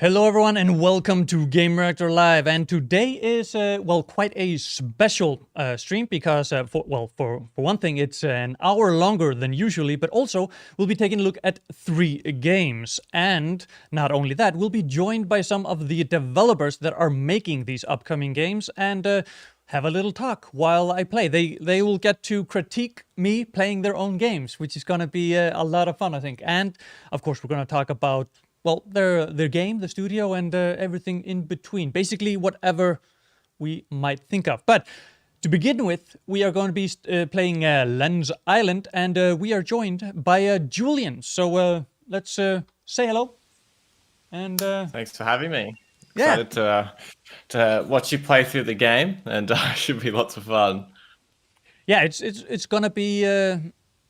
Hello everyone and welcome to Game Reactor Live. And today is quite a special stream because for one thing it's an hour longer than usually, but also we'll be taking a look at 3 games. And not only that, we'll be joined by some of the developers that are making these upcoming games and have a little talk while I play. They will get to critique me playing their own games, which is going to be a lot of fun, I think. And of course we're going to talk about their game, the studio, and everything in between. Basically, whatever we might think of. But to begin with, we are going to be playing Lens Island, and we are joined by Julian. So let's say hello. And thanks for having me. Yeah. Excited to watch you play through the game, and should be lots of fun. Yeah, it's gonna be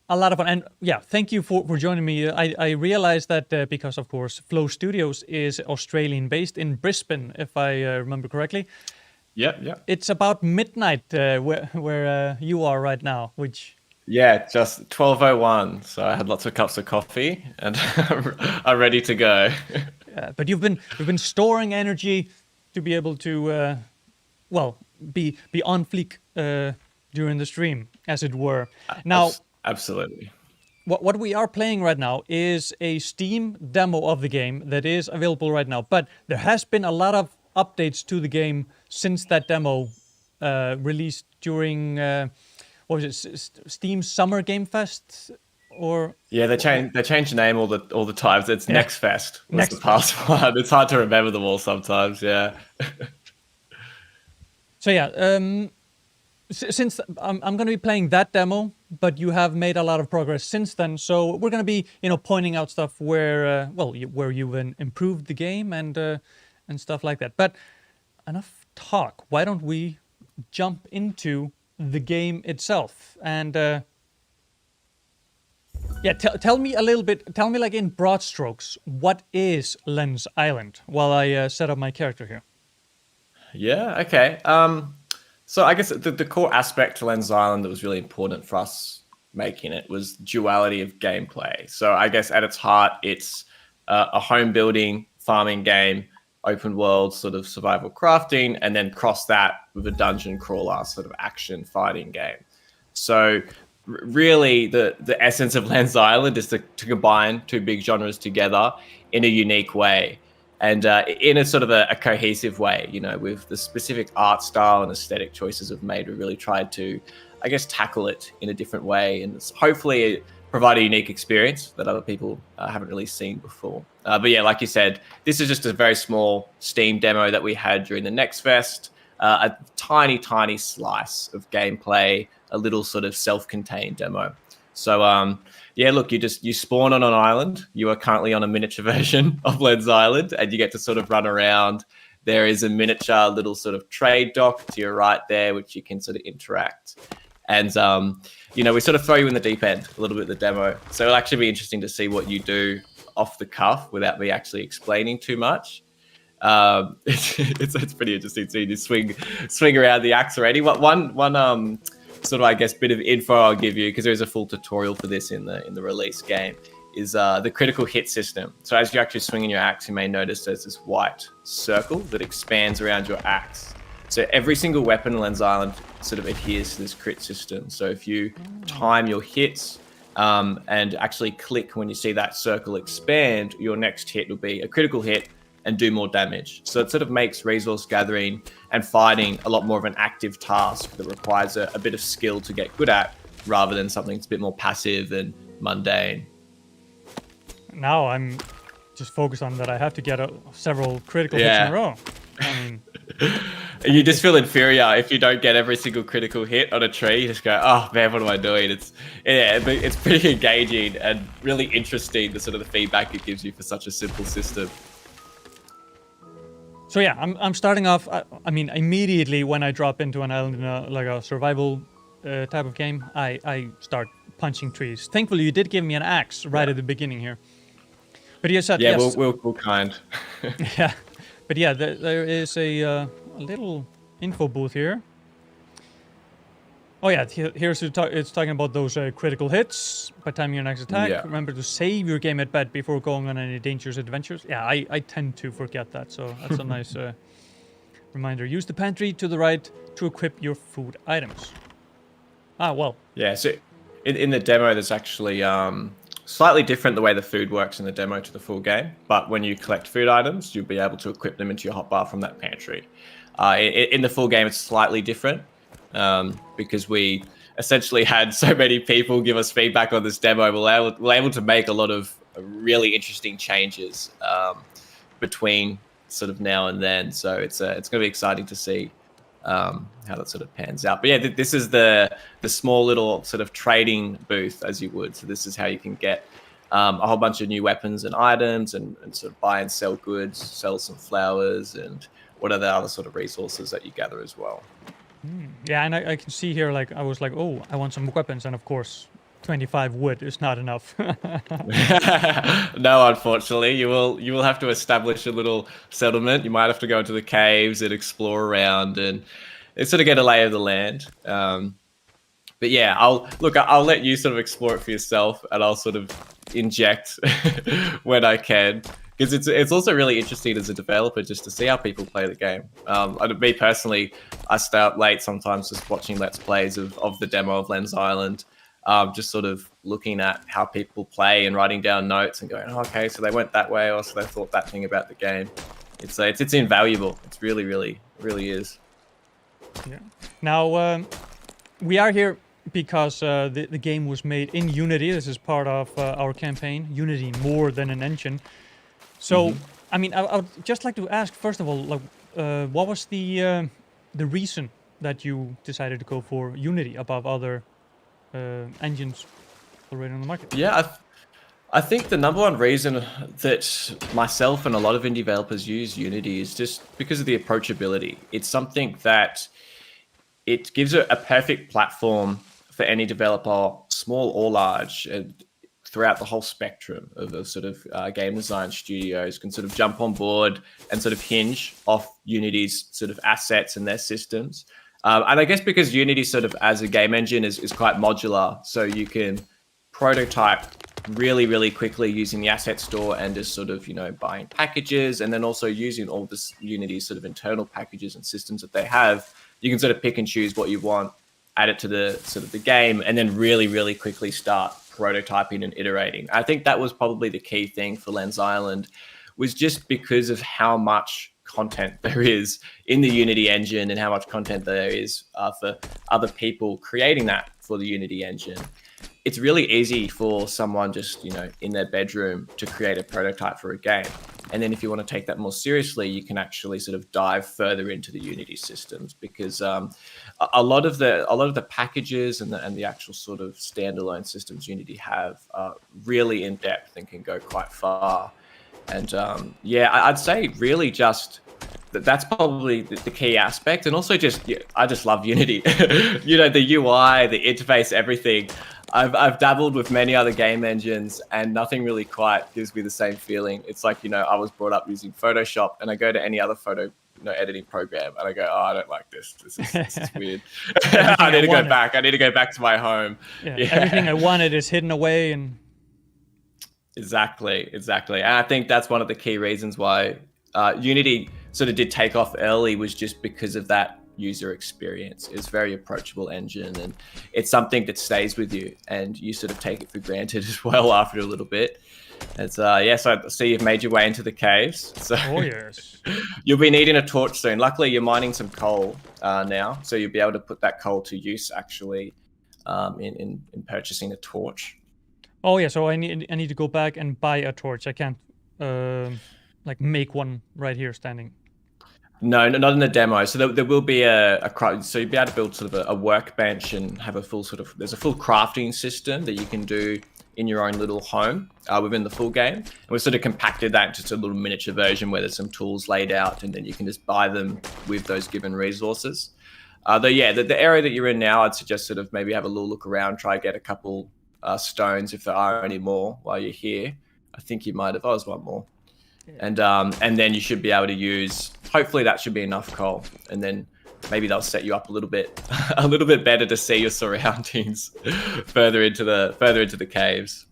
a lot of fun. And yeah, thank you for joining me. I realized that because, of course, Flow Studios is Australian-based in Brisbane, if I remember correctly. Yeah. It's about midnight where you are right now, which... Yeah, just 12:01. So I had lots of cups of coffee and are ready to go. Yeah, but you've been storing energy to be able to, be on fleek during the stream, as it were. Now... Absolutely. What we are playing right now is a Steam demo of the game that is available right now, but there has been a lot of updates to the game since that demo released during Steam Summer Game Fest, or they change the name all the times. It's Next Fest. Next the past one. It's hard to remember them all sometimes. Yeah. So yeah. Since I'm going to be playing that demo, but you have made a lot of progress since then. So we're going to be, pointing out stuff where, where you've improved the game and stuff like that. But enough talk. Why don't we jump into the game itself? And tell me a little bit. Tell me, like, in broad strokes, what is Lens Island? While I set up my character here. Yeah. Okay. So I guess the core aspect to Lens Island that was really important for us making it was duality of gameplay. So I guess at its heart, it's a home building, farming game, open world sort of survival crafting, and then cross that with a dungeon crawler sort of action fighting game. So really the essence of Lens Island is to combine 2 big genres together in a unique way. And in a sort of a cohesive way, with the specific art style and aesthetic choices we've made, we really tried to, I guess, tackle it in a different way and hopefully provide a unique experience that other people haven't really seen before. But yeah, like you said, this is just a very small Steam demo that we had during the Next Fest, a tiny, tiny slice of gameplay, a little sort of self-contained demo. So, look, you spawn on an island. You are currently on a miniature version of Lens Island, and you get to sort of run around. There is a miniature little sort of trade dock to your right there, which you can sort of interact. And, we sort of throw you in the deep end a little bit of the demo. So it'll actually be interesting to see what you do off the cuff without me actually explaining too much. It's pretty interesting seeing you swing around the axe already. One sort of, I guess, bit of info I'll give you, because there is a full tutorial for this in the release game, is the critical hit system. So as you're actually swinging your axe, you may notice there's this white circle that expands around your axe. So every single weapon in Lens Island sort of adheres to this crit system. So if you time your hits and actually click when you see that circle expand, your next hit will be a critical hit and do more damage. So it sort of makes resource gathering and fighting a lot more of an active task that requires a bit of skill to get good at, rather than something that's a bit more passive and mundane. Now I'm just focused on that I have to get several critical hits in a row. I mean... You just feel inferior if you don't get every single critical hit on a tree. You just go, oh man, what am I doing? It's pretty engaging and really interesting, the sort of the feedback it gives you for such a simple system. So yeah, I'm starting off. I mean, immediately when I drop into an island in a survival type of game, I start punching trees. Thankfully, you did give me an axe right at the beginning here. But you said yes. We're kind. Yeah, but yeah, there is a little info booth here. Oh yeah, here's it's talking about those critical hits by time your next attack. Yeah. Remember to save your game at bed before going on any dangerous adventures. Yeah, I tend to forget that, so that's a nice reminder. Use the pantry to the right to equip your food items. Ah, well. Yeah, so in the demo, there's actually slightly different the way the food works in the demo to the full game. But when you collect food items, you'll be able to equip them into your hotbar from that pantry. In the full game, it's slightly different because we essentially had so many people give us feedback on this demo. We're able to make a lot of really interesting changes between sort of now and then. So it's going to be exciting to see how that sort of pans out. But yeah, this is the small little sort of trading booth, as you would. So this is how you can get a whole bunch of new weapons and items and sort of buy and sell goods, sell some flowers, and what are the other sort of resources that you gather as well. Yeah, and I can see here, like, I was like, oh, I want some weapons, and of course, 25 wood is not enough. No, unfortunately, you will have to establish a little settlement. You might have to go into the caves and explore around and sort of get a lay of the land. But yeah, I'll let you sort of explore it for yourself, and I'll sort of inject when I can. Because it's also really interesting as a developer just to see how people play the game. Me personally, I stay up late sometimes just watching Let's Plays of the demo of Lens Island, just sort of looking at how people play and writing down notes and going, oh, okay, so they went that way, or so they thought that thing about the game. It's invaluable. It's really is. Yeah. Now, we are here because the game was made in Unity. This is part of our campaign, Unity more than an engine. So, I mean, I would just like to ask, first of all, like, what was the reason that you decided to go for Unity above other engines already on the market? Yeah, I think the number one reason that myself and a lot of indie developers use Unity is just because of the approachability. It's something that it gives a perfect platform for any developer, small or large, throughout the whole spectrum of sort of game design studios can sort of jump on board and sort of hinge off Unity's sort of assets and their systems. And I guess because Unity sort of as a game engine is quite modular, so you can prototype really quickly using the asset store and just sort of, buying packages, and then also using all this Unity sort of internal packages and systems that they have. You can sort of pick and choose what you want, add it to the sort of the game, and then really quickly start prototyping and iterating. I think that was probably the key thing for Lens Island, was just because of how much content there is in the Unity engine and how much content there is for other people creating that for the Unity engine. It's really easy for someone just, in their bedroom to create a prototype for a game. And then if you want to take that more seriously, you can actually sort of dive further into the Unity systems, because a lot of the packages and the actual sort of standalone systems Unity have are really in depth and can go quite far. And I'd say really just that's probably the key aspect. And also I just love Unity. The UI, the interface, everything. I've dabbled with many other game engines, and nothing really quite gives me the same feeling. It's like, I was brought up using Photoshop, and I go to any other photo editing program, and I go, oh, I don't like this. This is weird. I need to go back. I need to go back to my home. Yeah. Everything I wanted is hidden away. And Exactly. And I think that's one of the key reasons why Unity sort of did take off early, was just because of that user experience. It's a very approachable engine, and it's something that stays with you, and you sort of take it for granted as well after a little bit. It's so I see you've made your way into the caves. So yes. You'll be needing a torch soon. Luckily, you're mining some coal now, so you'll be able to put that coal to use actually in purchasing a torch. Oh yeah, so I need to go back and buy a torch. I can't make one right here standing. No, not in the demo. So there will be so you'll be able to build sort of a workbench and have a full there's a full crafting system that you can do in your own little home within the full game. And we've sort of compacted that into a little miniature version where there's some tools laid out, and then you can just buy them with those given resources. The area that you're in now, I'd suggest sort of maybe have a little look around, try get a couple stones if there are any more while you're here. I think you might have. Oh, there's one more. And then you should be able to use, hopefully that should be enough coal. And then maybe they'll set you up a little bit a little bit better to see your surroundings further into the caves.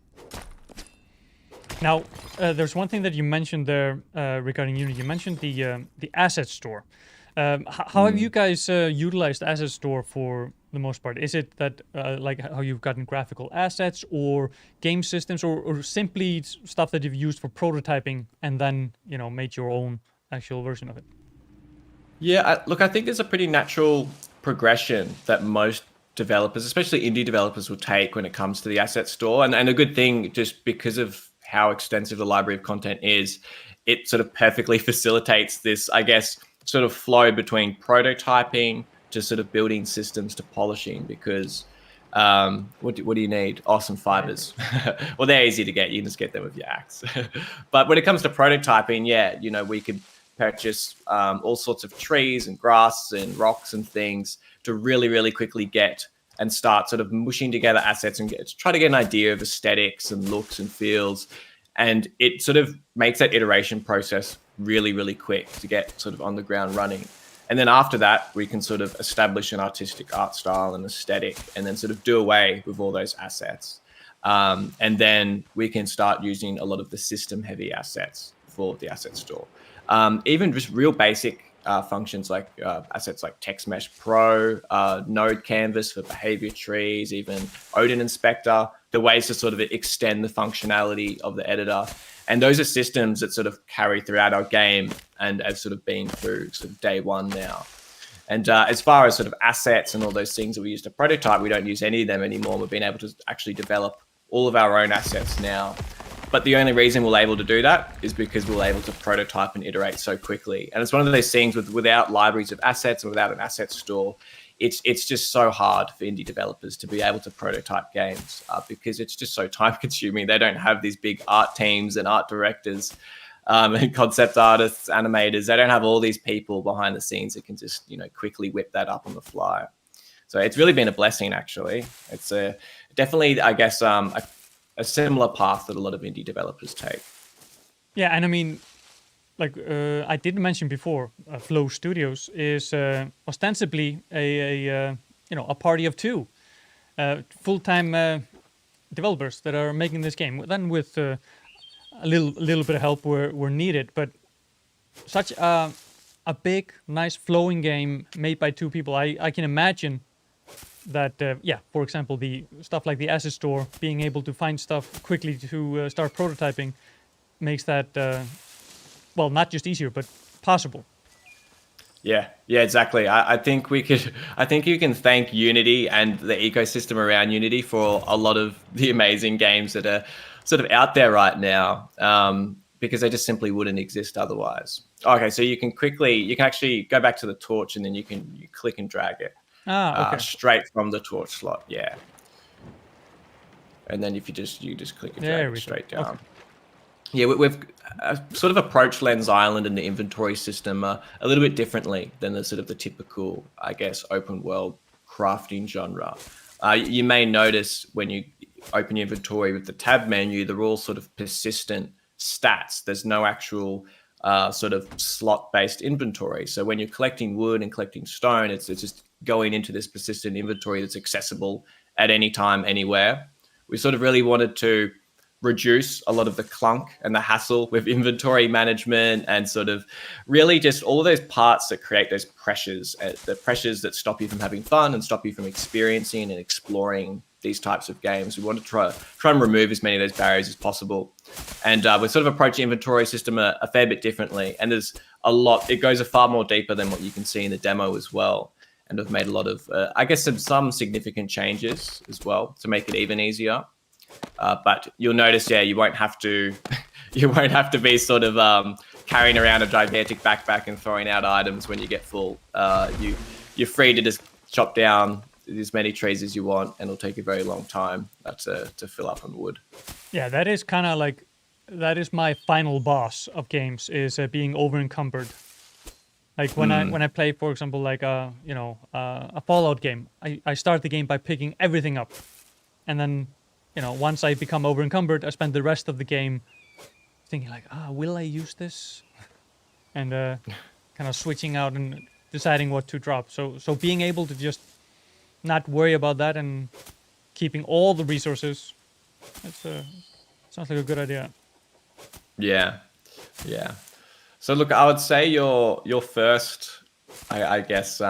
Now, there's one thing that you mentioned there regarding Unity. You mentioned the asset store. How have you guys utilized asset store for the most part? Is it that like how you've gotten graphical assets or game systems, or simply stuff that you've used for prototyping and then made your own actual version of it? Yeah, look, I think there's a pretty natural progression that most developers, especially indie developers, will take when it comes to the asset store. And a good thing, just because of how extensive the library of content is, it sort of perfectly facilitates this, I guess, sort of flow between prototyping to sort of building systems to polishing. Because what do you need? Awesome fibers. Well, they're easy to get. You can just get them with your axe. But when it comes to prototyping, yeah, we could purchase all sorts of trees and grass and rocks and things to really, really quickly get and start sort of mushing together assets and try to get an idea of aesthetics and looks and feels. And it sort of makes that iteration process really, really quick to get sort of on the ground running. And then after that, we can sort of establish an artistic art style and aesthetic, and then sort of do away with all those assets. And then we can start using a lot of the system heavy assets for the asset store. Even just real basic functions like assets like Text Mesh Pro, Node Canvas for behavior trees, even Odin Inspector, the ways to sort of extend the functionality of the editor. And those are systems that sort of carry throughout our game and have sort of been through sort of day one now. And as far as sort of assets and all those things that we use to prototype, we don't use any of them anymore. We've been able to actually develop all of our own assets now. But the only reason we're able to do that is because we're able to prototype and iterate so quickly. And it's one of those things without libraries of assets and without an asset store, it's just so hard for indie developers to be able to prototype games because it's just so time consuming. They don't have these big art teams and art directors and concept artists, animators. They don't have all these people behind the scenes that can just, quickly whip that up on the fly. So it's really been a blessing, actually. It's definitely, I guess, a similar path that a lot of indie developers take. Yeah, and I mean, like I didn't mention before, Flow Studios is ostensibly a party of two full-time developers that are making this game. Then with a little bit of help where needed, but such a big, nice flowing game made by two people. I can imagine that, for example, the stuff like the asset store, being able to find stuff quickly to start prototyping makes that, not just easier, but possible. Yeah, exactly. I think you can thank Unity and the ecosystem around Unity for a lot of the amazing games that are sort of out there right now, because they just simply wouldn't exist otherwise. Okay, so you can actually go back to the torch, and then you click and drag it. Okay. Straight from the torch slot, yeah. And then if you just click and drag it straight down. Okay. Yeah, we've sort of approached Lens Island and the inventory system a little bit differently than the typical, I guess, open world crafting genre. You may notice when you open your inventory with the tab menu, they're all sort of persistent stats. There's no actual sort of slot-based inventory. So when you're collecting wood and collecting stone, it's just going into this persistent inventory that's accessible at any time, anywhere. We sort of really wanted to reduce a lot of the clunk and the hassle with inventory management, and sort of really just all of those parts that create those pressures, the pressures that stop you from having fun and stop you from experiencing and exploring these types of games. We want to try and remove as many of those barriers as possible. And we're sort of approaching the inventory system a fair bit differently. And there's a lot, it goes a far more deeper than what you can see in the demo as well. And we've made a lot of, I guess, some significant changes as well to make it even easier. But you'll notice, you won't have to be sort of carrying around a gigantic backpack and throwing out items when you get full. You're free to just chop down as many trees as you want, and it'll take a very long time to fill up on wood. Yeah, that is kind of like, that is my final boss of games, is being over encumbered. Like when I play, for example, like a Fallout game, I start the game by picking everything up, and then once I become over encumbered, I spend the rest of the game thinking like, will I use this? And kind of switching out and deciding what to drop. So being able to just not worry about that and keeping all the resources, it's sounds like a good idea. Yeah, yeah. So look, I would say your first, I guess,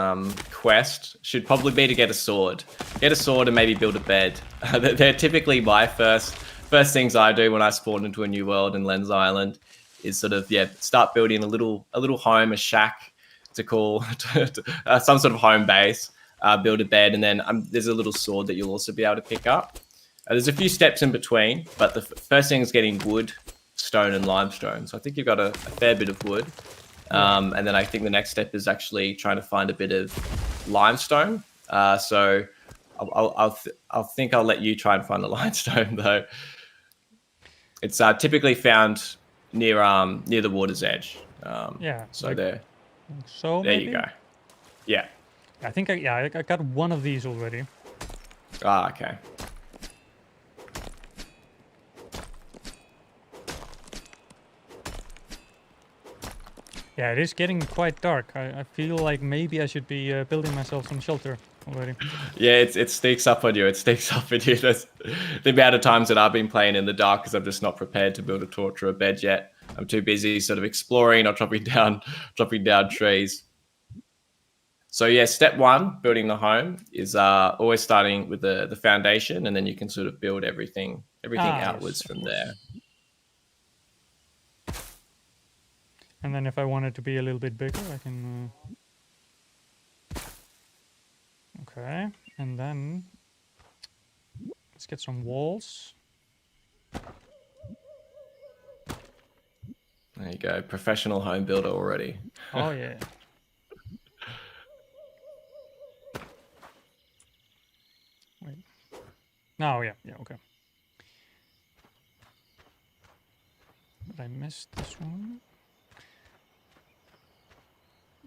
quest should probably be to get a sword. Get a sword and maybe build a bed. They're typically my first things I do when I spawn into a new world in Lens Island. Is sort of start building a little home, a shack to call some sort of home base. Build a bed, and then there's a little sword that you'll also be able to pick up. There's a few steps in between, but the first thing is getting wood, stone, and limestone. So I think you've got a fair bit of wood. And then I think the next step is actually trying to find a bit of limestone. So I'll think I'll let you try and find the limestone though. It's typically found near the water's edge. Yeah. So like, there maybe? you go. Yeah. I think I got one of these already. Ah, okay. Yeah, it is getting quite dark. I feel like maybe I should be building myself some shelter already. Yeah, it sneaks up on you. It sneaks up on you. That's the amount of times that I've been playing in the dark because I'm just not prepared to build a torch or a bed yet. I'm too busy sort of exploring or dropping down trees. So yeah, step one, building the home, is always starting with the foundation, and then you can sort of build everything outwards from there. And then if I want it to be a little bit bigger, I can... Okay, and then let's get some walls. There you go, professional home builder already. Oh yeah. Wait. No, yeah, okay. But I missed this one.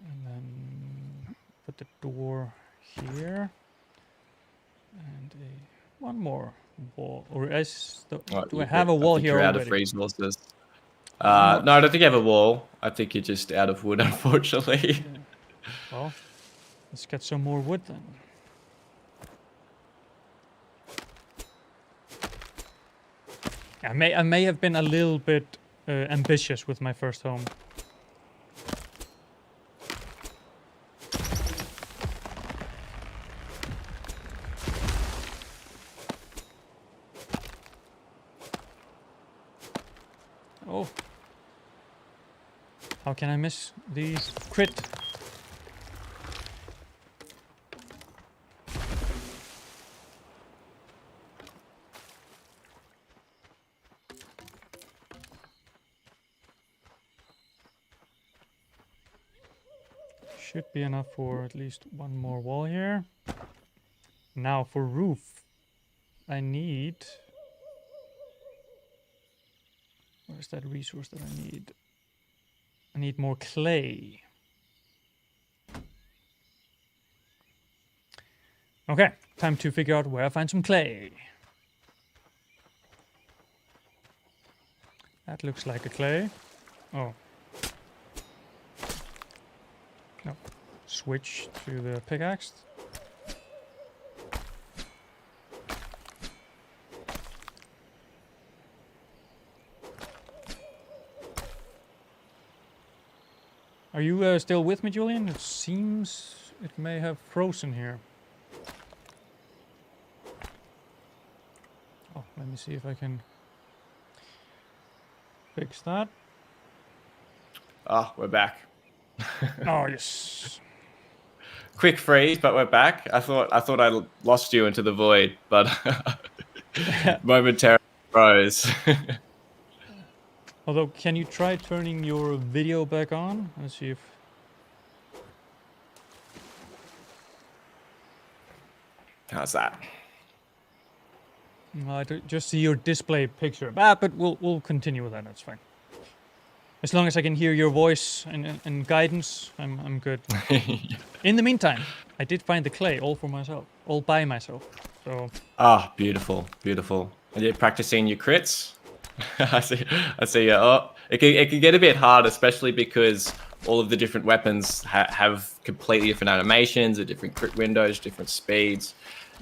And then put the door here. And one more wall. Or do I have a wall here you're already? out of resources. No, I don't think you have a wall. I think you're just out of wood, unfortunately. Yeah. Well, let's get some more wood then. I may have been a little bit ambitious with my first home. Oh. How can I miss these crit? Should be enough for at least one more wall here. Now for roof, I need... Where's that resource that I need? I need more clay. Okay, time to figure out where I find some clay. That looks like a clay. Oh. No. Switch to the pickaxe. Are you still with me, Julian? It seems it may have frozen here. Oh, let me see if I can fix that. Ah, we're back. Oh, yes. Quick freeze, but we're back. I thought I lost you into the void, but momentarily froze. Although, can you try turning your video back on? Let's see if... How's that? I just see your display picture. But we'll continue with that. That's fine. As long as I can hear your voice and guidance, I'm good. In the meantime, I did find the clay all by myself. So. Ah, beautiful, beautiful. Are you practicing your crits? I see. Oh, it can get a bit hard, especially because all of the different weapons have completely different animations, different crit windows, different speeds.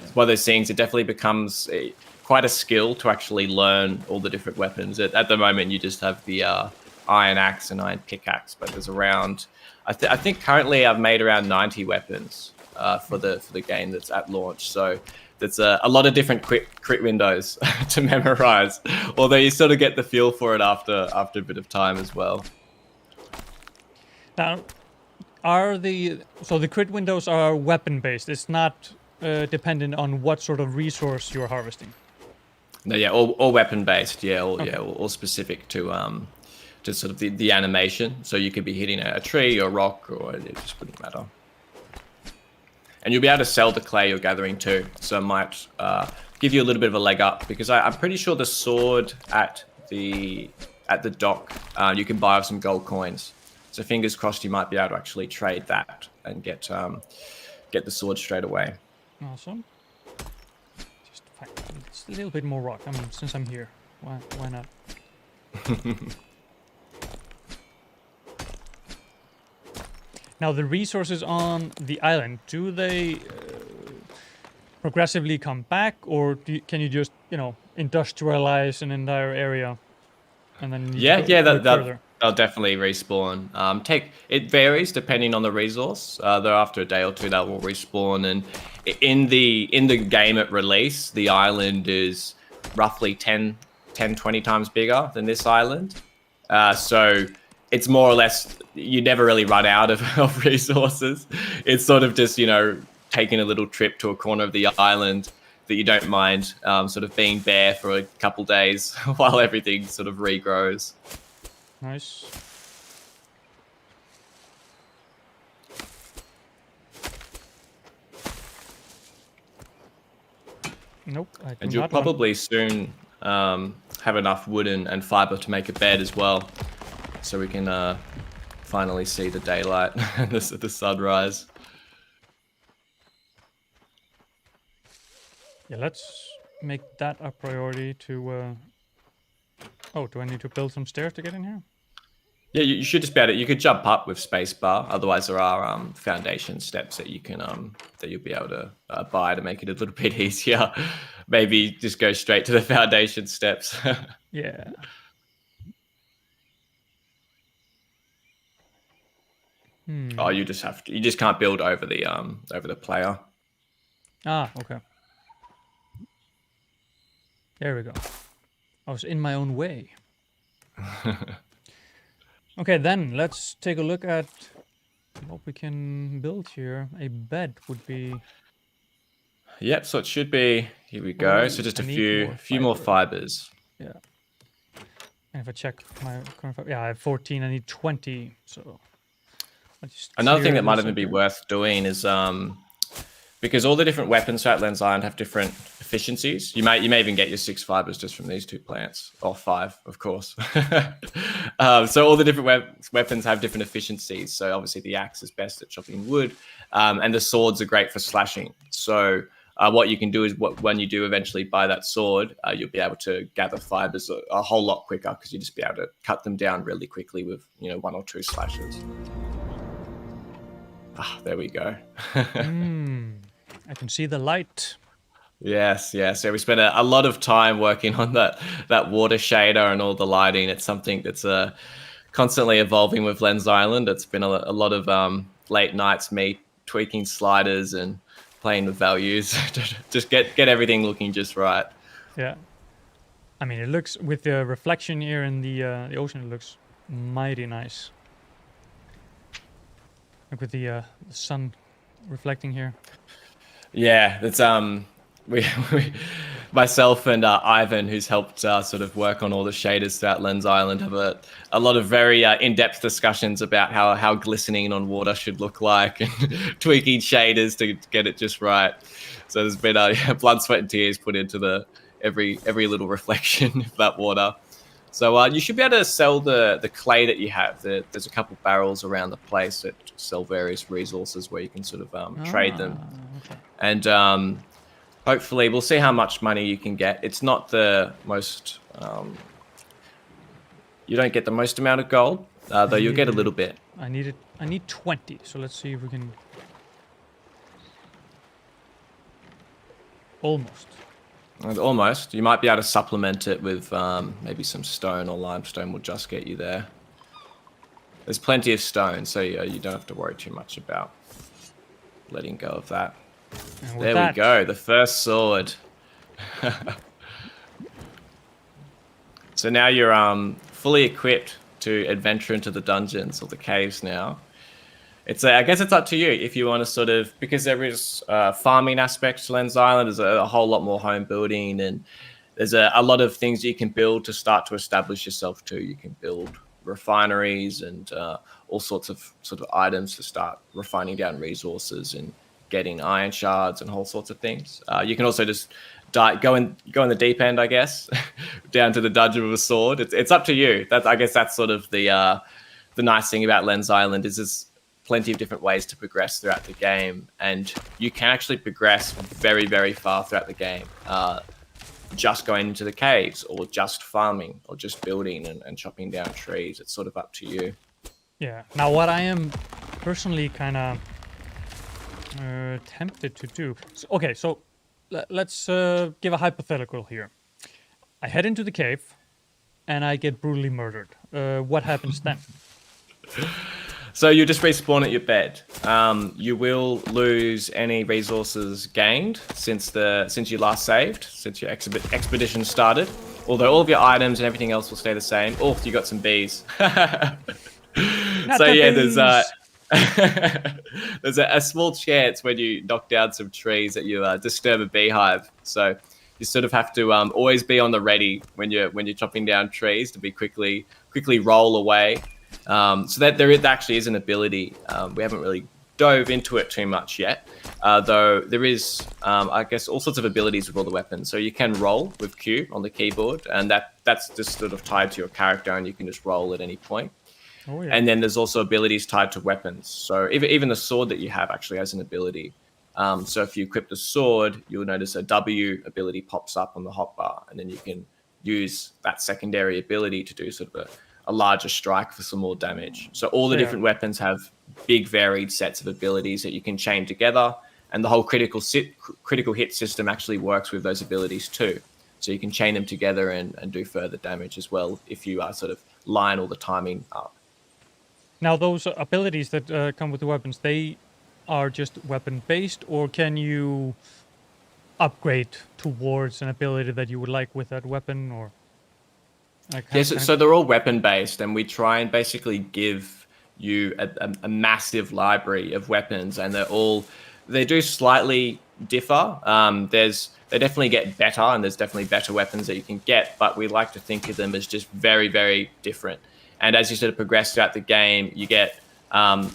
It's one of those things. It definitely becomes quite a skill to actually learn all the different weapons. At the moment, you just have the iron axe and iron pickaxe, but there's around. I think currently I've made around 90 weapons for the game that's at launch. So that's a lot of different crit windows to memorize. Although you sort of get the feel for it after a bit of time as well. Now, so the crit windows are weapon based? It's not dependent on what sort of resource you're harvesting. No, yeah, all weapon based. Yeah, all specific to sort of the animation. So you could be hitting a tree or a rock, or it just wouldn't matter. And you'll be able to sell the clay you're gathering too. So it might give you a little bit of a leg up, because I'm pretty sure the sword at the dock you can buy with some gold coins. So fingers crossed you might be able to actually trade that and get the sword straight away. Awesome. Just a little bit more rock. I mean, since I'm here, why not? Now, the resources on the island, do they progressively come back, or can you just, industrialize an entire area and then they'll definitely respawn. It varies depending on the resource. Though after a day or two, that will respawn. And in the game at release, the island is roughly 10, 20 times bigger than this island. So it's more or less, you never really run out of resources. It's sort of just, taking a little trip to a corner of the island that you don't mind sort of being bare for a couple days while everything sort of regrows. Nice. Nope. And you'll probably soon have enough wood and fiber to make a bed as well, so we can finally see the daylight and the sunrise. Yeah, let's make that a priority to... Oh, do I need to build some stairs to get in here? Yeah, you should just be able to. You could jump up with spacebar. Otherwise, there are foundation steps that you can that you'll be able to buy to make it a little bit easier. Maybe just go straight to the foundation steps. Yeah. Oh, you just can't build over the player. Ah, okay. There we go. I was in my own way. Okay, then let's take a look at what we can build here. A bed would be... Yep, so it should be... Here we go. So just a few more fibers. Yeah. And if I check my current fiber... Yeah, I have 14. I need 20, so... Another thing that might even be worth doing is... because all the different weapons throughout Lens Island have different efficiencies. You may even get your 6 fibers just from these 2 plants, or 5, of course. So all the different weapons have different efficiencies. So obviously the axe is best at chopping wood, and the swords are great for slashing. So what you can do is, when you do eventually buy that sword, you'll be able to gather fibers a whole lot quicker, because you just be able to cut them down really quickly with 1 or 2 slashes. Ah, there we go. I can see the light. Yes. So we spent a lot of time working on that water shader and all the lighting. It's something that's constantly evolving with Lens Island. It's been a lot of late nights, me tweaking sliders and playing with values to just get everything looking just right. Yeah. I mean, it looks, with the reflection here in the ocean, it looks mighty nice. Like with the sun reflecting here. Yeah, that's we myself and Ivan, who's helped sort of work on all the shaders throughout Lens Island, have a lot of very in-depth discussions about how glistening on water should look like, and tweaking shaders to get it just right. So there's been blood, sweat, and tears put into every little reflection of that water. So you should be able to sell the clay that you have. There's a couple barrels around the place that sell various resources where you can sort of trade them. Okay. And hopefully we'll see how much money you can get. It's not the most... you don't get the most amount of gold, though you'll get a little bit. I need 20. So let's see if we can. Almost. Almost. You might be able to supplement it with maybe some stone or limestone will just get you there. There's plenty of stone, so you don't have to worry too much about letting go of that. There we go, the first sword. So now you're fully equipped to adventure into the dungeons or the caves now. I guess it's up to you if you want to sort of, because there is farming aspects to Lens Island. There's a whole lot more home building, and there's a lot of things you can build to start to establish yourself too. You can build refineries and all sorts of sort of items to start refining down resources and getting iron shards and all sorts of things. You can also just go in the deep end, I guess, down to the dungeon with a sword. It's up to you. I guess that's sort of the nice thing about Lens Island is there's plenty of different ways to progress throughout the game, and you can actually progress very, very far throughout the game. Just going into the caves, or just farming, or just building and chopping down trees. It's sort of up to you. Yeah. Now, what I am personally kind of tempted to do. So let's give a hypothetical here. I head into the cave, and I get brutally murdered. What happens then? So you just respawn at your bed. You will lose any resources gained since you last saved, since your expedition started. Although all of your items and everything else will stay the same. Oh, you got some bees. There's a small chance when you knock down some trees that you disturb a beehive. So you sort of have to always be on the ready when you're chopping down trees to be quickly roll away. So that there actually is an ability. We haven't really dove into it too much yet, though there is, I guess, all sorts of abilities with all the weapons. So you can roll with Q on the keyboard, and that's just sort of tied to your character, and you can just roll at any point. Oh, yeah. And then there's also abilities tied to weapons. So even the sword that you have actually has an ability. So if you equip the sword, you'll notice a W ability pops up on the hotbar, and then you can use that secondary ability to do sort of a larger strike for some more damage. So all the different weapons have big varied sets of abilities that you can chain together, and the whole critical hit system actually works with those abilities too. So you can chain them together and do further damage as well if you sort of line all the timing up. Now, those abilities that come with the weapons, they are just weapon-based, or can you upgrade towards an ability that you would like with that weapon, or... So they're all weapon-based, and we try and basically give you a massive library of weapons, and they do slightly differ. They definitely get better, and there's definitely better weapons that you can get, but we like to think of them as just very, very different. And as you sort of progress throughout the game, you get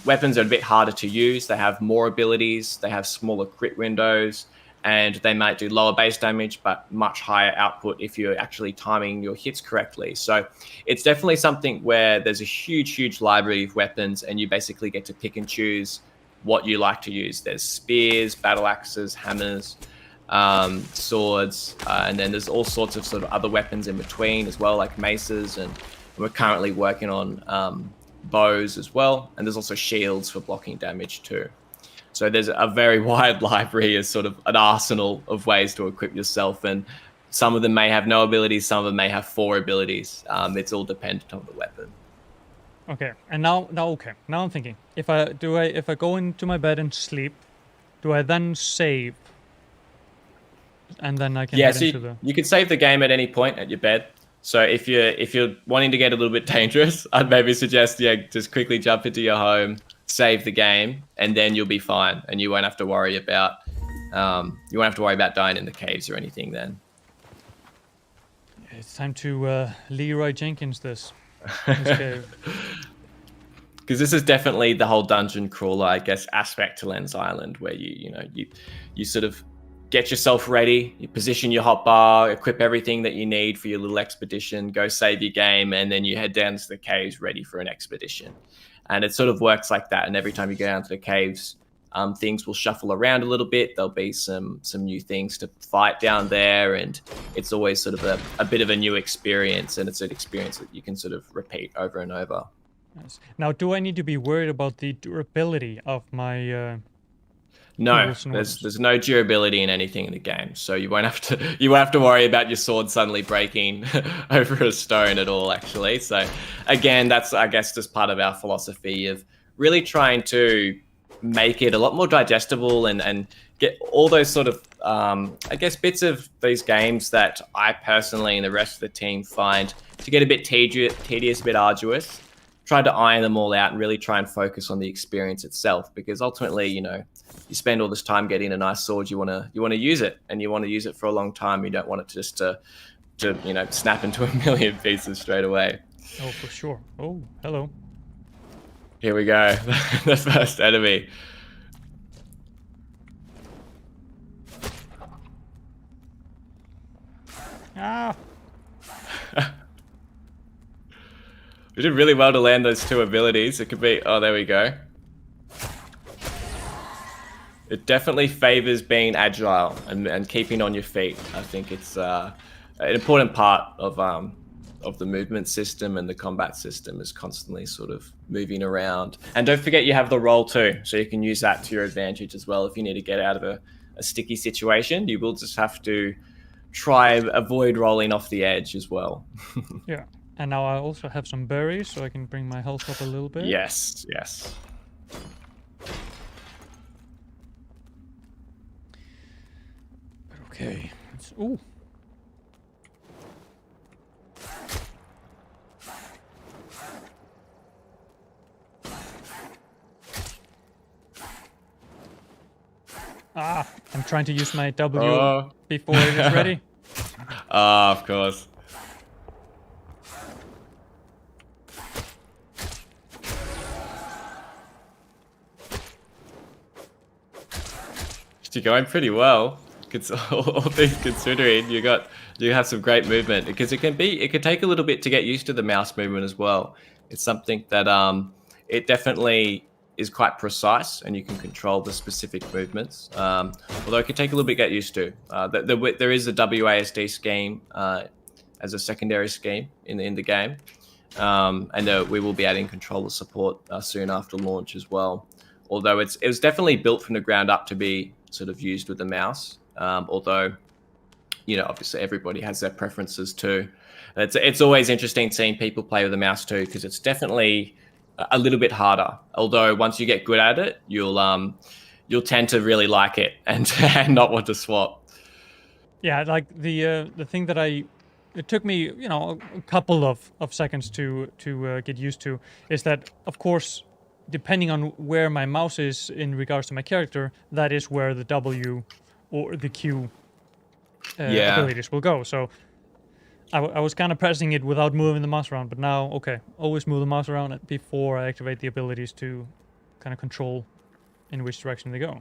weapons that are a bit harder to use. They have more abilities, they have smaller crit windows, and they might do lower base damage, but much higher output if you're actually timing your hits correctly. So it's definitely something where there's a huge, huge library of weapons, and you basically get to pick and choose what you like to use. There's spears, battle axes, hammers, swords, and then there's all sorts of sort of other weapons in between as well, like maces, and we're currently working on bows as well. And there's also shields for blocking damage too. So there's a very wide library as sort of an arsenal of ways to equip yourself, and some of them may have no abilities, some of them may have 4 abilities. It's all dependent on the weapon. Okay, and now I'm thinking: if I go into my bed and sleep, do I then save, and then I can head into the... You can save the game at any point at your bed. So if you're wanting to get a little bit dangerous, I'd maybe suggest just quickly jump into your home, save the game, and then you'll be fine, and you won't have to worry about dying in the caves or anything then. It's time to Leroy Jenkins this. Because this is definitely the whole dungeon crawler, I guess, aspect to Lens Island, where you sort of get yourself ready, you position your hotbar, equip everything that you need for your little expedition, go save your game, and then you head down to the caves ready for an expedition. And it sort of works like that. And every time you go down to the caves, things will shuffle around a little bit. There'll be some new things to fight down there, and it's always sort of a bit of a new experience, and it's an experience that you can sort of repeat over and over. Yes. Now, do I need to be worried about the durability of my No, tools and weapons? there's no durability in anything in the game, so you won't have to worry about your sword suddenly breaking over a stone at all. Actually, so again, that's I guess just part of our philosophy of really trying to make it a lot more digestible and get all those sort of I guess bits of these games that I personally and the rest of the team find to get a bit tedious, a bit arduous. Try to iron them all out and really try and focus on the experience itself, because ultimately, you spend all this time getting a nice sword, you want to use it, and you want to use it for a long time. You don't want it just to snap into a million pieces straight away. Oh, for sure. Oh, hello. Here we go. The first enemy. Ah. We did really well to land those two abilities. It could be... Oh, there we go. It definitely favors being agile and keeping on your feet. I think it's an important part of the movement system, and the combat system is constantly sort of moving around. And don't forget you have the roll too, so you can use that to your advantage as well. If you need to get out of a sticky situation, you will just have to avoid rolling off the edge as well. Yeah. And now I also have some berries, so I can bring my health up a little bit. Yes. Okay. Ooh. Ah, I'm trying to use my W before it is ready. Ah, of course. You're going pretty well. All things considering, you have some great movement, because it can take a little bit to get used to the mouse movement as well. It's something that it definitely is quite precise, and you can control the specific movements. Although it can take a little bit to get used to. There is a WASD scheme as a secondary scheme in the game, and we will be adding controller support soon after launch as well. Although it was definitely built from the ground up to be sort of used with the mouse. Although, obviously everybody has their preferences too. It's always interesting seeing people play with the mouse too, because it's definitely a little bit harder. Although once you get good at it, you'll tend to really like it and not want to swap. Yeah, like the thing that it took me, a couple of seconds to get used to is that, of course, depending on where my mouse is in regards to my character, that is where the W or the Q abilities will go. So I was kind of pressing it without moving the mouse around, but now, okay, always move the mouse around before I activate the abilities to kind of control in which direction they go.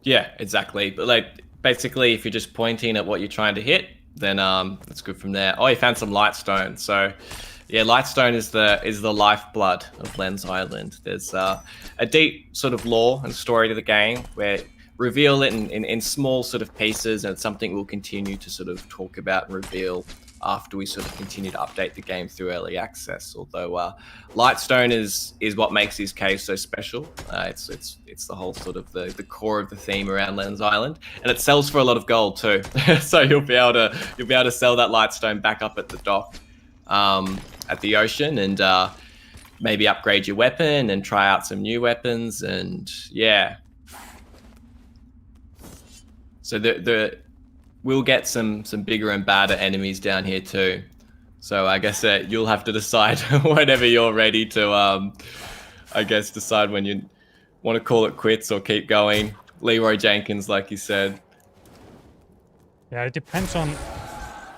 Yeah, exactly. But basically, if you're just pointing at what you're trying to hit, then that's good from there. Oh, you found some Lightstone. So yeah, Lightstone is the lifeblood of Lens Island. There's a deep sort of lore and story to the game, where reveal it in small sort of pieces, and it's something we'll continue to sort of talk about and reveal after we sort of continue to update the game through early access. Although Lightstone is what makes this cave so special. It's the whole sort of the core of the theme around Lens Island, and it sells for a lot of gold too. So you'll be able to sell that Lightstone back up at the dock at the ocean, and maybe upgrade your weapon and try out some new weapons, and yeah. So we'll get some bigger and badder enemies down here too. So I guess you'll have to decide whenever you're ready to, I guess, decide when you want to call it quits or keep going. Leroy Jenkins, like you said. Yeah, it depends on...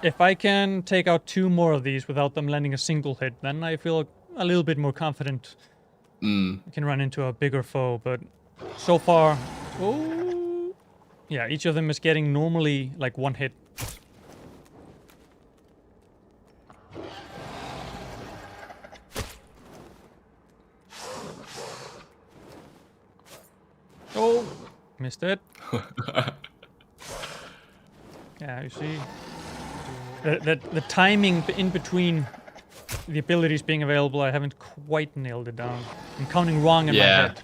If I can take out 2 more of these without them landing a single hit, then I feel a little bit more confident. I can run into a bigger foe, but so far... Oh, yeah, each of them is getting normally like 1 hit. Oh, missed it. Yeah, you see... The timing in between the abilities being available, I haven't quite nailed it down. I'm counting wrong in my head.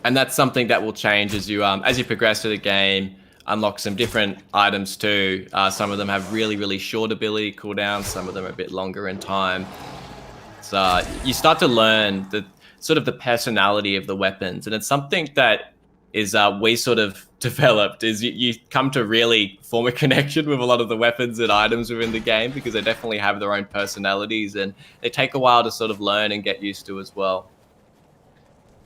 And that's something that will change as you progress through the game. Unlock some different items too. Some of them have really, really short ability cooldowns. Some of them are a bit longer in time. So you start to learn the sort of the personality of the weapons, and it's something that is we sort of developed. Is you come to really form a connection with a lot of the weapons and items within the game because they definitely have their own personalities, and they take a while to sort of learn and get used to as well.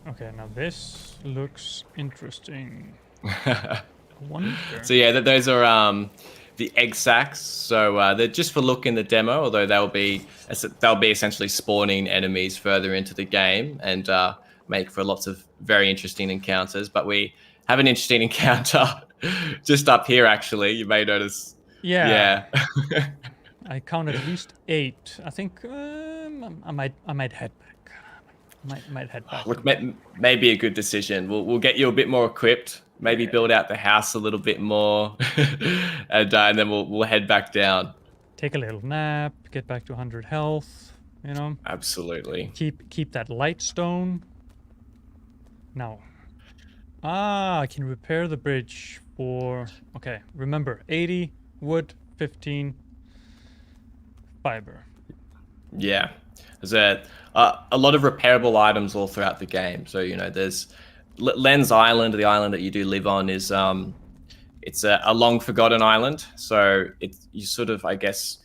Okay, now this looks interesting. So yeah, those are the egg sacs. So they're just for look in the demo, although they'll be essentially spawning enemies further into the game and make for lots of very interesting encounters. But we have an interesting encounter just up here. Actually, you may notice. Yeah. I counted at least 8. I think I might head back. Might head back. Look, maybe a good decision. We'll get you a bit more equipped. Maybe build out the house a little bit more, and then we'll head back down. Take a little nap. Get back to 100 health. You know. Absolutely. Keep that light stone. Now. I can repair the bridge for. Okay, remember 80 wood, 15 fiber. Yeah, there's a lot of repairable items all throughout the game. So there's Lens Island, the island that you do live on, is it's a long forgotten island. So you sort of, I guess,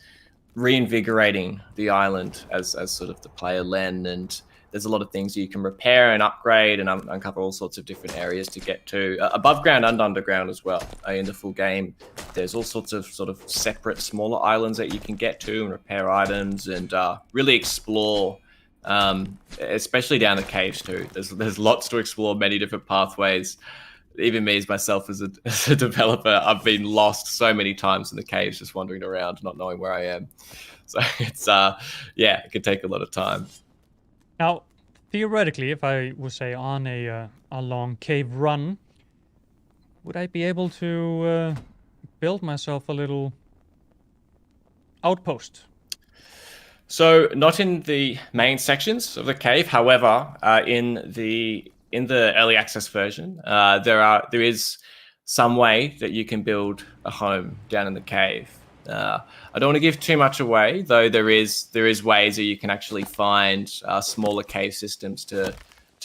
reinvigorating the island as sort of the player Len, and there's a lot of things you can repair and upgrade and uncover all sorts of different areas to get to above ground and underground as well. In the full game, there's all sorts of sort of separate smaller islands that you can get to and repair items and really explore, especially down the caves too. There's lots to explore, many different pathways. Even me as myself as a developer, I've been lost so many times in the caves, just wandering around, not knowing where I am. So it's it could take a lot of time. Now, theoretically, if I was say on a long cave run, would I be able to build myself a little outpost? So not in the main sections of the cave. However, in the early access version, there is some way that you can build a home down in the cave. I don't want to give too much away, though. There is ways that you can actually find smaller cave systems to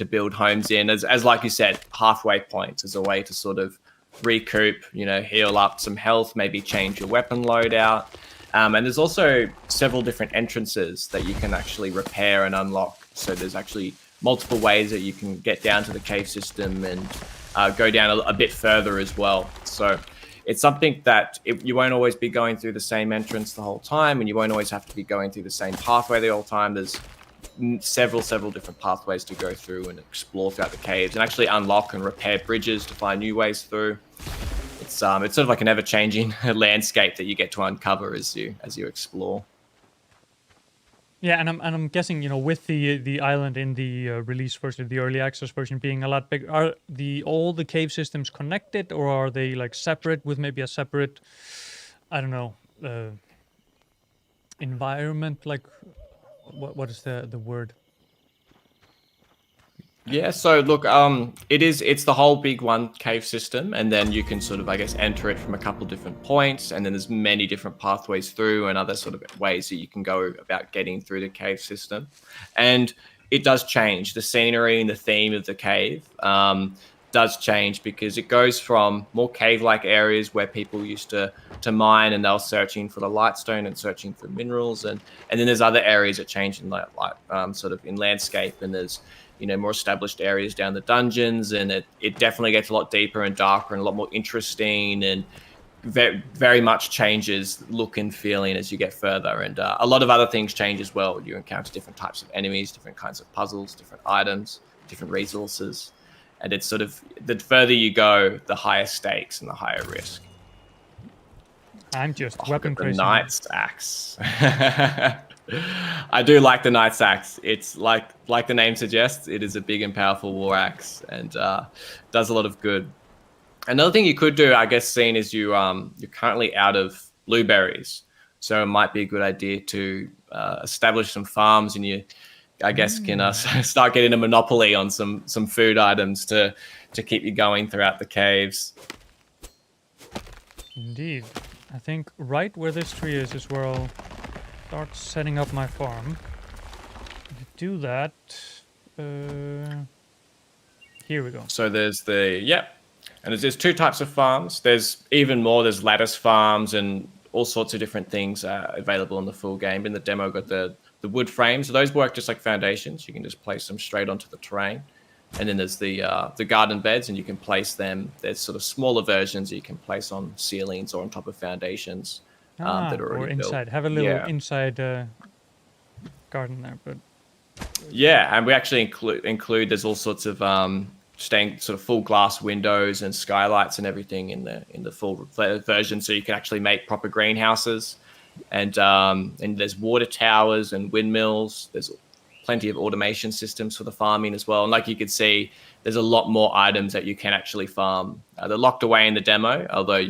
build homes in, as like you said, halfway points as a way to sort of recoup, heal up some health, maybe change your weapon loadout. And there's also several different entrances that you can actually repair and unlock. So there's actually multiple ways that you can get down to the cave system and go down a bit further as well. So it's something that you won't always be going through the same entrance the whole time, and you won't always have to be going through the same pathway the whole time. There's several different pathways to go through and explore throughout the caves and actually unlock and repair bridges to find new ways through. It's sort of like an ever-changing landscape that you get to uncover as you explore. Yeah, and I'm guessing, with the island in the release version, the early access version being a lot bigger, are all the cave systems connected, or are they like separate with maybe a separate, I don't know, environment? Like, what is the word? Yeah, so look, it's the whole big one cave system, and then you can sort of, I guess, enter it from a couple different points, and then there's many different pathways through and other sort of ways that you can go about getting through the cave system. And it does change. The scenery and the theme of the cave does change because it goes from more cave-like areas where people used to mine and they were searching for the lightstone and searching for minerals, and then there's other areas that change in sort of in landscape, and there's more established areas down the dungeons, and it definitely gets a lot deeper and darker and a lot more interesting, and very, very much changes look and feeling as you get further. And a lot of other things change as well. You encounter different types of enemies, different kinds of puzzles, different items, different resources, and it's sort of the further you go, the higher stakes and the higher risk. I'm just weapon crazy. The Knight's Axe. I do like the Knight's Axe. It's like the name suggests, it is a big and powerful war axe, and does a lot of good. Another thing you could do, I guess, seeing as you're currently out of blueberries, So it might be a good idea to establish some farms, and you, I guess, can start getting a monopoly on some food items to keep you going throughout the caves. Indeed. I think right where this tree is where I'll start setting up my farm. To do that, here we go. So there's and there's 2 types of farms. There's even more. There's Lattice Farms and all sorts of different things available in the full game. In the demo, got the wood frames. So those work just like foundations. You can just place them straight onto the terrain. And then there's the garden beds, and you can place them. There's sort of smaller versions you can place on ceilings or on top of foundations that are already or inside. built. Have a little inside garden there, but yeah, and we actually include. There's all sorts of staying sort of full glass windows and skylights and everything in the full version, so you can actually make proper greenhouses. And there's water towers and windmills. There's plenty of automation systems for the farming as well. And like you could see, there's a lot more items that you can actually farm. They're locked away in the demo, although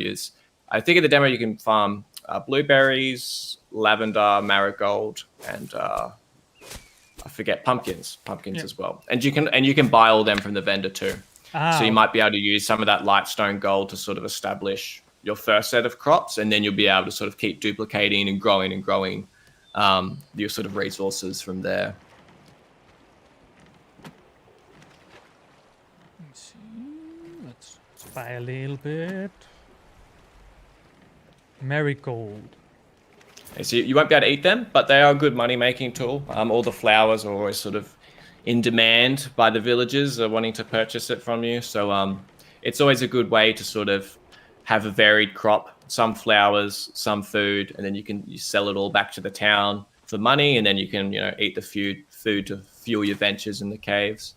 I think in the demo you can farm blueberries, lavender, marigold, and I forget pumpkins as well. And you can buy all them from the vendor too. So you might be able to use some of that lightstone gold to sort of establish your first set of crops, and then you'll be able to sort of keep duplicating and growing your sort of resources from there. let's see. Let's buy a little bit. Marigold. So you won't be able to eat them, but they are a good money-making tool. All the flowers are always sort of in demand by the villagers wanting to purchase it from you. So it's always a good way to sort of have a varied crop, some flowers, some food, and then you sell it all back to the town for money, and then you can eat the food to fuel your ventures in the caves.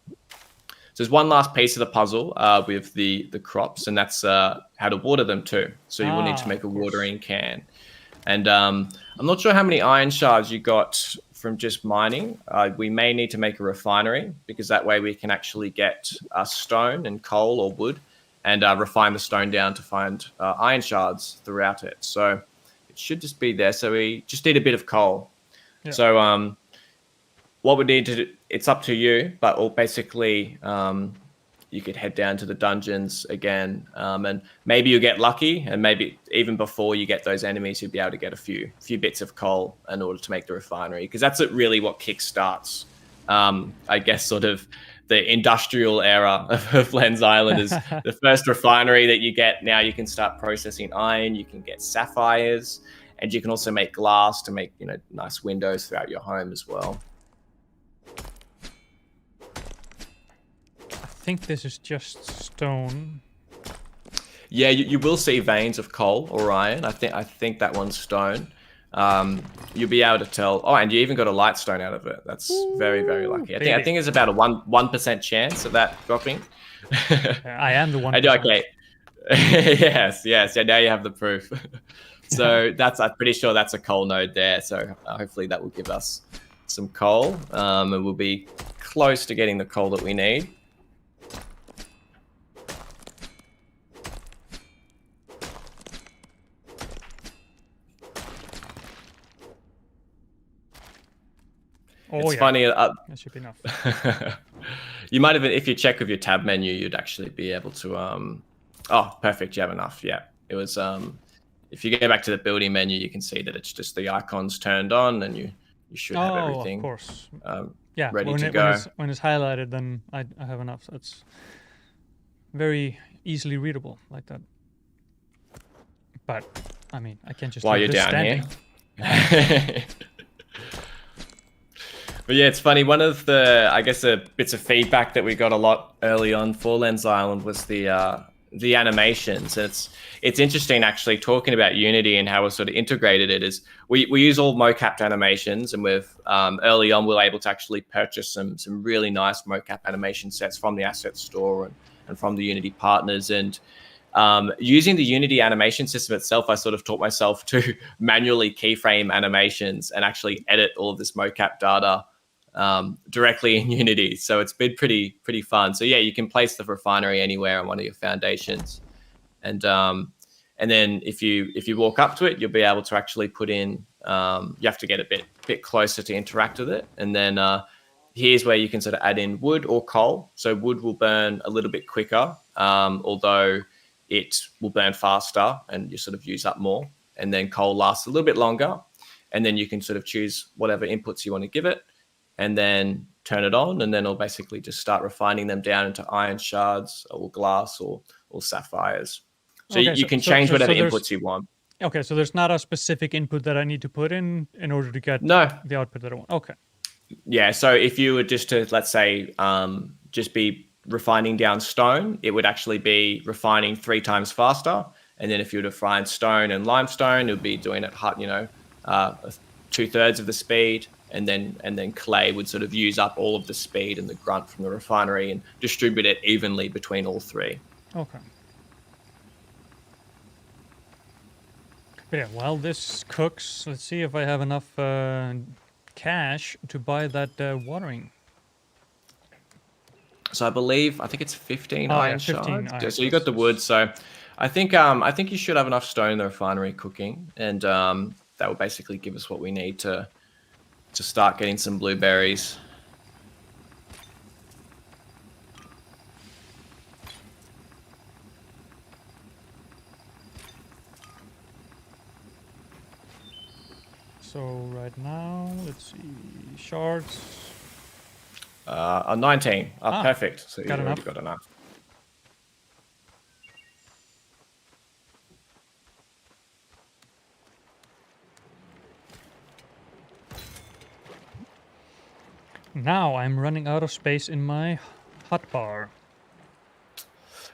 So there's one last piece of the puzzle with the crops, and that's how to water them too. So you will need to make a watering can. And I'm not sure how many iron shards you got from just mining. We may need to make a refinery, because that way we can actually get stone and coal or wood and refine the stone down to find iron shards throughout it. So it should just be there. So we just need a bit of coal. Yeah. So what we need to do, it's up to you, but basically you could head down to the dungeons again, and maybe you'll get lucky, and maybe even before you get those enemies, you'll be able to get a few bits of coal in order to make the refinery, because that's really what kickstarts, I guess, sort of the industrial era of Lens Island is the first refinery that you get. Now you can start processing iron, you can get sapphires, and you can also make glass to make nice windows throughout your home as well. I think this is just stone. Yeah, you will see veins of coal or iron. I think that one's stone. You'll be able to tell. Oh, and you even got a light stone out of it. That's very, very lucky. I think there's about a 1% chance of that dropping. I am the 1%. Okay. yes. Yeah, now you have the proof. So I'm pretty sure that's a coal node there. So hopefully that will give us some coal, and we'll be close to getting the coal that we need. It's funny. That should be enough. You might have, if you check with your tab menu, you'd actually be able to. Oh, perfect. You have enough. Yeah, it was. If you go back to the building menu, you can see that it's just the icons turned on, and you should have everything. Of course. Ready to go. When it's highlighted, then I have enough. So it's very easily readable like that. But I mean, I can't just. While you're down here. But yeah, it's funny. One of the, I guess, bits of feedback that we got a lot early on for Lens Island was the animations. And it's interesting actually talking about Unity and how we sort of integrated it. Is we use all mocapped animations, and with early on we were able to actually purchase some really nice mocap animation sets from the asset store and from the Unity partners. And using the Unity animation system itself, I sort of taught myself to manually keyframe animations and actually edit all of this mocap data directly in Unity. So it's been pretty fun. So yeah, you can place the refinery anywhere on one of your foundations, and And then if you walk up to it, you'll be able to actually put in. You have to get a bit closer to interact with it, and then here's where you can sort of add in wood or coal. So wood will burn a little bit quicker, although it will burn faster, and you sort of use up more. And then coal lasts a little bit longer, and then you can sort of choose whatever inputs you want to give it, and then turn it on, and then it'll basically just start refining them down into iron shards or glass or sapphires. So Okay, you can change whatever inputs you want. Okay, so there's not a specific input that I need to put in order to get No. the output that I want. Okay. Yeah, so if you were just to, let's say, just be refining down stone, it would actually be refining 3 times faster. And then if you were to refine stone and limestone, it would be doing it, 2/3 of the speed. And then clay would sort of use up all of the speed and the grunt from the refinery and distribute it evenly between all 3. Okay. But yeah, while this cooks, let's see if I have enough cash to buy that watering. So I think it's 15 iron 15 shards. iron So you got the wood. So I think you should have enough stone in the refinery cooking, and that will basically give us what we need to start getting some blueberries. So right now, let's see, shards. 19. Perfect. So you've already enough. got enough. Now I'm running out of space in my hotbar.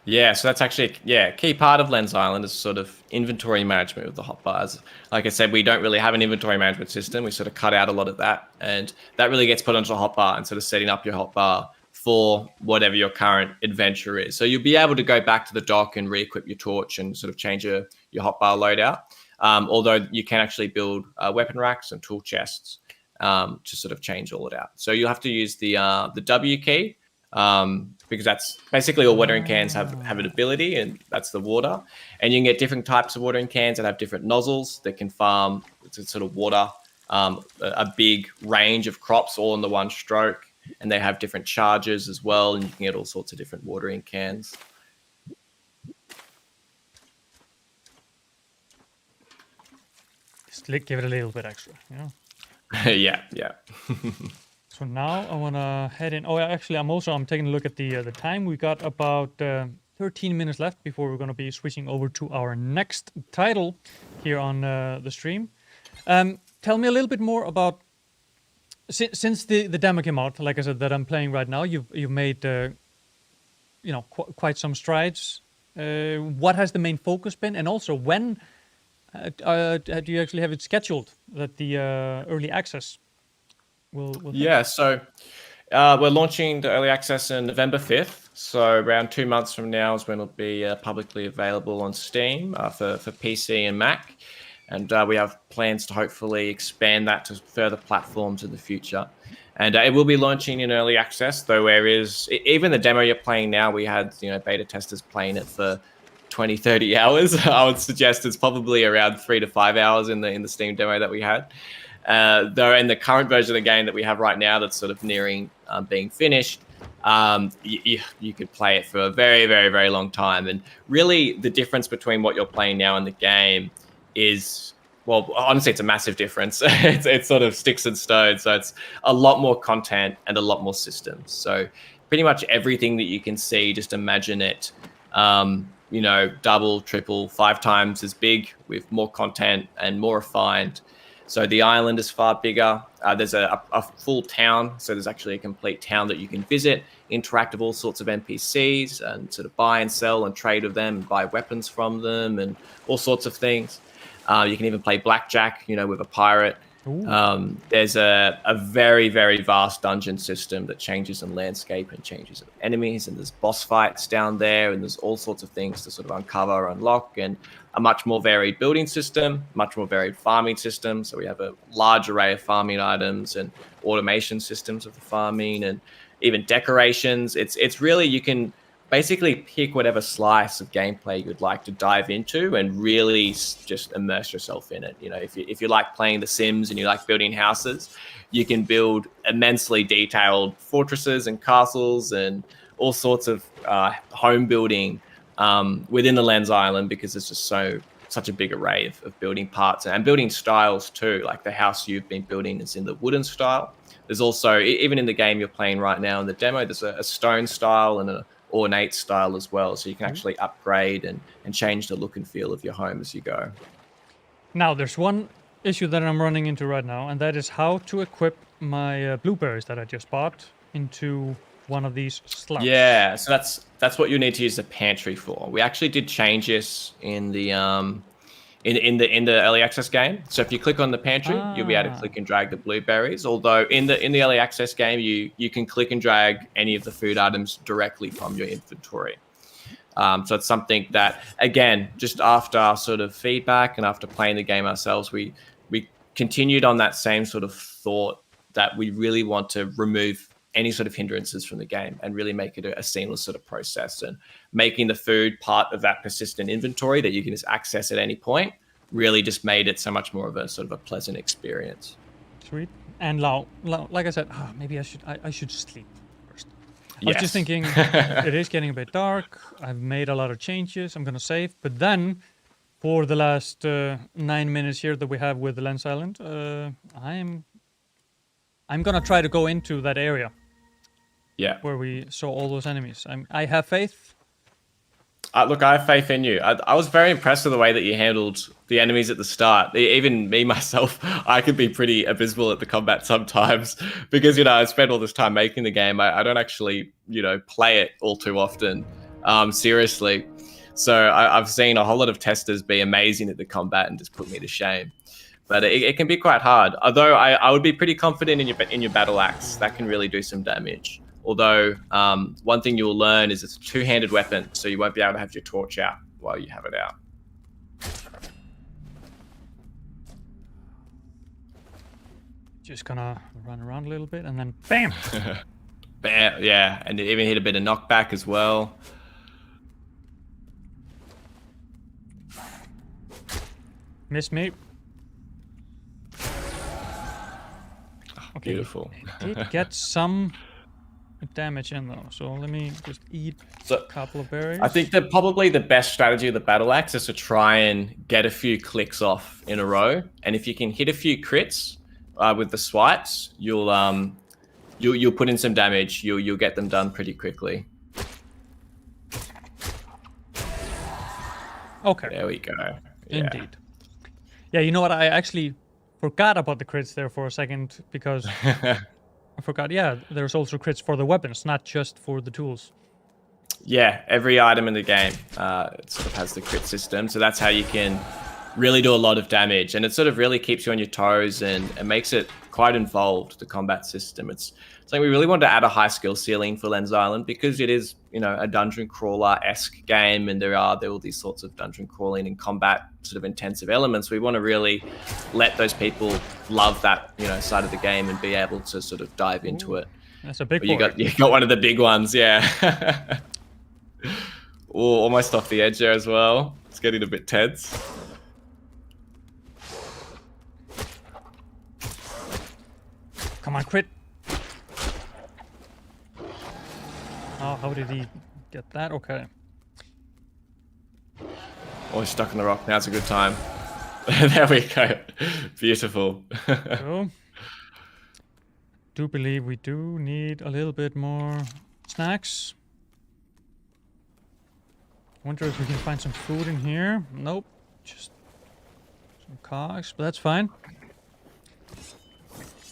Yeah, so that's actually a key part of Lens Island is sort of inventory management with the hotbars. Like I said, we don't really have an inventory management system. We sort of cut out a lot of that, and that really gets put onto a hotbar and sort of setting up your hotbar for whatever your current adventure is. So you'll be able to go back to the dock and re-equip your torch and sort of change your hotbar loadout. Although you can actually build weapon racks and tool chests to sort of change all it out. So you'll have to use the W key. Because that's basically all watering cans have an ability, and that's the water. And you can get different types of watering cans that have different nozzles that can farm to sort of water a big range of crops all in the one stroke. And they have different charges as well, and you can get all sorts of different watering cans. Just give it a little bit extra, you know? Yeah. So now I want to head in. Oh, actually, I'm taking a look at the time. We got about 13 minutes left before we're going to be switching over to our next title here on the stream. Tell me a little bit more about since the demo came out. Like I said, that I'm playing right now. You've made quite some strides. What has the main focus been, and also when do you actually have it scheduled that the early access? So we're launching the early access on November 5th. So around 2 months from now is when it'll be publicly available on Steam for PC and Mac. And we have plans to hopefully expand that to further platforms in the future. And it will be launching in early access, though even the demo you're playing now, we had beta testers playing it for 20, 30 hours. I would suggest it's probably around 3 to 5 hours in the Steam demo that we had. Though in the current version of the game that we have right now that's sort of nearing being finished, you could play it for a very, very, very long time. And really the difference between what you're playing now in the game is, well, honestly, it's a massive difference. It's sort of sticks and stones. So it's a lot more content and a lot more systems. So pretty much everything that you can see, just imagine it, double, triple, 5 times as big with more content and more refined. So the island is far bigger. There's a full town. So there's actually a complete town that you can visit, interact with all sorts of NPCs and sort of buy and sell and trade with them and buy weapons from them and all sorts of things. You can even play blackjack, with a pirate. There's a very, very vast dungeon system that changes in landscape and changes in enemies, and there's boss fights down there, and there's all sorts of things to sort of uncover, unlock, and a much more varied building system, much more varied farming system. So we have a large array of farming items and automation systems of the farming, and even decorations. It's really, you can basically pick whatever slice of gameplay you'd like to dive into and really just immerse yourself in it. You know, if you like playing The Sims and you like building houses, you can build immensely detailed fortresses and castles and all sorts of home building within the Lens Island, because there's just such a big array of building parts and building styles too. Like the house you've been building is in the wooden style. There's also, even in the game you're playing right now in the demo, there's a stone style and an ornate style as well. So you can actually upgrade and change the look and feel of your home as you go. Now, there's one issue that I'm running into right now, and that is how to equip my blueberries that I just bought into one of these slots. Yeah, so that's what you need to use the pantry for. We actually did changes in the in the early access game. So if you click on the pantry, you'll be able to click and drag the blueberries. Although in the early access game, you can click and drag any of the food items directly from your inventory. So it's something that, again, just after sort of feedback and after playing the game ourselves, we continued on that same sort of thought that we really want to remove any sort of hindrances from the game and really make it a seamless sort of process. And making the food part of that persistent inventory that you can just access at any point really just made it so much more of a sort of a pleasant experience. Sweet. And like I said, maybe I should sleep first. I was just thinking, it is getting a bit dark. I've made a lot of changes. I'm going to save. But then for the last 9 minutes here that we have with the Lens Island, I'm going to try to go into that area. Yeah. Where we saw all those enemies. I have faith. Look, I have faith in you. I was very impressed with the way that you handled the enemies at the start. Even me, myself, I could be pretty abysmal at the combat sometimes because, I spent all this time making the game. I don't actually, play it all too often, seriously. So I've seen a whole lot of testers be amazing at the combat and just put me to shame. But it can be quite hard. Although I would be pretty confident in your battle axe. That can really do some damage. Although one thing you'll learn is it's a two-handed weapon, so you won't be able to have your torch out while you have it out. Just gonna run around a little bit and then bam! Bam, yeah, and it even hit a bit of knockback as well. Missed me. Okay. Beautiful. It did get some damage in though, so let me just eat a couple of berries. I think that probably the best strategy of the battle axe is to try and get a few clicks off in a row, and if you can hit a few crits with the swipes, you'll put in some damage. You'll get them done pretty quickly. Okay. There we go. Yeah. Indeed. Yeah, you know what? I actually forgot about the crits there for a second because I forgot. Yeah, there's also crits for the weapons, not just for the tools. Yeah, every item in the game sort of has the crit system, so that's how you can really do a lot of damage, and it sort of really keeps you on your toes and it makes it quite involved, the combat system. It's like we really wanted to add a high skill ceiling for Lens Island because it is, a dungeon crawler-esque game, and there are all these sorts of dungeon crawling and combat sort of intensive elements. We want to really let those people love that, side of the game and be able to sort of dive into it. That's a big one. You got one of the big ones, yeah. Oh, almost off the edge there as well. It's getting a bit tense. Come on, crit. Oh, how did he get that? Okay. Oh, he's stuck in the rock. Now's a good time. There we go. Beautiful. So, do believe we do need a little bit more snacks. Wonder if we can find some food in here. Nope. Just some cogs, but that's fine.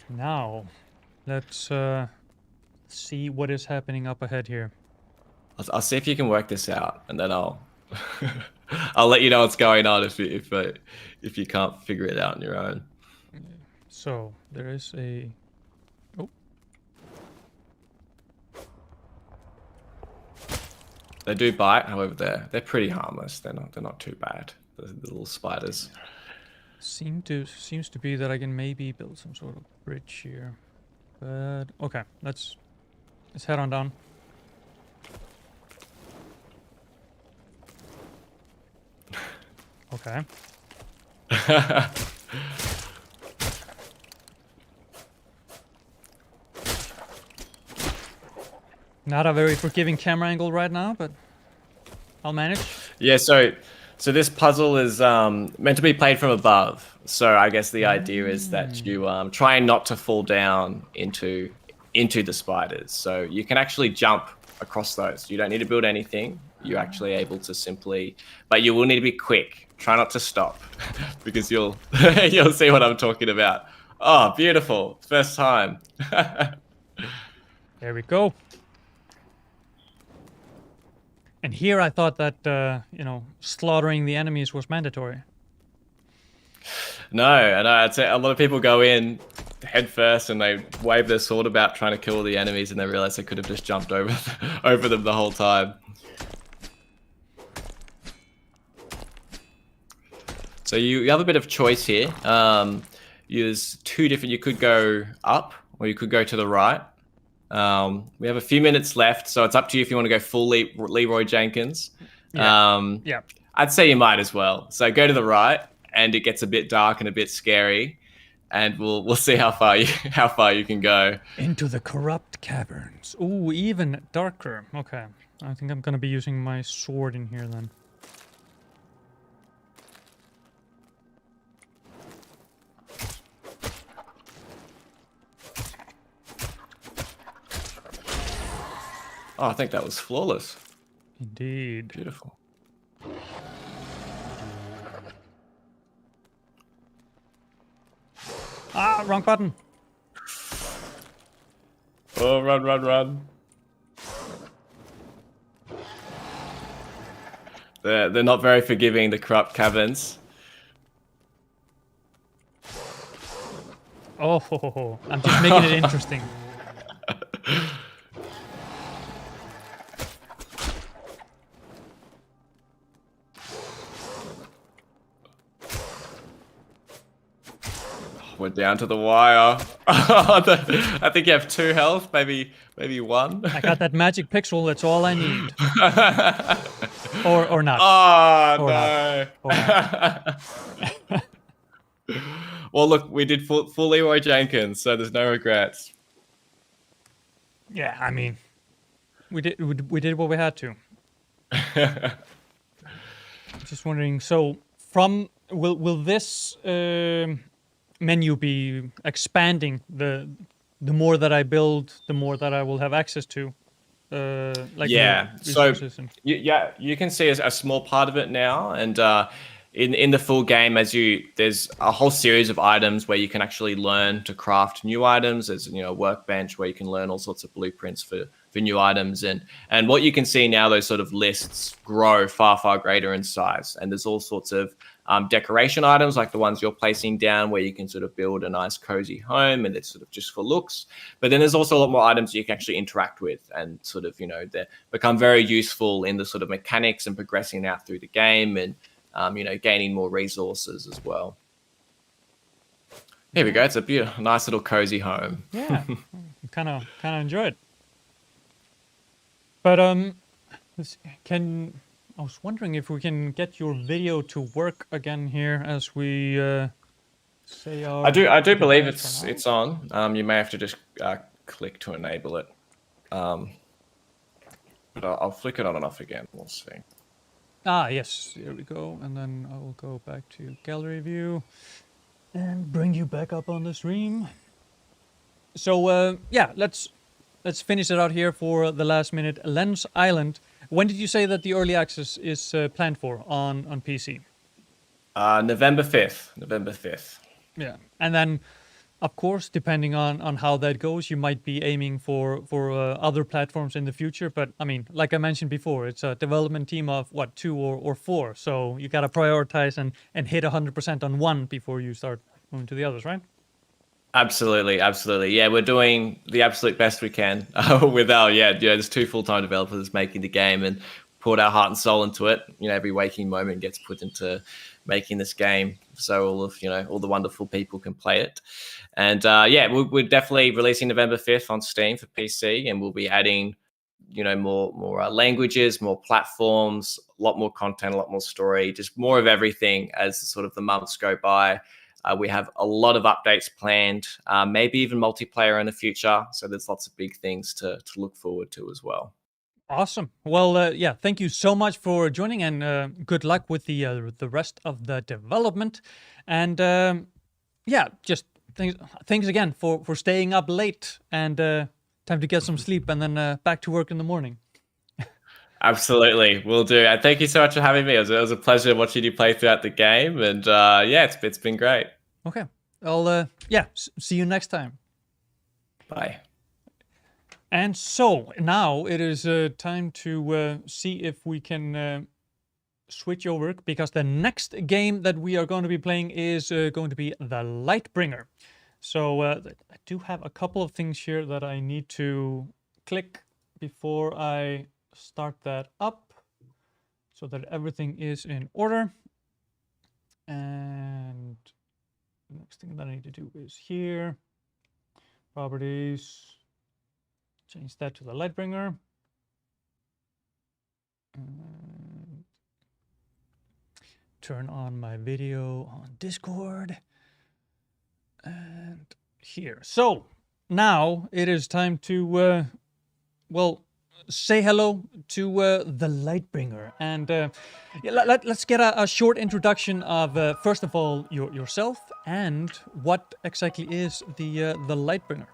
Now, let's see what is happening up ahead here. I'll see if you can work this out, and then I'll I'll let you know what's going on if you can't figure it out on your own. So there is a. Oh. They do bite, however, they're pretty harmless. They're not too bad. The little spiders. Seems to be that I can maybe build some sort of bridge here, but okay, let's head on down. Okay. Not a very forgiving camera angle right now, but I'll manage. Yeah, so this puzzle is meant to be played from above. So I guess the idea is that you try not to fall down into the spiders. So you can actually jump across those. You don't need to build anything. You're actually able to simply, but you will need to be quick. Try not to stop, because you'll you'll see what I'm talking about. Oh, beautiful! First time. There we go. And here I thought that, slaughtering the enemies was mandatory. No, and I'd say a lot of people go in head first and they wave their sword about trying to kill all the enemies, and they realize they could have just jumped over over them the whole time. So you have a bit of choice here. There's two different. You could go up or you could go to the right. We have a few minutes left, so it's up to you if you want to go full Leroy Jenkins. Yeah. I'd say you might as well. So go to the right, and it gets a bit dark and a bit scary, and we'll see how far you can go. Into the corrupt caverns. Ooh, even darker. Okay. I think I'm gonna be using my sword in here then. Oh, I think that was flawless. Indeed. Beautiful. Ah, wrong button. Oh, run. They're not very forgiving, the corrupt caverns. Oh, I'm just making it interesting. We're down to the wire. I think you have 2 health, maybe 1. I got that magic pixel. That's all I need. or not. Oh, Or no. not. Or not. Well, look, we did full Leroy Jenkins, so there's no regrets. Yeah, I mean, we did what we had to. Just wondering. So, will this menu be expanding the more that I build, the more that I will have access to? Yeah, so you can see a small part of it now, and in the full game, there's a whole series of items where you can actually learn to craft new items. There's a workbench where you can learn all sorts of blueprints for new items, and what you can see now, those sort of lists grow far greater in size, and there's all sorts of decoration items like the ones you're placing down, where you can sort of build a nice cozy home, and it's sort of just for looks. But then there's also a lot more items you can actually interact with, and sort of they become very useful in the sort of mechanics and progressing out through the game, and gaining more resources as well. Here we go. It's a beautiful, nice little cozy home. Yeah, kind of enjoy it. But I was wondering if we can get your video to work again here as we say our. I do believe it's on. You may have to just click to enable it. But I'll flick it on and off again. We'll see. Ah, yes, here we go. And then I will go back to gallery view and bring you back up on the stream. So, yeah, let's finish it out here for the last minute. Lens Island. When did you say that the early access is planned for on PC? November 5th. November 5th. Yeah. And then, of course, depending on how that goes, you might be aiming for other platforms in the future. But I mean, like I mentioned before, it's a development team of 2 or 4. So you got to prioritize and hit 100% on one before you start moving to the others, right? Absolutely. Yeah, we're doing the absolute best we can with our there's 2 full-time developers making the game, and poured our heart and soul into it. Every waking moment gets put into making this game, so all the wonderful people can play it. And we're definitely releasing November 5th on Steam for PC, and we'll be adding more languages, more platforms, a lot more content, a lot more story, just more of everything as sort of the months go by. We have a lot of updates planned, maybe even multiplayer in the future. So there's lots of big things to look forward to as well. Awesome. Well, yeah, thank you so much for joining, and good luck with the rest of the development. And yeah, just thanks again for staying up late, and time to get some sleep, and then back to work in the morning. Absolutely, will do. And thank you so much for having me. It was a pleasure watching you play throughout the game, and yeah, it's been great. Okay. Well, yeah, see you next time. Bye. And so now it is time to see if we can switch over, because the next game that we are going to be playing is going to be the Lightbringer. So I do have a couple of things here that I need to click before I start that up, so that everything is in order. And the next thing that I need to do is here, properties, change that to the Lightbringer. And turn on my video on Discord. And here. So now it is time to, well, say hello to the Lightbringer. And yeah, let's get a short introduction of, first of all, yourself, and what exactly is the Lightbringer.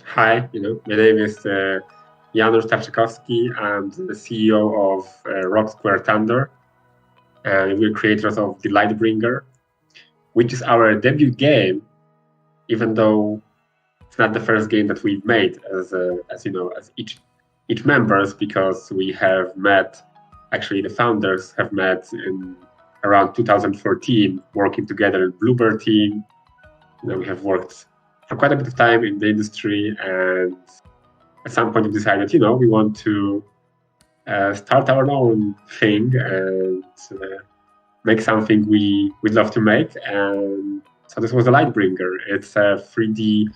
Hi, my name is Janusz Tarczykowski. I'm the CEO of Rock Square Thunder, and we're creators of the Lightbringer, which is our debut game, even though it's not the first game that we've made as each members, because we have met, actually the founders have met in around 2014, working together in Bluebird team. We have worked for quite a bit of time in the industry, and at some point we decided, we want to start our own thing and make something we'd love to make. And so this was the Lightbringer. It's a 3D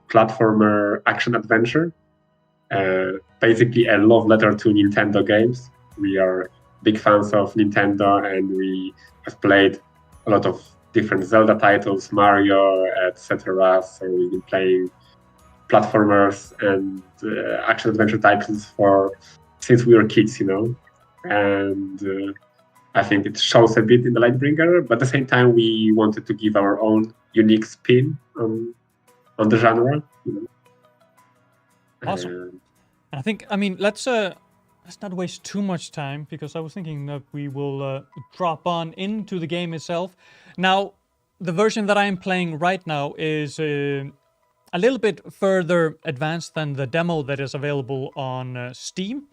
platformer action adventure, basically a love letter to Nintendo games. We are big fans of Nintendo, and we have played a lot of different Zelda titles, Mario, etc. So we've been playing platformers and action adventure titles since we were kids, and I think it shows a bit in the Lightbringer, but at the same time we wanted to give our own unique spin on the genre. Awesome. I think, let's not waste too much time, because I was thinking that we will drop on into the game itself. Now, the version that I'm playing right now is a little bit further advanced than the demo that is available on Steam.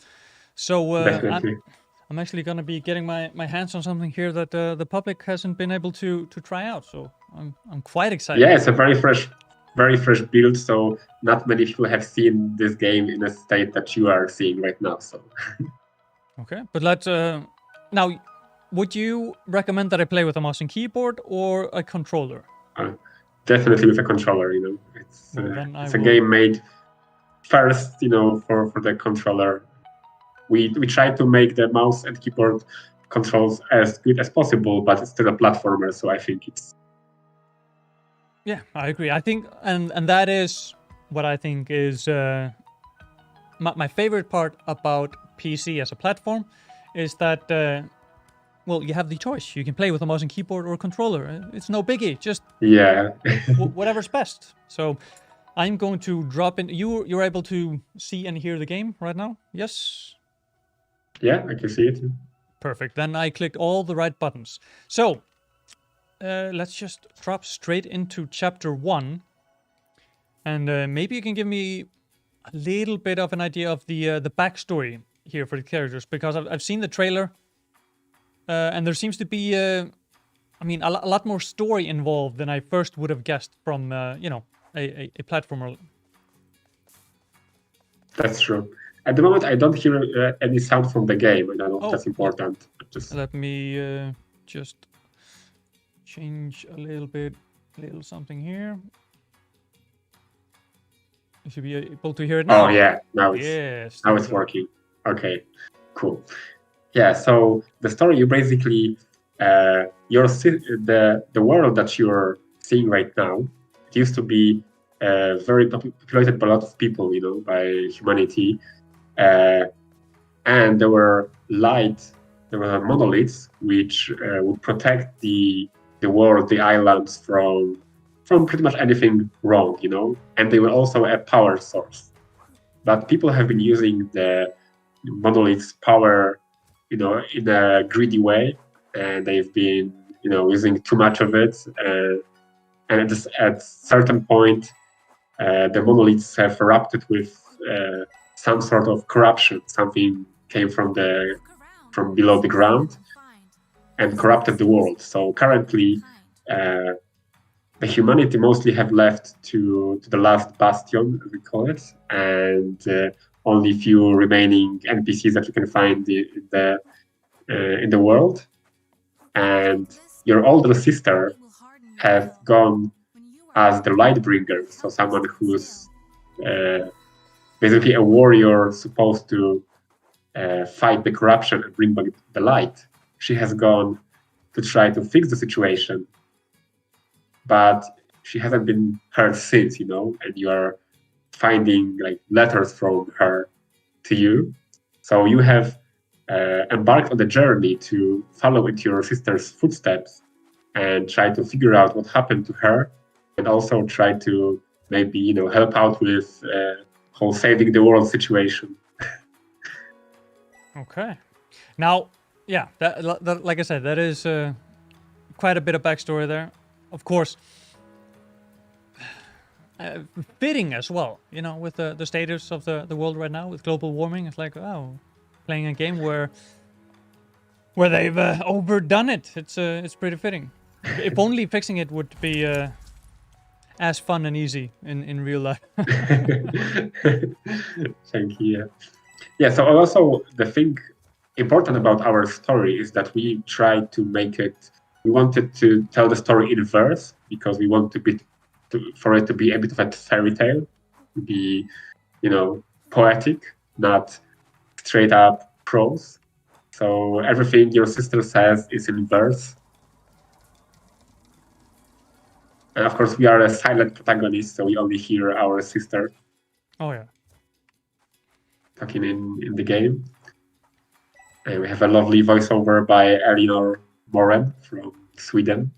So I'm actually going to be getting my hands on something here that the public hasn't been able to try out. So I'm quite excited. Yeah, it's a very fresh build. So not many people have seen this game in a state that you are seeing right now. So okay, but let's now. Would you recommend that I play with a mouse and keyboard or a controller? Definitely with a controller. It's a game made first, for the controller. We try to make the mouse and keyboard controls as good as possible, but it's still a platformer, so I think it's... Yeah, I agree. I think, and that is what I think is my favorite part about PC as a platform, is that well, you have the choice. You can play with a mouse and keyboard or a controller. It's no biggie. Just whatever's best. So I'm going to drop in. You're able to see and hear the game right now? Yes? Yeah, I can see it. Perfect. Then I clicked all the right buttons. So let's just drop straight into chapter 1. And maybe you can give me a little bit of an idea of the backstory here for the characters, because I've seen the trailer. And there seems to be, a lot more story involved than I first would have guessed from, a platformer. That's true. At the moment, I don't hear any sound from the game. I don't know if that's important. Let me just change a little something here. You should be able to hear it now. Oh yeah, now it's Yes. now there it's we go. working. Okay, cool. Yeah, so the story, you basically the world that you're seeing right now, it used to be very populated by a lot of people, by humanity, and there were monoliths which would protect the world, the islands from pretty much anything wrong, and they were also a power source. But people have been using the monolith's power, in a greedy way, and they've been, using too much of it. And at certain point, the monoliths have erupted with some sort of corruption. Something came from below the ground and corrupted the world. So currently, the humanity mostly have left to the last bastion, as we call it, and only few remaining NPCs that you can find in the world. And your older sister have gone as the Lightbringer, so someone who's basically a warrior supposed to fight the corruption and bring back the light. She has gone to try to fix the situation, but she hasn't been heard since, and you are finding like letters from her to you. So you have embarked on the journey to follow into your sister's footsteps and try to figure out what happened to her, and also try to maybe help out with whole saving the world situation. Okay. Now, yeah, that like I said, that is quite a bit of backstory there. Of course, fitting as well, with the status of the world right now with global warming. It's like, oh, playing a game where they've overdone it. It's pretty fitting. If only fixing it would be as fun and easy in real life. Thank you. Yeah, so also the thing important about our story is that we tried to make it, we wanted to tell the story in verse because we want for it to be a bit of a fairy tale, to be, poetic, not straight up prose. So everything your sister says is in verse. And of course, we are a silent protagonist, so we only hear our sister. Oh yeah. Talking in the game. And we have a lovely voiceover by Elinor Moren from Sweden.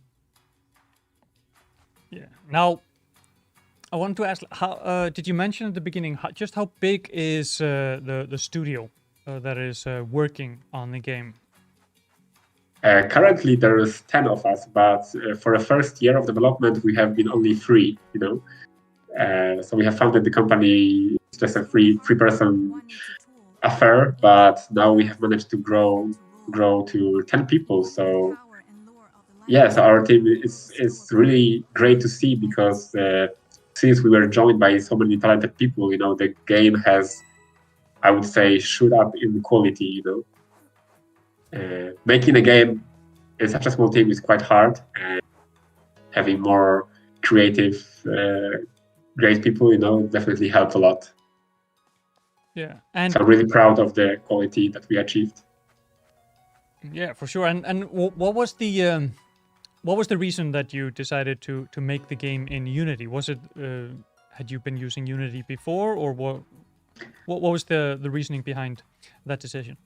Yeah. Now, I want to ask, how did you mention at the beginning just how big is the studio that is working on the game? Currently, there is 10 of us, but for the first year of development, we have been only 3. So we have founded the company. It's just a three-person affair, but now we have managed to grow to 10 people. So yeah, so our team is really great to see because since we were joined by so many talented people, the game has, I would say, shoot up in quality. Making a game in such a small team is quite hard, and having more creative, great people, definitely helped a lot. Yeah, and so I'm really proud of the quality that we achieved. Yeah, for sure. And what was the reason that you decided to make the game in Unity? Was it had you been using Unity before, or what was the reasoning behind that decision?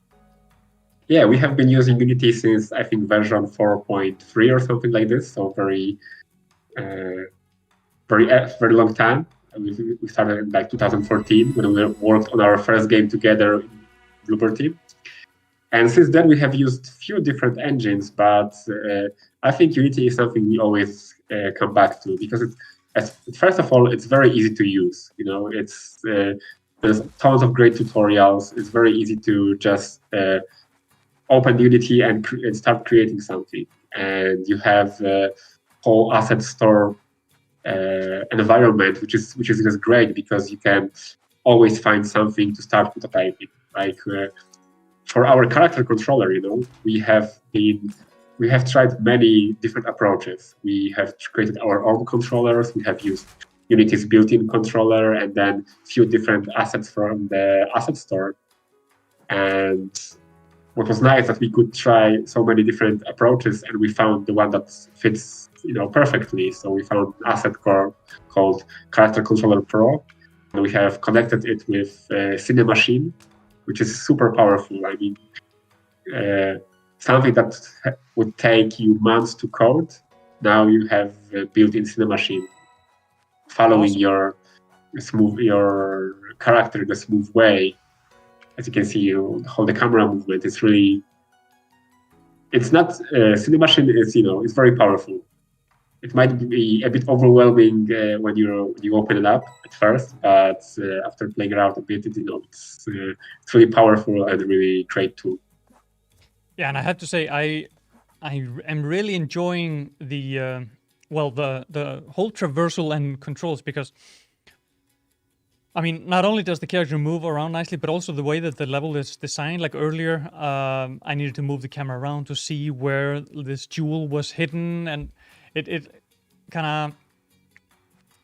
Yeah, we have been using Unity since I think version 4.3 or something like this. So very long time. We started in like 2014 when we worked on our first game together in Bloober Team. And since then we have used few different engines, but I think Unity is something we always come back to because first of all, it's very easy to use. There's tons of great tutorials. It's very easy to just open Unity and start creating something. And you have a whole asset store environment, which is just great because you can always find something to start prototyping. Like for our character controller, we have tried many different approaches. We have created our own controllers. We have used Unity's built-in controller, and then a few different assets from the asset store. And what was nice that we could try so many different approaches, and we found the one that fits, perfectly. So we found an asset core called Character Controller Pro, and we have connected it with Cinemachine, which is super powerful. I mean, something that would take you months to code, now you have built-in Cinemachine, following your character in a smooth way. As you can see, you hold the camera movement. It's not Cinemachine is it's very powerful. It might be a bit overwhelming when you open it up at first, but after playing around a bit, it's really powerful and really great tool. Yeah, and I have to say, I am really enjoying the whole traversal and controls, because I mean, not only does the character move around nicely, but also the way that the level is designed. Like earlier, I needed to move the camera around to see where this jewel was hidden, and it kind of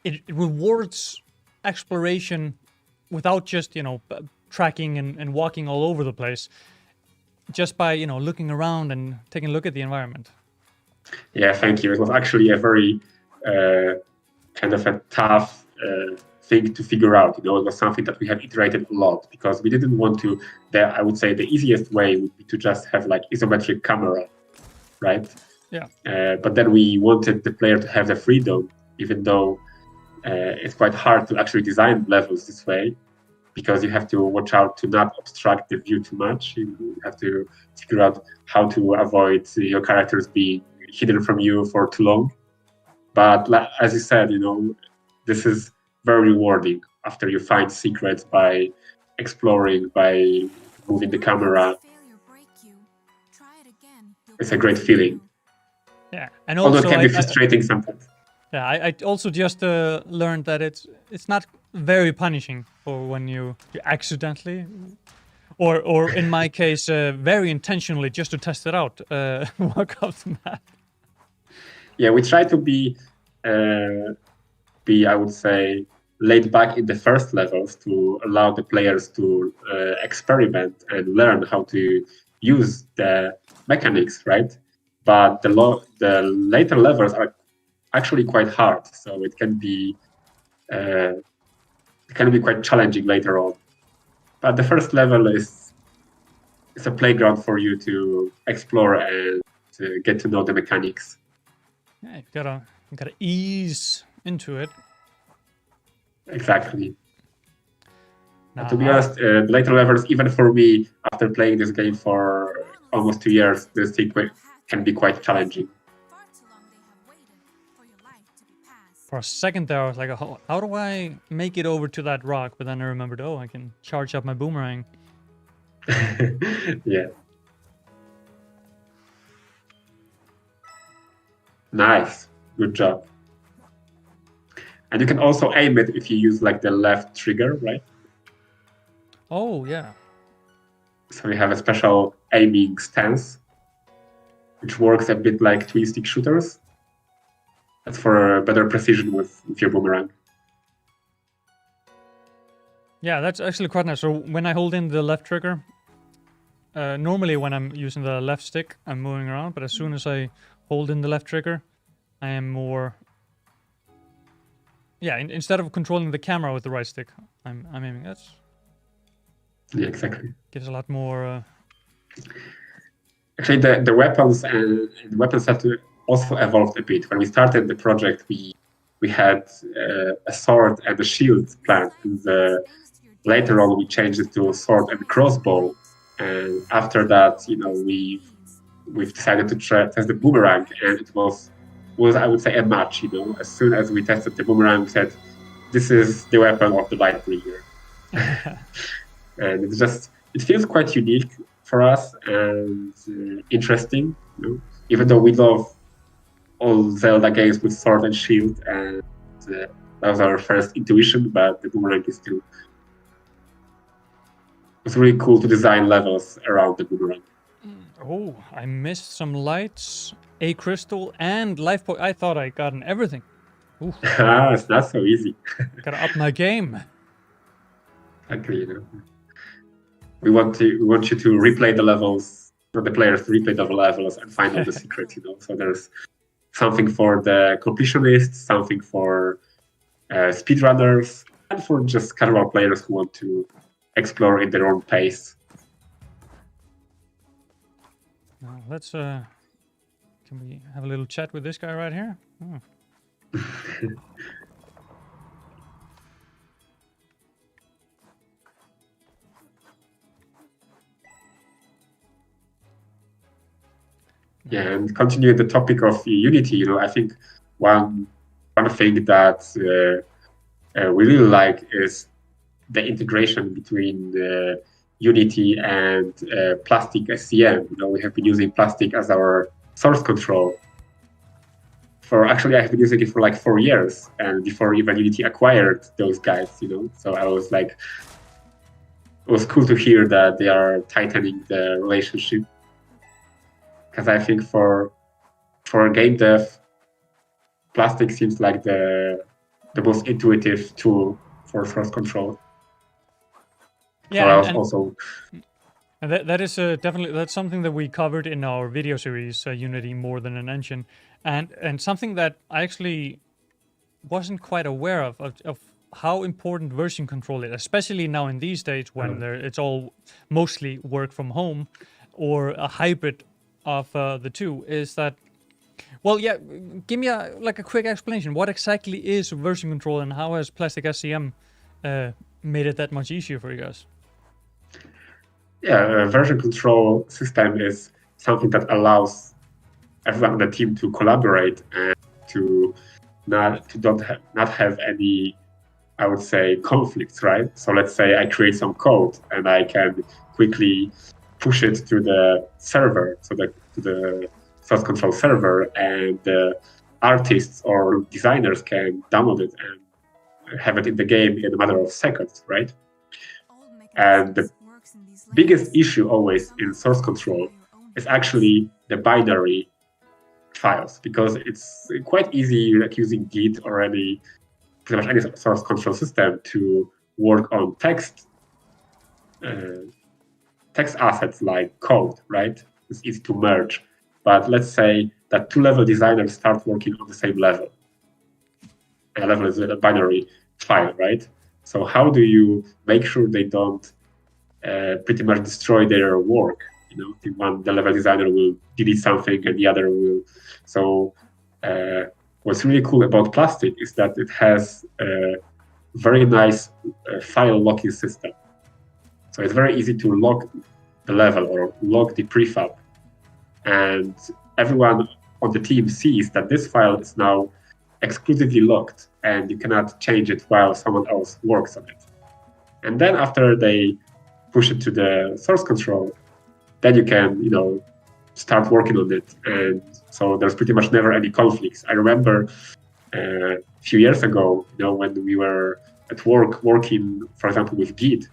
it rewards exploration without just tracking and walking all over the place, just by looking around and taking a look at the environment. Yeah, thank you. It was actually a very kind of a tough thing to figure out. It was something that we have iterated a lot, because we didn't want to. I would say the easiest way would be to just have like isometric camera, right? Yeah. But then we wanted the player to have the freedom, even though it's quite hard to actually design levels this way, because you have to watch out to not obstruct the view too much. You have to figure out how to avoid your characters being hidden from you for too long. But as you said, this is very rewarding after you find secrets by exploring, by moving the camera. It's a great feeling. Yeah, and although also it can be frustrating sometimes. Yeah, I also just learned that it's not very punishing for when you accidentally, or in my case, very intentionally, just to test it out, walk off the map. Yeah, we try to be I would say, laid back in the first levels to allow the players to experiment and learn how to use the mechanics, right? But the later levels are actually quite hard, so it can be quite challenging later on. But the first level is a playground for you to explore and to get to know the mechanics. Yeah, you gotta ease into it. Exactly. To be honest, the later levels, even for me, after playing this game for almost 2 years, the sequence can be quite challenging. For a second there, I was like, how do I make it over to that rock? But then I remembered, I can charge up my boomerang. Yeah. Nice. Good job. And you can also aim it if you use like the left trigger, right? Oh, yeah. So we have a special aiming stance, which works a bit like twin stick shooters. That's for better precision with your boomerang. Yeah, that's actually quite nice. So when I hold in the left trigger, normally when I'm using the left stick, I'm moving around. But as soon as I hold in the left trigger, I am more... Yeah, instead of controlling the camera with the right stick, I'm aiming. Yeah, exactly. Gives a lot more... Actually, the weapons and the weapons have to also evolved a bit. When we started the project, we had a sword and a shield planned. Later on, we changed it to sword and crossbow. And after that, we've decided to test the boomerang, and it was I would say a match. As soon as we tested the boomerang, we said, "This is the weapon of the Lightbringer," and it feels quite unique for us and interesting. Even though we love all Zelda games with sword and shield, and that was our first intuition, but the boomerang is still... It's really cool to design levels around the boomerang. Oh, I missed some lights, a crystal, and life point. I thought I gotten everything. Ooh, It's not so easy. gotta up my game. Exactly, we want you to replay the levels, for the players to replay the levels and find all the secrets. So there's something for the completionists, something for speedrunners, and for just casual players who want to explore in their own pace. Now let's can we have a little chat with this guy right here? Oh. Yeah, and continuing the topic of Unity, I think one thing that we really like is the integration between Unity and Plastic SCM. We have been using Plastic as our source control. Actually, I have been using it for like 4 years, and before even Unity acquired those guys. So I was like, it was cool to hear that they are tightening the relationship. Because I think for game dev, Plastic seems like the most intuitive tool for source control. Yeah, So and that is definitely, that's something that we covered in our video series, Unity More Than an Engine, and something that I actually wasn't quite aware of how important version control is, especially now in these days when it's all mostly work from home or a hybrid of the two. Is that, well, yeah, give me a quick explanation. What exactly is version control, and how has Plastic SCM made it that much easier for you guys? Yeah, a version control system is something that allows everyone on the team to collaborate and to not have any, I would say, conflicts, right? So let's say I create some code and I can quickly push it to the server, to the source control server, and the artists or designers can download it and have it in the game in a matter of seconds, right? And the biggest issue always in source control is actually the binary files, because it's quite easy, like using Git or pretty much any source control system, to work on text assets like code, right? It's easy to merge. But let's say that two-level designers start working on the same level. And a level is a binary file, right? So how do you make sure they don't pretty much destroy their work? The level designer will delete something and the other will. So what's really cool about Plastic is that it has a very nice file locking system. So it's very easy to lock the level or lock the prefab. And everyone on the team sees that this file is now exclusively locked and you cannot change it while someone else works on it. And then after they push it to the source control, then you can, start working on it. And so there's pretty much never any conflicts. I remember a few years ago, when we were at work working, for example, with Git,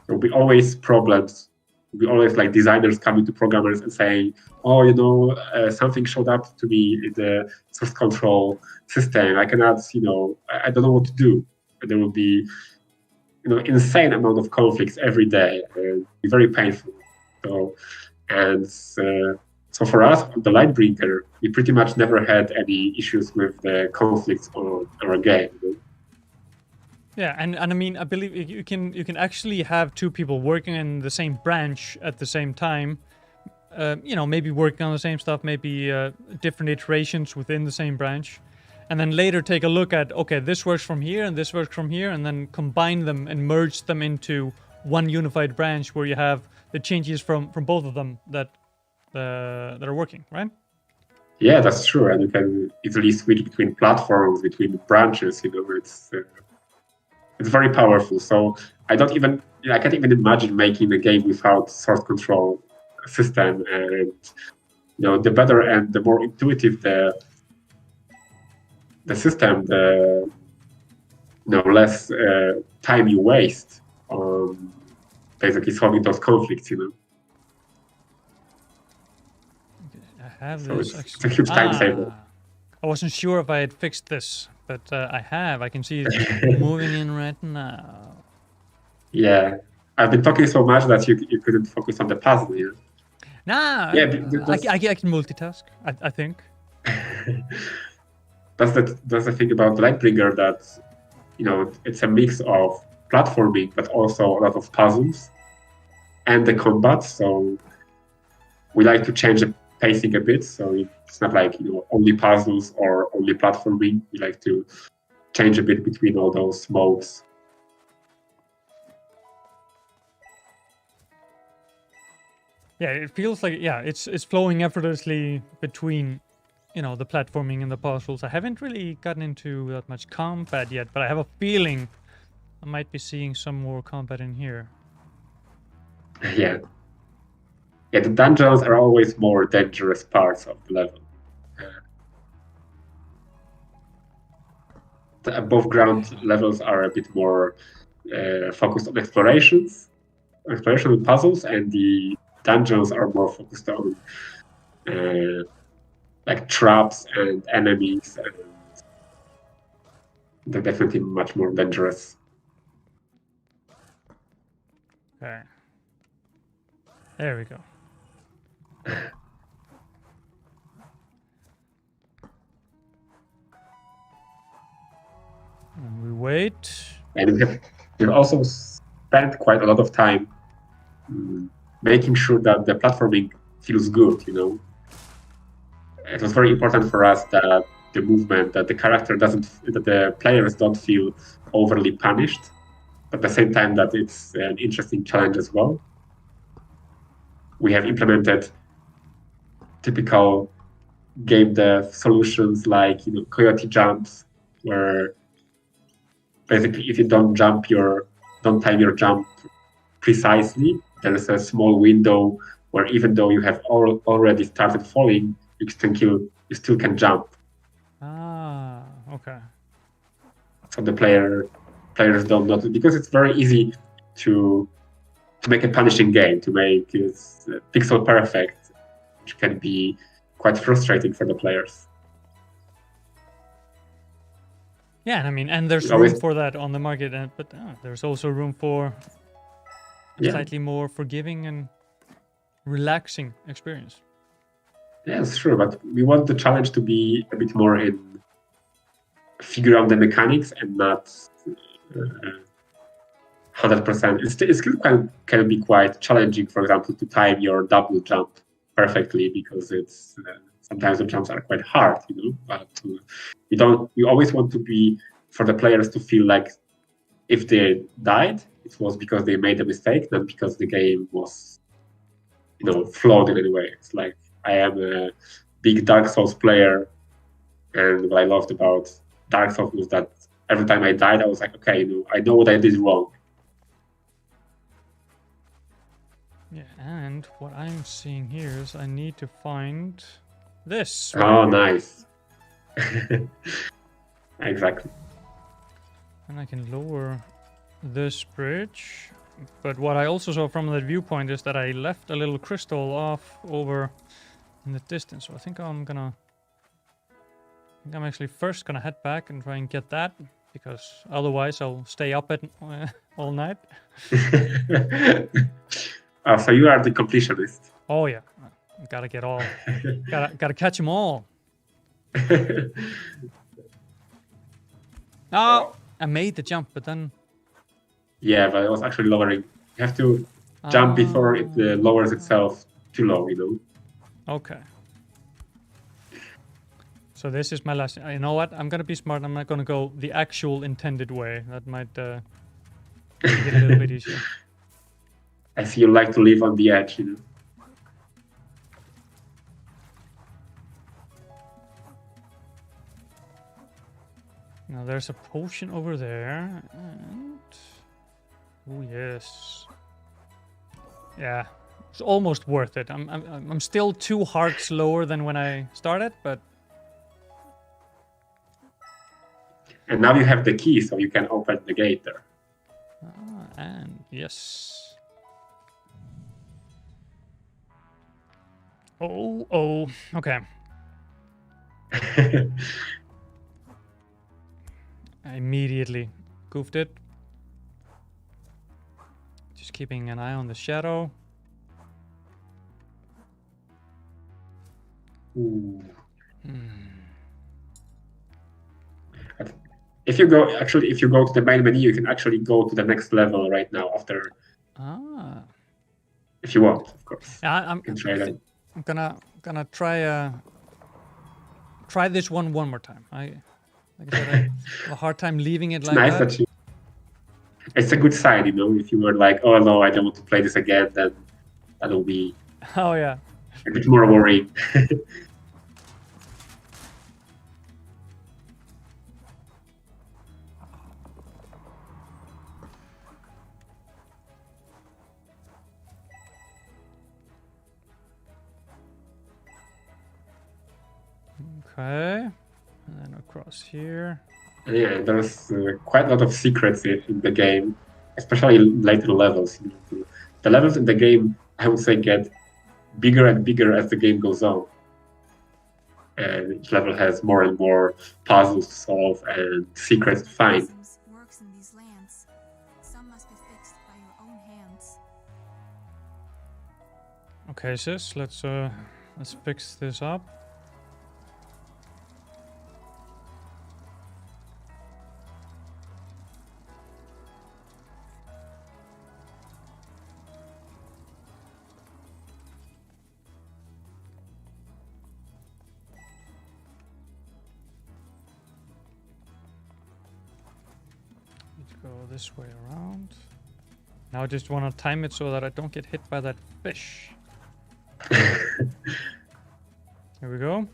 there will be always problems. There will be always like designers coming to programmers and saying, oh, something showed up to me in the source control system. I cannot, I don't know what to do. And there will be, insane amount of conflicts every day. And be very painful. So for us, the Lightbringer, we pretty much never had any issues with the conflicts on our game. Yeah, and I mean, I believe you can actually have two people working in the same branch at the same time. Maybe working on the same stuff, maybe different iterations within the same branch, and then later take a look at, okay, this works from here and this works from here, and then combine them and merge them into one unified branch where you have the changes from both of them that are working, right? Yeah, that's true, and you can easily switch between platforms, between branches. It's very powerful. So I can't even imagine making a game without source control system. And the better and the more intuitive the system, the less time you waste on basically solving those conflicts. I have So this. it's a huge time saver. I wasn't sure if I had fixed this, but I have. I can see it moving in right now. Yeah, I've been talking so much that you couldn't focus on the puzzle. Yeah, Nah, yeah. I can multitask, I think. That's the thing about Lightbringer, that it's a mix of platforming but also a lot of puzzles and the combat. So we like to change the pacing a bit. So it's not like only puzzles or only platforming. We like to change a bit between all those modes. Yeah, it feels like it's flowing effortlessly between the platforming and the puzzles. I haven't really gotten into that much combat yet, but I have a feeling I might be seeing some more combat in here. Yeah. Yeah, the dungeons are always more dangerous parts of the level. The above ground levels are a bit more focused on exploration and puzzles, and the dungeons are more focused on like traps and enemies, and they're definitely much more dangerous. Okay. There we go. And we wait. And we've also spent quite a lot of time making sure that the platforming feels good, It was very important for us that the movement, that the players don't feel overly punished, but at the same time that it's an interesting challenge as well. We have implemented typical game dev solutions like coyote jumps, where basically if you don't time your jump precisely, there is a small window where even though you have already started falling, you still can jump. Ah, okay. So the players don't notice, because it's very easy to make a punishing game, to make it pixel perfect, which can be quite frustrating for the players. Yeah, I mean, and there's room for that on the market, but there's also room for a slightly more forgiving and relaxing experience. Yeah, it's true, but we want the challenge to be a bit more in figure out the mechanics and not 100%. It still can be quite challenging, for example, to time your double jump perfectly, because it's sometimes the jumps are quite hard, But we always want to be for the players to feel like if they died, it was because they made a mistake, not because the game was flawed in any way. It's like, I am a big Dark Souls player, and what I loved about Dark Souls was that every time I died, I was like, okay, I know what I did wrong. Yeah, and what I'm seeing here is I need to find this. Oh, nice. Exactly. And I can lower this bridge. But what I also saw from that viewpoint is that I left a little crystal off over in the distance. So I think I'm actually first gonna head back and try and get that, because otherwise I'll stay up at all night. So you are the completionist. Oh yeah, gotta get all, gotta catch them all. Oh, I made the jump, but then. Yeah, but it was actually lowering. You have to jump before it lowers itself too low, Okay. So this is my last. You know what? I'm gonna be smart. I'm not gonna go the actual intended way. That might make it a little bit easier. I see you like to live on the edge, Now there's a potion over there, and oh yes, yeah, it's almost worth it. I'm still 2 hearts lower than when I started, but. And now you have the key, so you can open the gate there. And yes. Oh, okay. I immediately goofed it. Just keeping an eye on the shadow. Ooh. If you go to the main menu, you can actually go to the next level right now after. Ah. If you want, of course. Yeah, You can try that. I'm gonna try this one more time. Like I said, I have a hard time leaving it It's like nice that. that you. It's a good sign, you know. If you were like, "Oh no, I don't want to play this again," then that'll be Oh yeah. a bit more worrying. Okay. And then across here. Yeah, there's quite a lot of secrets in the game, especially later levels. You know, the levels in the game, I would say, get bigger and bigger as the game goes on. And each level has more and more puzzles to solve and secrets to find. Works in these lands. Some must be fixed by your own hands. Okay, sis. Let's fix this up. Go this way around. Now I just want to time it so that I don't get hit by that fish. Here we go.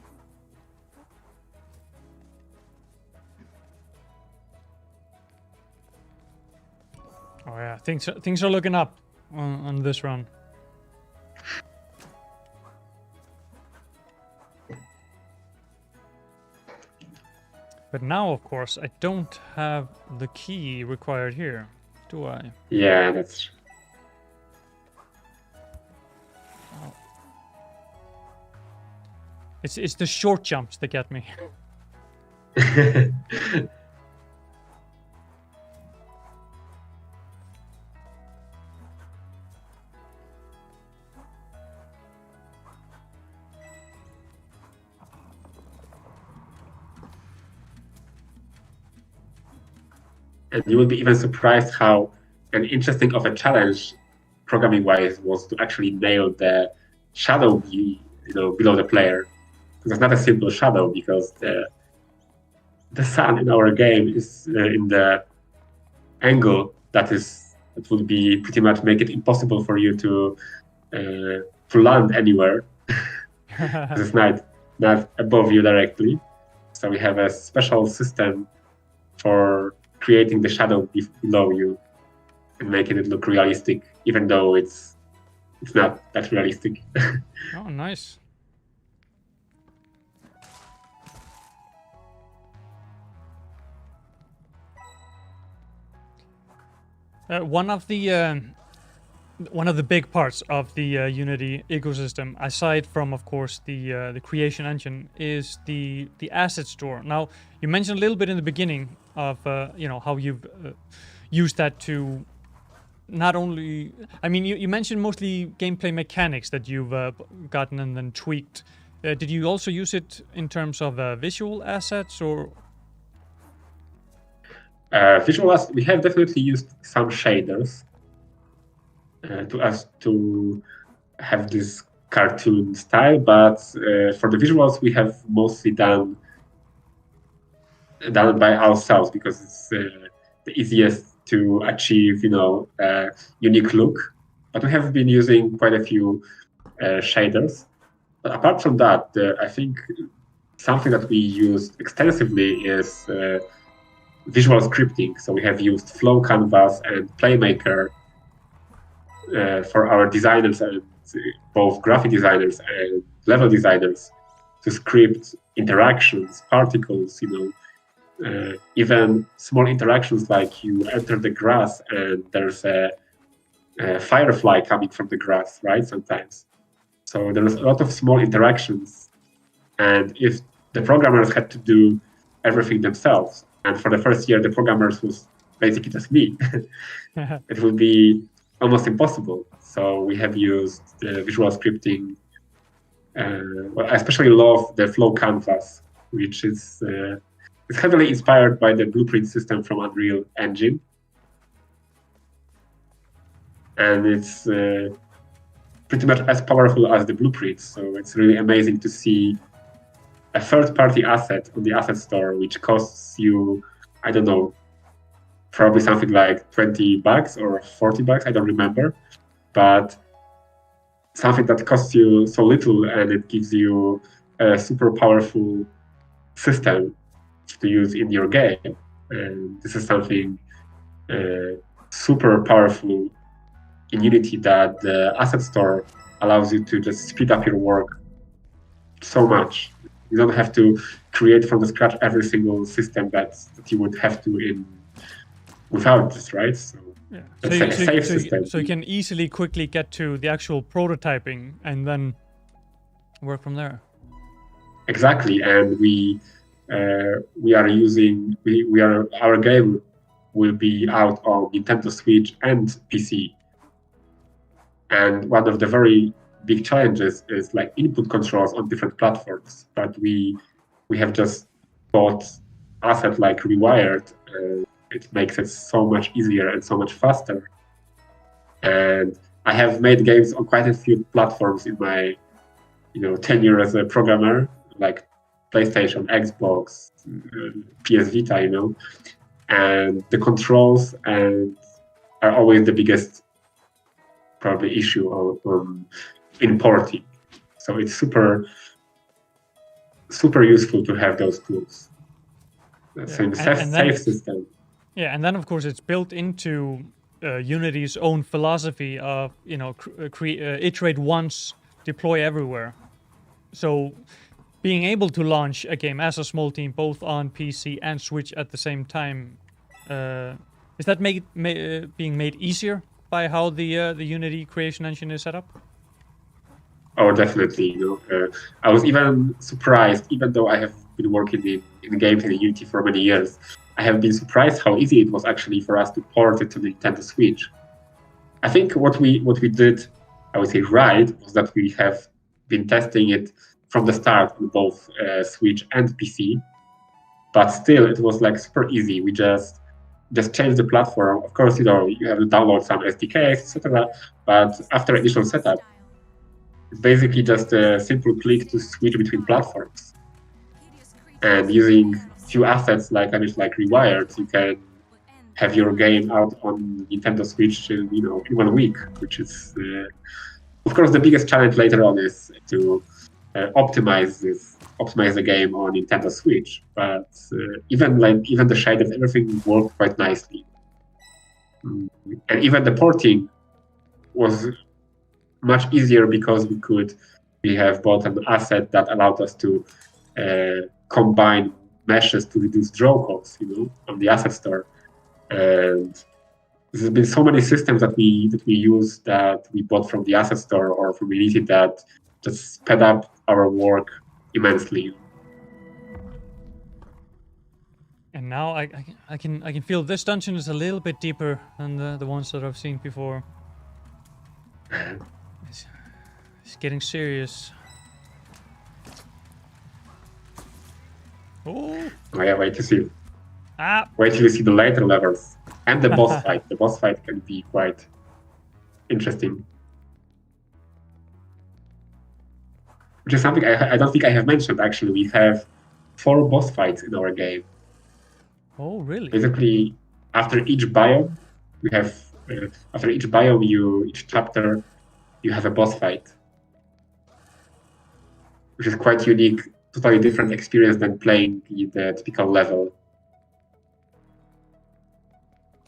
Oh yeah, things are looking up on this run. But now, of course, I don't have the key required here, do I? Yeah, that's. Oh. It's the short jumps that get me. And you will be even surprised how an interesting of a challenge, programming-wise, was to actually nail the shadow, below the player. Because it's not a simple shadow, because the sun in our game is in the angle that would be pretty much make it impossible for you to land anywhere. Because it's not above you directly. So we have a special system for creating the shadow below you and making it look realistic, even though it's not that realistic. Oh, nice. One of the big parts of the Unity ecosystem, aside from, of course, the creation engine, is the asset store. Now, you mentioned a little bit in the beginning of how you've used that to not only. I mean, you mentioned mostly gameplay mechanics that you've gotten and then tweaked. Did you also use it in terms of visual assets or? We have definitely used some shaders to have this cartoon style, but for the visuals we have mostly done by ourselves because it's the easiest to achieve, a unique look. But we have been using quite a few shaders. But apart from that, I think something that we used extensively is visual scripting. So we have used Flow Canvas and Playmaker for our designers, and both graphic designers and level designers, to script interactions, particles, even small interactions like you enter the grass and there's a firefly coming from the grass, right? Sometimes. So there's a lot of small interactions, and if the programmers had to do everything themselves. And for the first year, the programmers was basically just me. It would be almost impossible. So we have used the visual scripting. Well, I especially love the flow canvas, which is it's heavily inspired by the blueprint system from Unreal Engine. And it's pretty much as powerful as the blueprints. So it's really amazing to see a third-party asset on the asset store, which costs you, I don't know, probably something like $20 or $40, I don't remember, but something that costs you so little and it gives you a super powerful system to use in your game. And this is something super powerful in Unity, that the asset store allows you to just speed up your work so much. You don't have to create from the scratch every single system that you would have to without this, right? So Yeah. it's a safe system. So you can easily, quickly get to the actual prototyping and then work from there. Exactly, and our game will be out on Nintendo Switch and PC. And one of the very big challenges is like input controls on different platforms. But we have just bought asset like Rewired. It makes it so much easier and so much faster. And I have made games on quite a few platforms in my, tenure as a programmer, like PlayStation, Xbox, PS Vita, and the controls are always the biggest probably issue on importing. So it's super, super useful to have those tools. So it's a safe system. Yeah, and then of course it's built into Unity's own philosophy of iterate once, deploy everywhere. So being able to launch a game as a small team both on PC and Switch at the same time, is that being made easier by how the Unity creation engine is set up? Oh, definitely. I was even surprised, even though I have been working in games in Unity for many years, I have been surprised how easy it was actually for us to port it to the Nintendo Switch. I think what we did, I would say, right, was that we have been testing it from the start on both Switch and PC. But still, it was like super easy. We just changed the platform. Of course, you have to download some SDKs, etc. But after initial setup, it's basically just a simple click to switch between platforms. And using few assets like Rewired, you can have your game out on Nintendo Switch in 1 week, which is, of course, the biggest challenge later on is to optimize the game on Nintendo Switch. But even the shaders, everything worked quite nicely. And even the porting was much easier because we have bought an asset that allowed us to combine meshes to reduce draw costs, on the asset store. And there's been so many systems that we use that we bought from the asset store or from Unity that just sped up our work immensely. And now I can feel this dungeon is a little bit deeper than the ones that I've seen before. It's getting serious. Oh yeah, wait to see. Wait till you see the later levels and the boss fight. The boss fight can be quite interesting. Which is something I don't think I have mentioned, actually. We have 4 boss fights in our game. Oh, really? Basically, after each biome, each chapter, you have a boss fight. Which is quite unique, totally different experience than playing the typical level.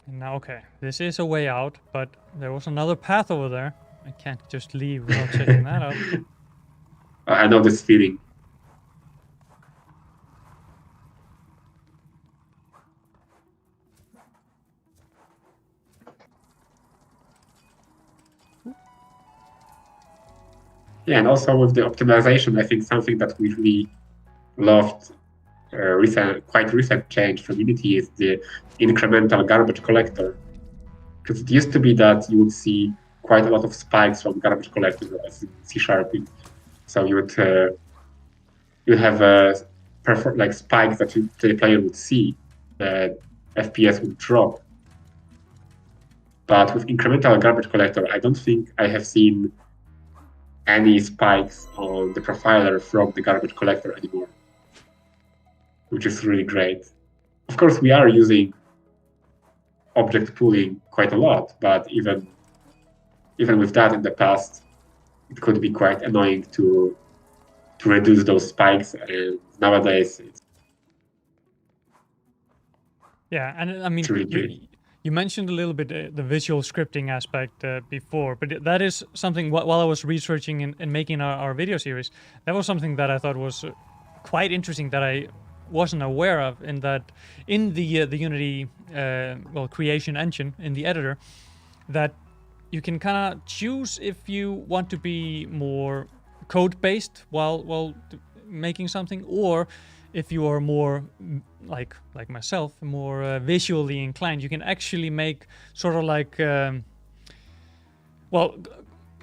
Now, okay, this is a way out, but there was another path over there. I can't just leave without checking that out. I know this feeling. Yeah, and also with the optimization, I think something that we really loved quite recent change from Unity is the incremental garbage collector. Because it used to be that you would see quite a lot of spikes from garbage collector as in C#. So you would have a like spike that the player would see, the FPS would drop. But with incremental garbage collector, I don't think I have seen any spikes on the profiler from the garbage collector anymore, which is really great. Of course, we are using object pooling quite a lot, but even with that in the past, it could be quite annoying to reduce those spikes. And nowadays, it's Yeah, and I mean, really great. you mentioned a little bit the visual scripting aspect before, but that is something while I was researching and making our video series, that was something that I thought was quite interesting that I wasn't aware of. In that, in the Unity creation engine in the editor, that you can kind of choose if you want to be more code based while making something, or if you are more like myself, more visually inclined, you can actually make sort of like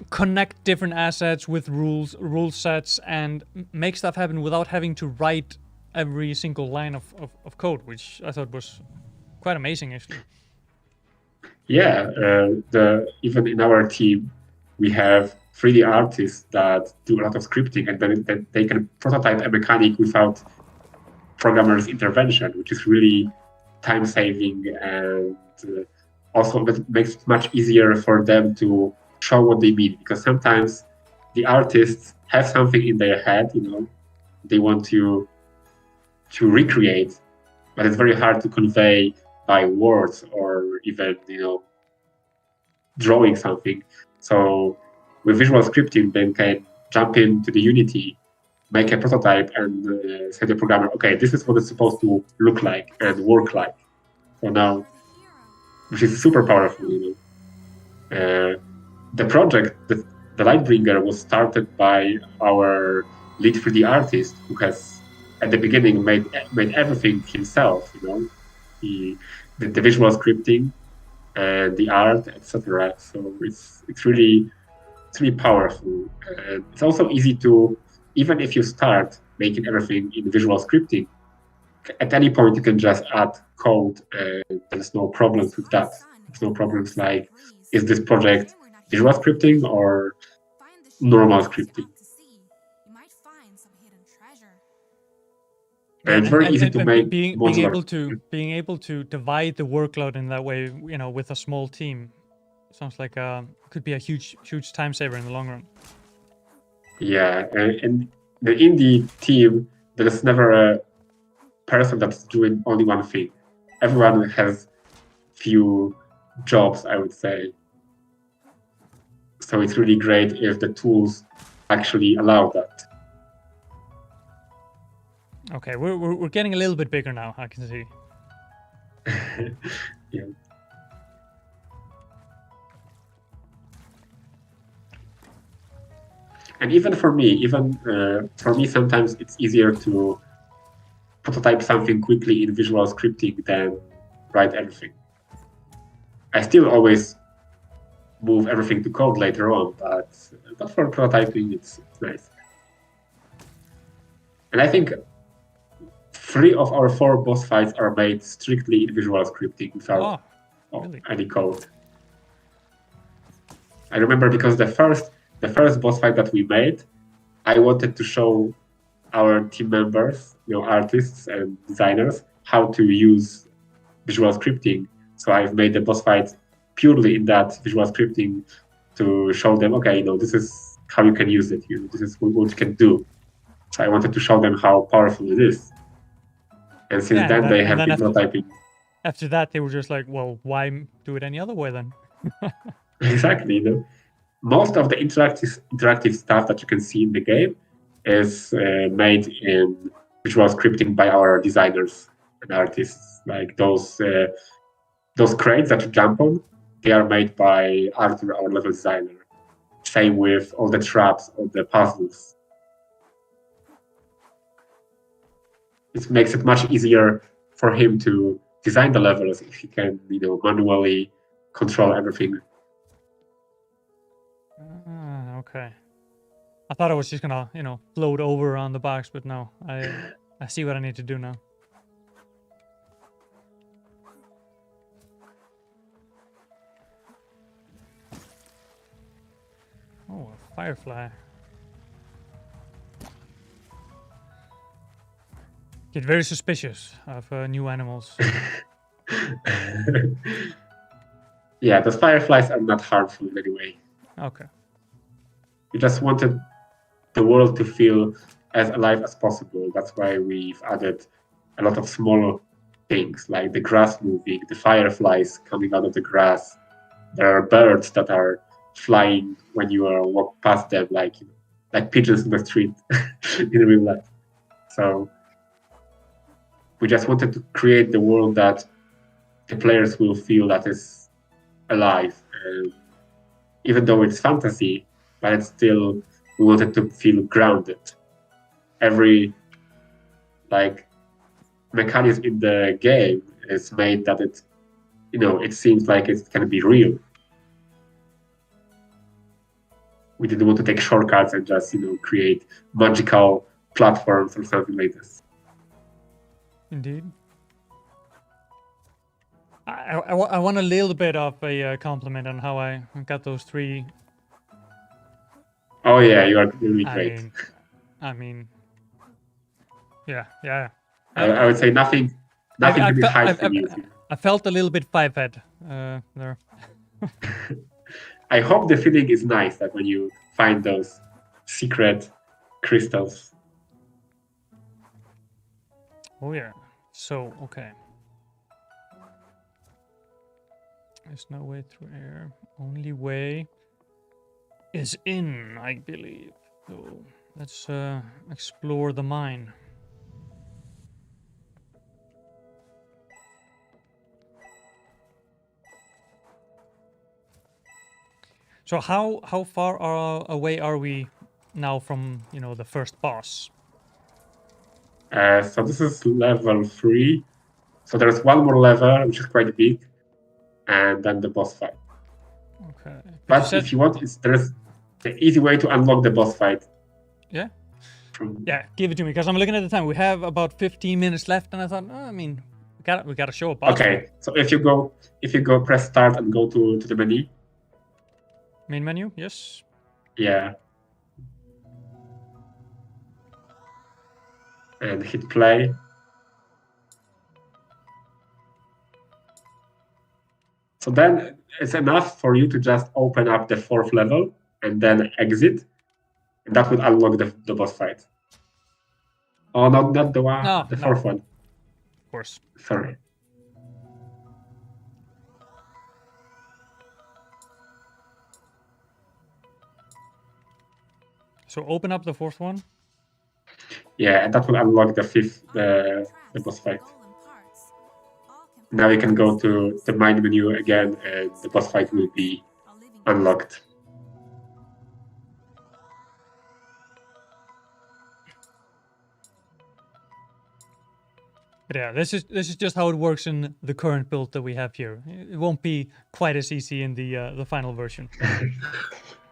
connect different assets with rule sets and make stuff happen without having to write every single line of code, which I thought was quite amazing actually. Yeah, even in our team, we have 3D artists that do a lot of scripting, and then they can prototype a mechanic without programmer's intervention, which is really time-saving, and also that makes it much easier for them to show what they mean. Because sometimes the artists have something in their head, they want to recreate, but it's very hard to convey by words or even drawing something. So with visual scripting, they can jump into the Unity, make a prototype, and say to the programmer, okay, this is what it's supposed to look like and work like. So now, which is super powerful. The project, the Lightbringer, was started by our lead 3D artist, who has at the beginning made everything himself. The visual scripting and the art, etc. So it's really powerful, and it's also easy to, even if you start making everything in visual scripting, at any point you can just add code, and there's no problems with that. There's no problems like, is this project visual scripting or normal scripting? And it's very easy to make being able to divide the workload in that way, with a small team, sounds like could be a huge time saver in the long run. Yeah, and the indie team, there's never a person that's doing only one thing. Everyone has few jobs, I would say. So it's really great if the tools actually allow that. Okay, we're getting a little bit bigger now, I can see. Yeah. And even for me, sometimes it's easier to prototype something quickly in visual scripting than write everything. I still always move everything to code later on, but for prototyping, it's nice. And I think 3 of our 4 boss fights are made strictly in visual scripting without any code. I remember because the first boss fight that we made, I wanted to show our team members, artists and designers, how to use visual scripting. So I've made the boss fight purely in that visual scripting to show them, okay, this is how you can use it. This is what you can do. So I wanted to show them how powerful it is. And since then they have been prototyping. After that, they were just like, well, why do it any other way then? Exactly. Most of the interactive stuff that you can see in the game is made in visual scripting by our designers and artists. Like those crates that you jump on, they are made by Arthur, our level designer. Same with all the traps, all the puzzles. it makes it much easier for him to design the levels if he can, manually control everything. Okay. I thought I was just gonna, float over on the box, but no, I see what I need to do now. Oh, a firefly. Get very suspicious of new animals. Yeah, the fireflies are not harmful in any way. Okay. We just wanted the world to feel as alive as possible. That's why we've added a lot of small things like the grass moving, the fireflies coming out of the grass. There are birds that are flying when you walk past them, like pigeons in the street in real life. So we just wanted to create the world that the players will feel that is alive. Even though it's fantasy, but it's still, we wanted to feel grounded. Every mechanism in the game is made that it seems like it's gonna be real. We didn't want to take shortcuts and just create magical platforms or something like this. Indeed. I want a little bit of a compliment on how I got those 3. Oh yeah, you are really great. I mean, yeah. I would say nothing to be hide from you. I felt a little bit five-head there. I hope the feeling is nice that when you find those secret crystals. Oh yeah. So, okay. There's no way through air. Only way is in, I believe. So, let's explore the mine. So how far away are we now from, the first boss? So this is level 3. So there's one more level, which is quite big, and then the boss fight. Okay. But if you want, there's the easy way to unlock the boss fight. Yeah? Yeah, give it to me, because I'm looking at the time. We have about 15 minutes left, and I thought, we gotta show a boss Okay, fight. so if you go press start and go to the menu. Main menu, yes. Yeah. And hit play. So then it's enough for you to just open up the 4th level and then exit. And that will unlock the boss fight. Oh, not the one, No, the 4th one. Of course. Sorry. So open up the 4th one. Yeah, and that will unlock the 5th, the boss fight. Now you can go to the mine menu again, and the boss fight will be unlocked. But yeah, this is just how it works in the current build that we have here. It won't be quite as easy in the final version.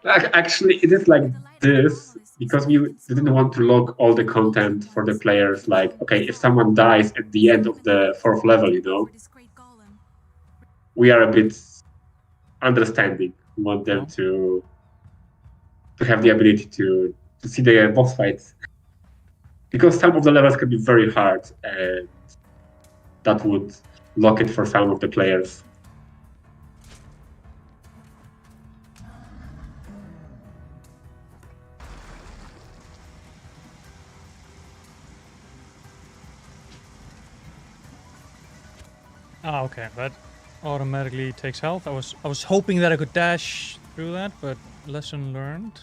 Actually, it is like this because we didn't want to log all the content for the players. Like, okay, if someone dies at the end of the 4th level, we are a bit understanding. We want them to have the ability to see the boss fights, because some of the levels can be very hard, and that would lock it for some of the players. Ah, okay, that automatically takes health. I was hoping that I could dash through that, but lesson learned.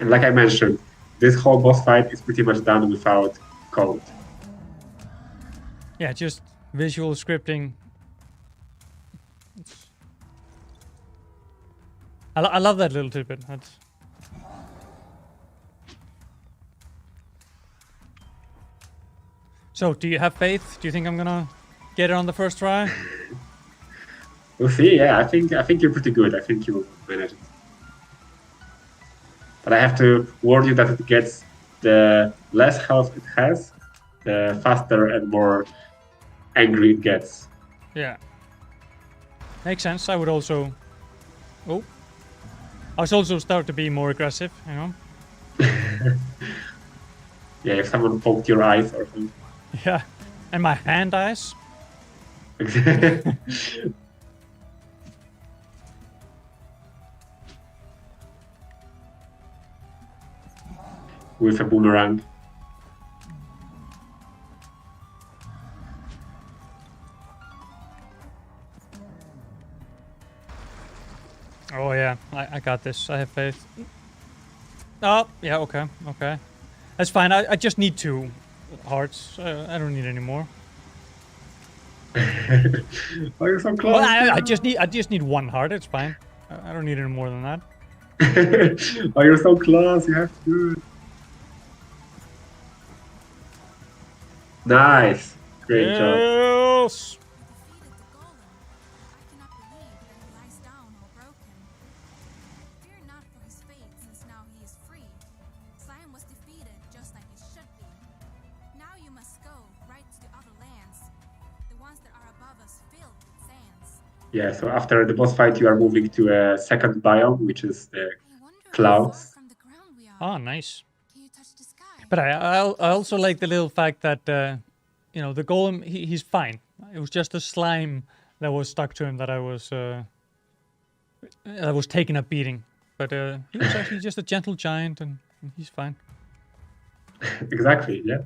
And like I mentioned, this whole boss fight is pretty much done without code. Yeah, just visual scripting. I love that little tidbit. That's... So, do you have faith? Do you think I'm gonna get it on the first try? We'll see. Yeah, I think you're pretty good. I think you will manage it. But I have to warn you that it gets the less health it has, the faster and more angry it gets. Yeah. Makes sense. I would also... Oh. I was also start to be more aggressive, you know? Yeah, if someone poked your eyes or something. Yeah. And my hand eyes. With a boomerang. Oh yeah, I got this. I have faith. Oh, yeah, okay. That's fine. I just need 2 hearts. I don't need any more. Oh, you're so close. Well, I just need 1 heart. It's fine. I don't need any more than that. Oh, you're so close. You have to do it. Nice. Great job. Yes! You defeated the golem. I cannot believe that he lies down or broken. Fear not for his fate, since now he is free. Slime was defeated just like it should be. Now you must go right to the other lands, the ones that are above us filled with sands. Yeah, so after the boss fight, you are moving to a second biome, which is the I wonder clouds. how far from the ground we are. Oh, nice. Can you touch the sky? But I also like the little fact that, you know, the golem, he's fine. It was just the slime that was stuck to him that I was taking a beating. But he was actually just a gentle giant and he's fine. Exactly, yeah.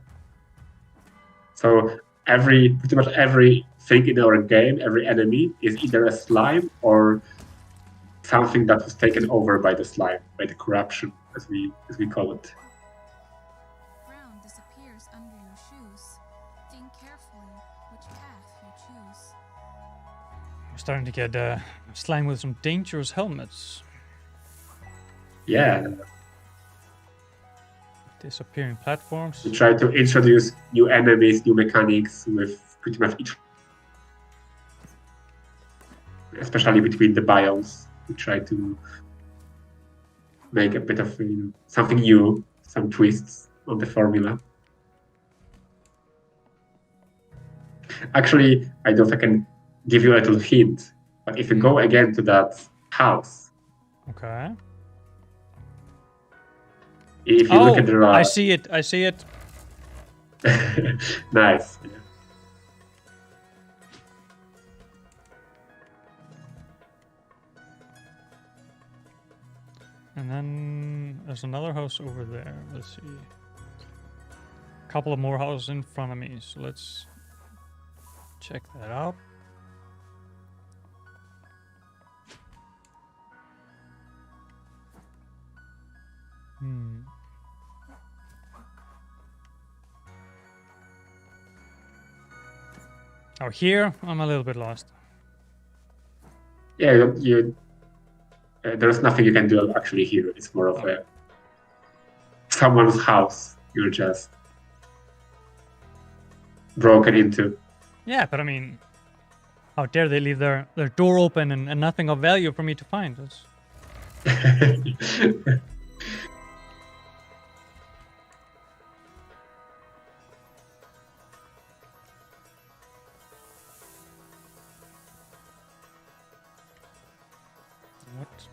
So pretty much everything in our game, every enemy is either a slime or something that was taken over by the slime, by the corruption, as we call it. Ground disappears under your shoes. Think carefully which path you choose. We're starting to get slime with some dangerous helmets. Yeah, Disappearing platforms. we try to introduce new enemies, new mechanics with pretty much each, especially between the biomes. We try to make a bit of something new, some twists on the formula. Actually, I don't know if I can give you a little hint, but if you go again to that house, Okay. if you look at the I see it. nice. Yeah. And then there's another house over there. Let's see. A couple of more houses in front of me. So let's check that out. Oh, here I'm a little bit lost. Yeah, there's nothing you can do actually here. It's more of a someone's house. You're just broken into. Yeah, but I mean, how dare they leave their door open and nothing of value for me to find? That's... What?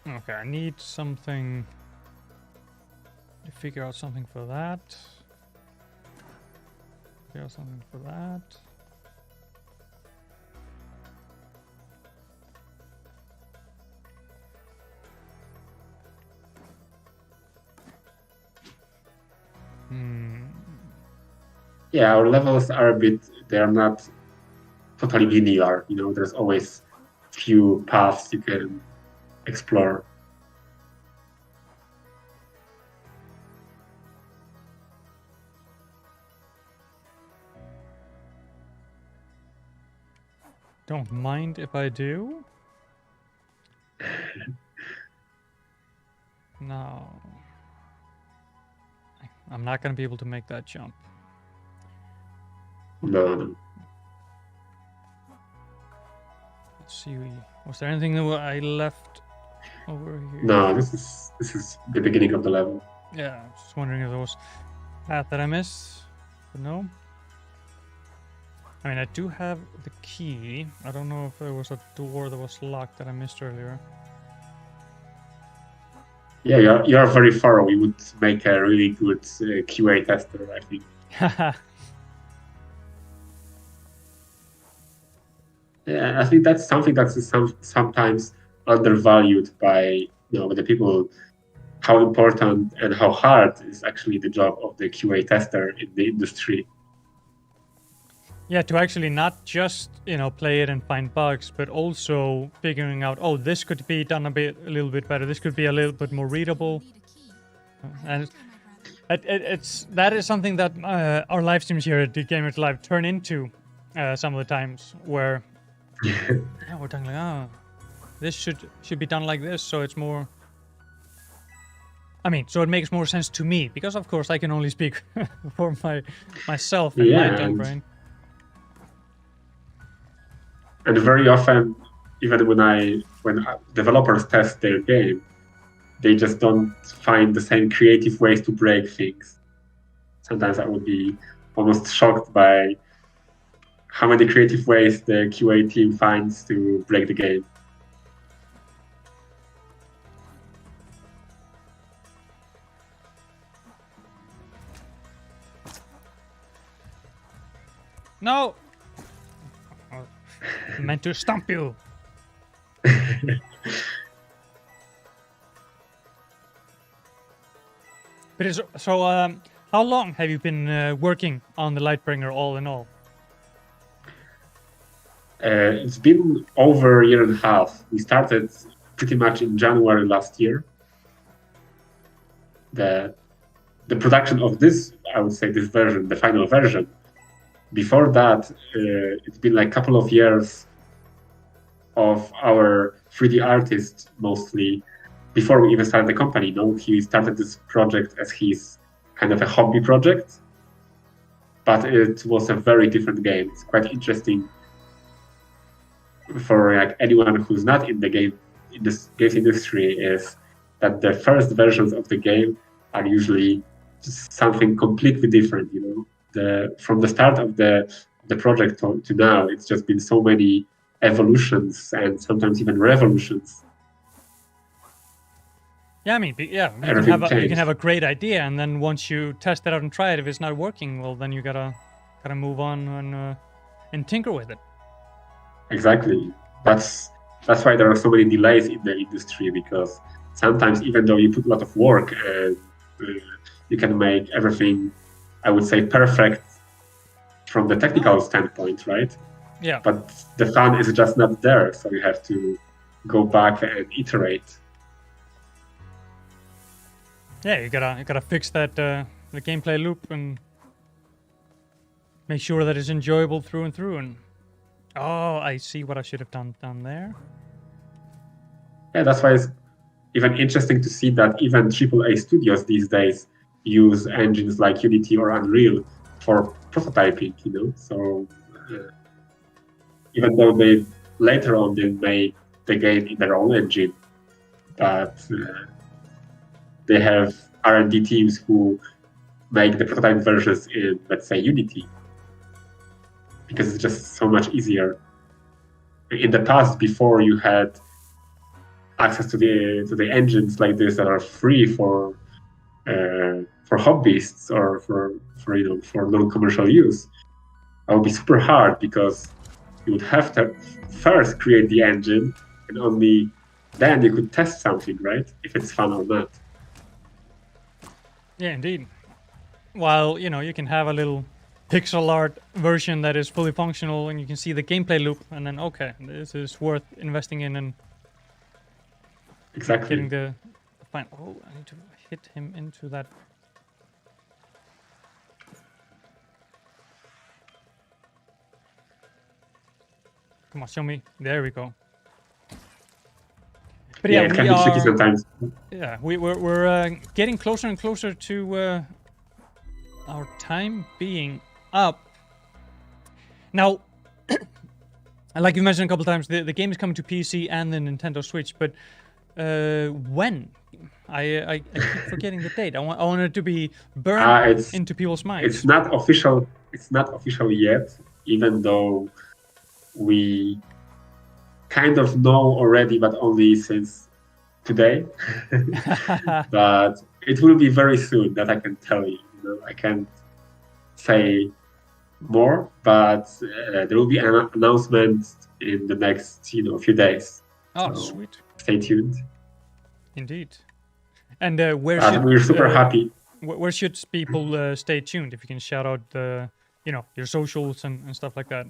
Okay, I need something to figure out something for that. Figure out something for that. Yeah, our levels are a bit. They are not totally linear. You know, there's always few paths you can explore. Don't mind if I do. No. I'm not going to be able to make that jump. No. Let's see. Was there anything that I left over here? No, this is the beginning of the level. Yeah, I was just wondering if there was a path that I missed. But no. I mean, I do have the key. I don't know if there was a door that was locked that I missed earlier. Yeah, you're very thorough. You would make a really good QA tester, I think. Yeah, I think that's something that's sometimes undervalued by the people. How important and how hard is actually the job of the QA tester in the industry. Yeah, to actually not just, play it and find bugs, but also figuring out, oh, this could be done a little bit better. This could be a little bit more readable. And that is something that our live streams here at the Gamers Live turn into some of the times, where we're talking like, oh, this should be done like this, so it's more. I mean, so it makes more sense to me, because of course I can only speak for myself and my dumb brain. And very often, even when developers test their game, they just don't find the same creative ways to break things. Sometimes I would be almost shocked by how many creative ways the QA team finds to break the game. No! I meant to stump you. But how long have you been working on the Lightbringer all in all? It's been over a year and a half. We started pretty much in January last year. The production of this, I would say, this version, the final version. Before that, it's been like a couple of years of our 3D artist mostly. Before we even started the company, he started this project as his kind of a hobby project, but it was a very different game. It's quite interesting for like anyone who's not in the games industry, is that the first versions of the game are usually just something completely different. From the start of the project to now, it's just been so many evolutions and sometimes even revolutions. Yeah, I mean, you can have a great idea, and then once you test it out and try it, if it's not working, well, then you gotta move on and tinker with it. Exactly. That's why there are so many delays in the industry, because sometimes even though you put a lot of work and you can make everything, I would say, perfect from the technical standpoint, right? Yeah. But the fun is just not there, so you have to go back and iterate. Yeah, you gotta fix that the gameplay loop and make sure that it's enjoyable through and through. And oh, I see what I should have done there. Yeah, that's why it's even interesting to see that even AAA studios these days use engines like Unity or Unreal for prototyping. So even though they later on they made the game in their own engine, but they have R&D teams who make the prototype versions in, let's say, Unity, because it's just so much easier. In the past, before you had access to the engines like this that are free for hobbyists or for non-commercial use, that would be super hard, because you would have to first create the engine, and only then you could test something, right? If it's fun or not. Yeah, indeed. While, you can have a little pixel art version that is fully functional, and you can see the gameplay loop, and then, okay, this is worth investing in and exactly getting the fine. Oh, I need to hit him into that. Come on, show me. There we go. But Yeah, yeah, it we can be tricky are. sometimes. Yeah, we're getting closer and closer to our time being up. Now, like you mentioned a couple times, the game is coming to PC and the Nintendo Switch, but when? I keep forgetting the date. I want it to be burned It's into people's minds. it's not official. It's not official yet, even though we kind of know already, but only since today. But it will be very soon. That I can tell you. I can't say more, but there will be an announcement in the next few days. Oh, So sweet. stay tuned. Indeed. And where But should we're super happy. Where should people stay tuned? If you can shout out your socials and stuff like that,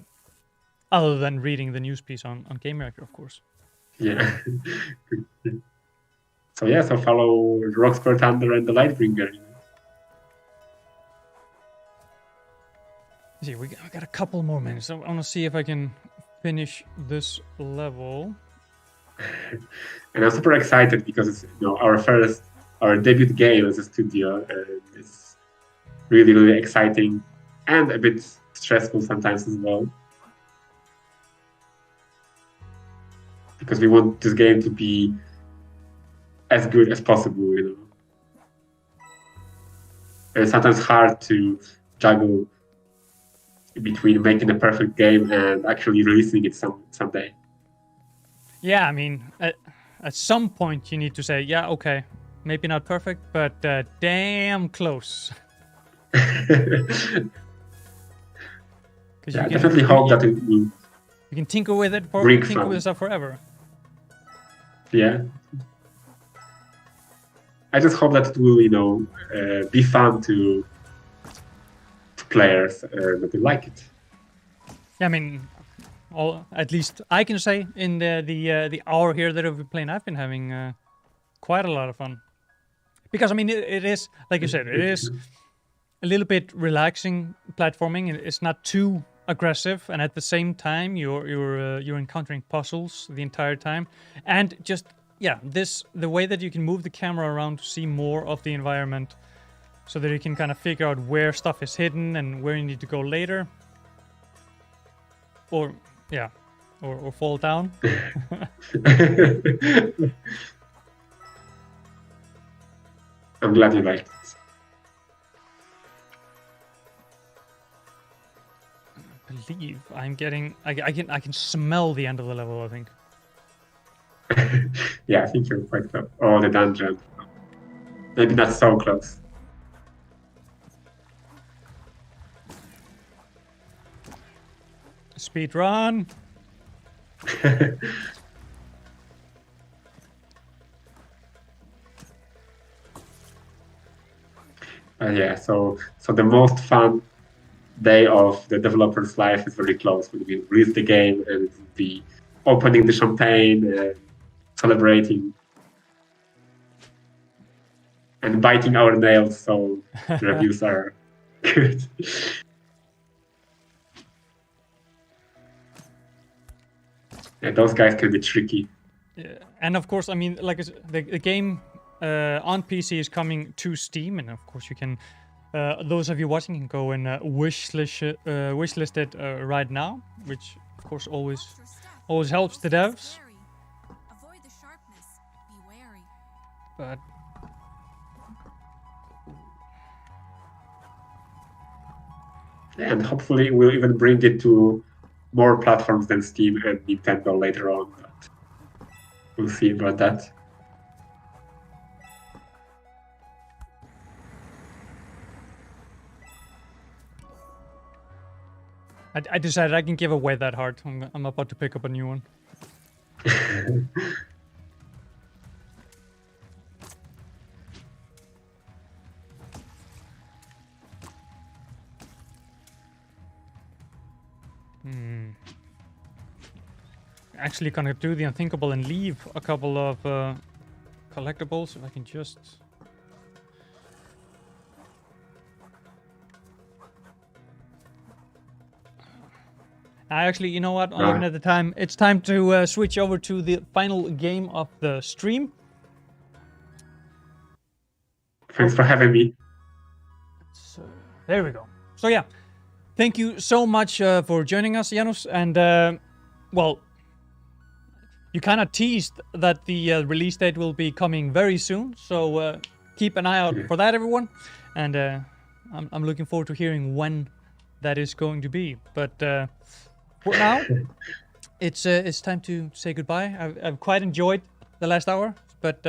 other than reading the news piece on Game Reactor, of course. Yeah. So follow Rock Square Thunder and the Lightbringer. See, we got a couple more minutes. I want to see if I can finish this level. And I'm super excited because it's our debut game as a studio, and it's really, really exciting and a bit stressful sometimes as well. Because we want this game to be as good as possible, And it's sometimes hard to juggle between making a perfect game and actually releasing it someday. Yeah, I mean, at some point you need to say, yeah, okay, maybe not perfect, but damn close. Yeah, I definitely hope that it will. You can tinker with it, tinker with stuff forever. Yeah. I just hope that it will, be fun to players that they like it. Yeah, I mean, at least I can say in the hour here that I've been playing, I've been having quite a lot of fun. Because I mean, it is, like you said, it is a little bit relaxing platforming. It's not too aggressive, and at the same time, you're encountering puzzles the entire time, and just the way that you can move the camera around to see more of the environment, so that you can kind of figure out where stuff is hidden and where you need to go later, or fall down. I'm glad you liked it. I believe I'm getting. I can smell the end of the level, I think. Yeah, I think you're quite close. Oh, the dungeon. Maybe not so close. Speed run. Yeah, so the most fun day of the developer's life is very close when we release the game and be opening the champagne and celebrating and biting our nails, so the reviews are good. Yeah, those guys can be tricky. Yeah. And of course, I mean, like the game on PC is coming to Steam, and of course you can, those of you watching can go and wishlist it right now, which of course always helps the devs. Avoid the sharpness. Be wary. But And hopefully we'll even bring it to more platforms than Steam and Nintendo later on. But we'll see about that. I decided I can give away that heart. I'm about to pick up a new one. Actually gonna do the unthinkable and leave a couple of collectibles if I can just... Actually, you know what? I'm looking at the time. It's time to switch over to the final game of the stream. Thanks for having me. So, there we go. So yeah, thank you so much for joining us, Janus. And well, you kind of teased that the release date will be coming very soon. So keep an eye out for that, everyone. And I'm looking forward to hearing when that is going to be. But for now, it's time to say goodbye. I've quite enjoyed the last hour, but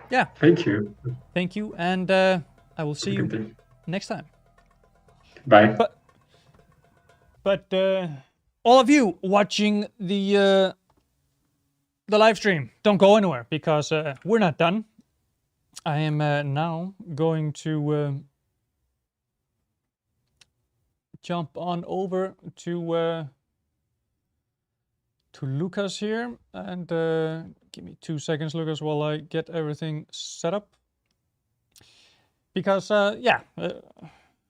yeah. Thank you. Thank you, and I will see you next time. Bye. But all of you watching the live stream, don't go anywhere because we're not done. I am now going to jump on over to Lucas here, and give me 2 seconds, Lucas, while I get everything set up. Because yeah,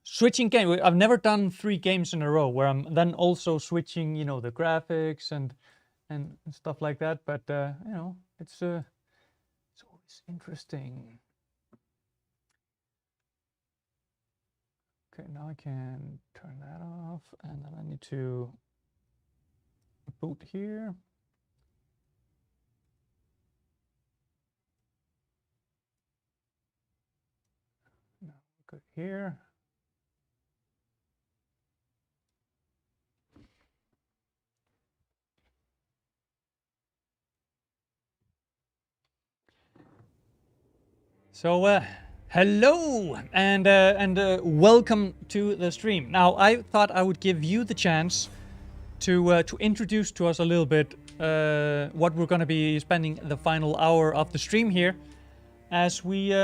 switching game. I've never done 3 games in a row where I'm then also switching, you know, the graphics and stuff like that. But you know, it's always interesting. Okay, now I can turn that off, and then I need to boot here. Now we're good here. So hello and welcome to the stream. Now I thought I would give you the chance to introduce to us a little bit what we're going to be spending the final hour of the stream here, as we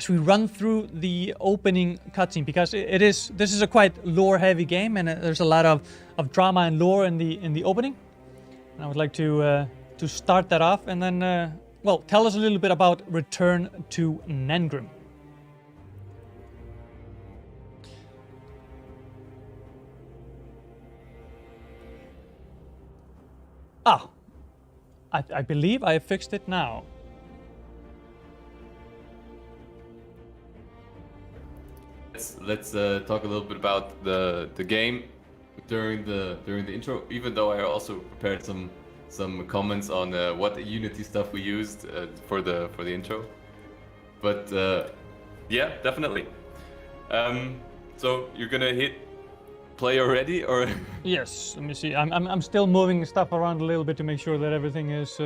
run through the opening cutscene, because this is a quite lore-heavy game, and there's a lot of drama and lore in the opening. And I would like to start that off, and then well, tell us a little bit about Return to Nengrim. Ah, I believe I fixed it now. Let's talk a little bit about the game during the intro. Even though I also prepared some comments on what Unity stuff we used for the intro, but yeah, definitely. So you're gonna hit play already, or? Yes. Let me see. I'm still moving stuff around a little bit to make sure that everything is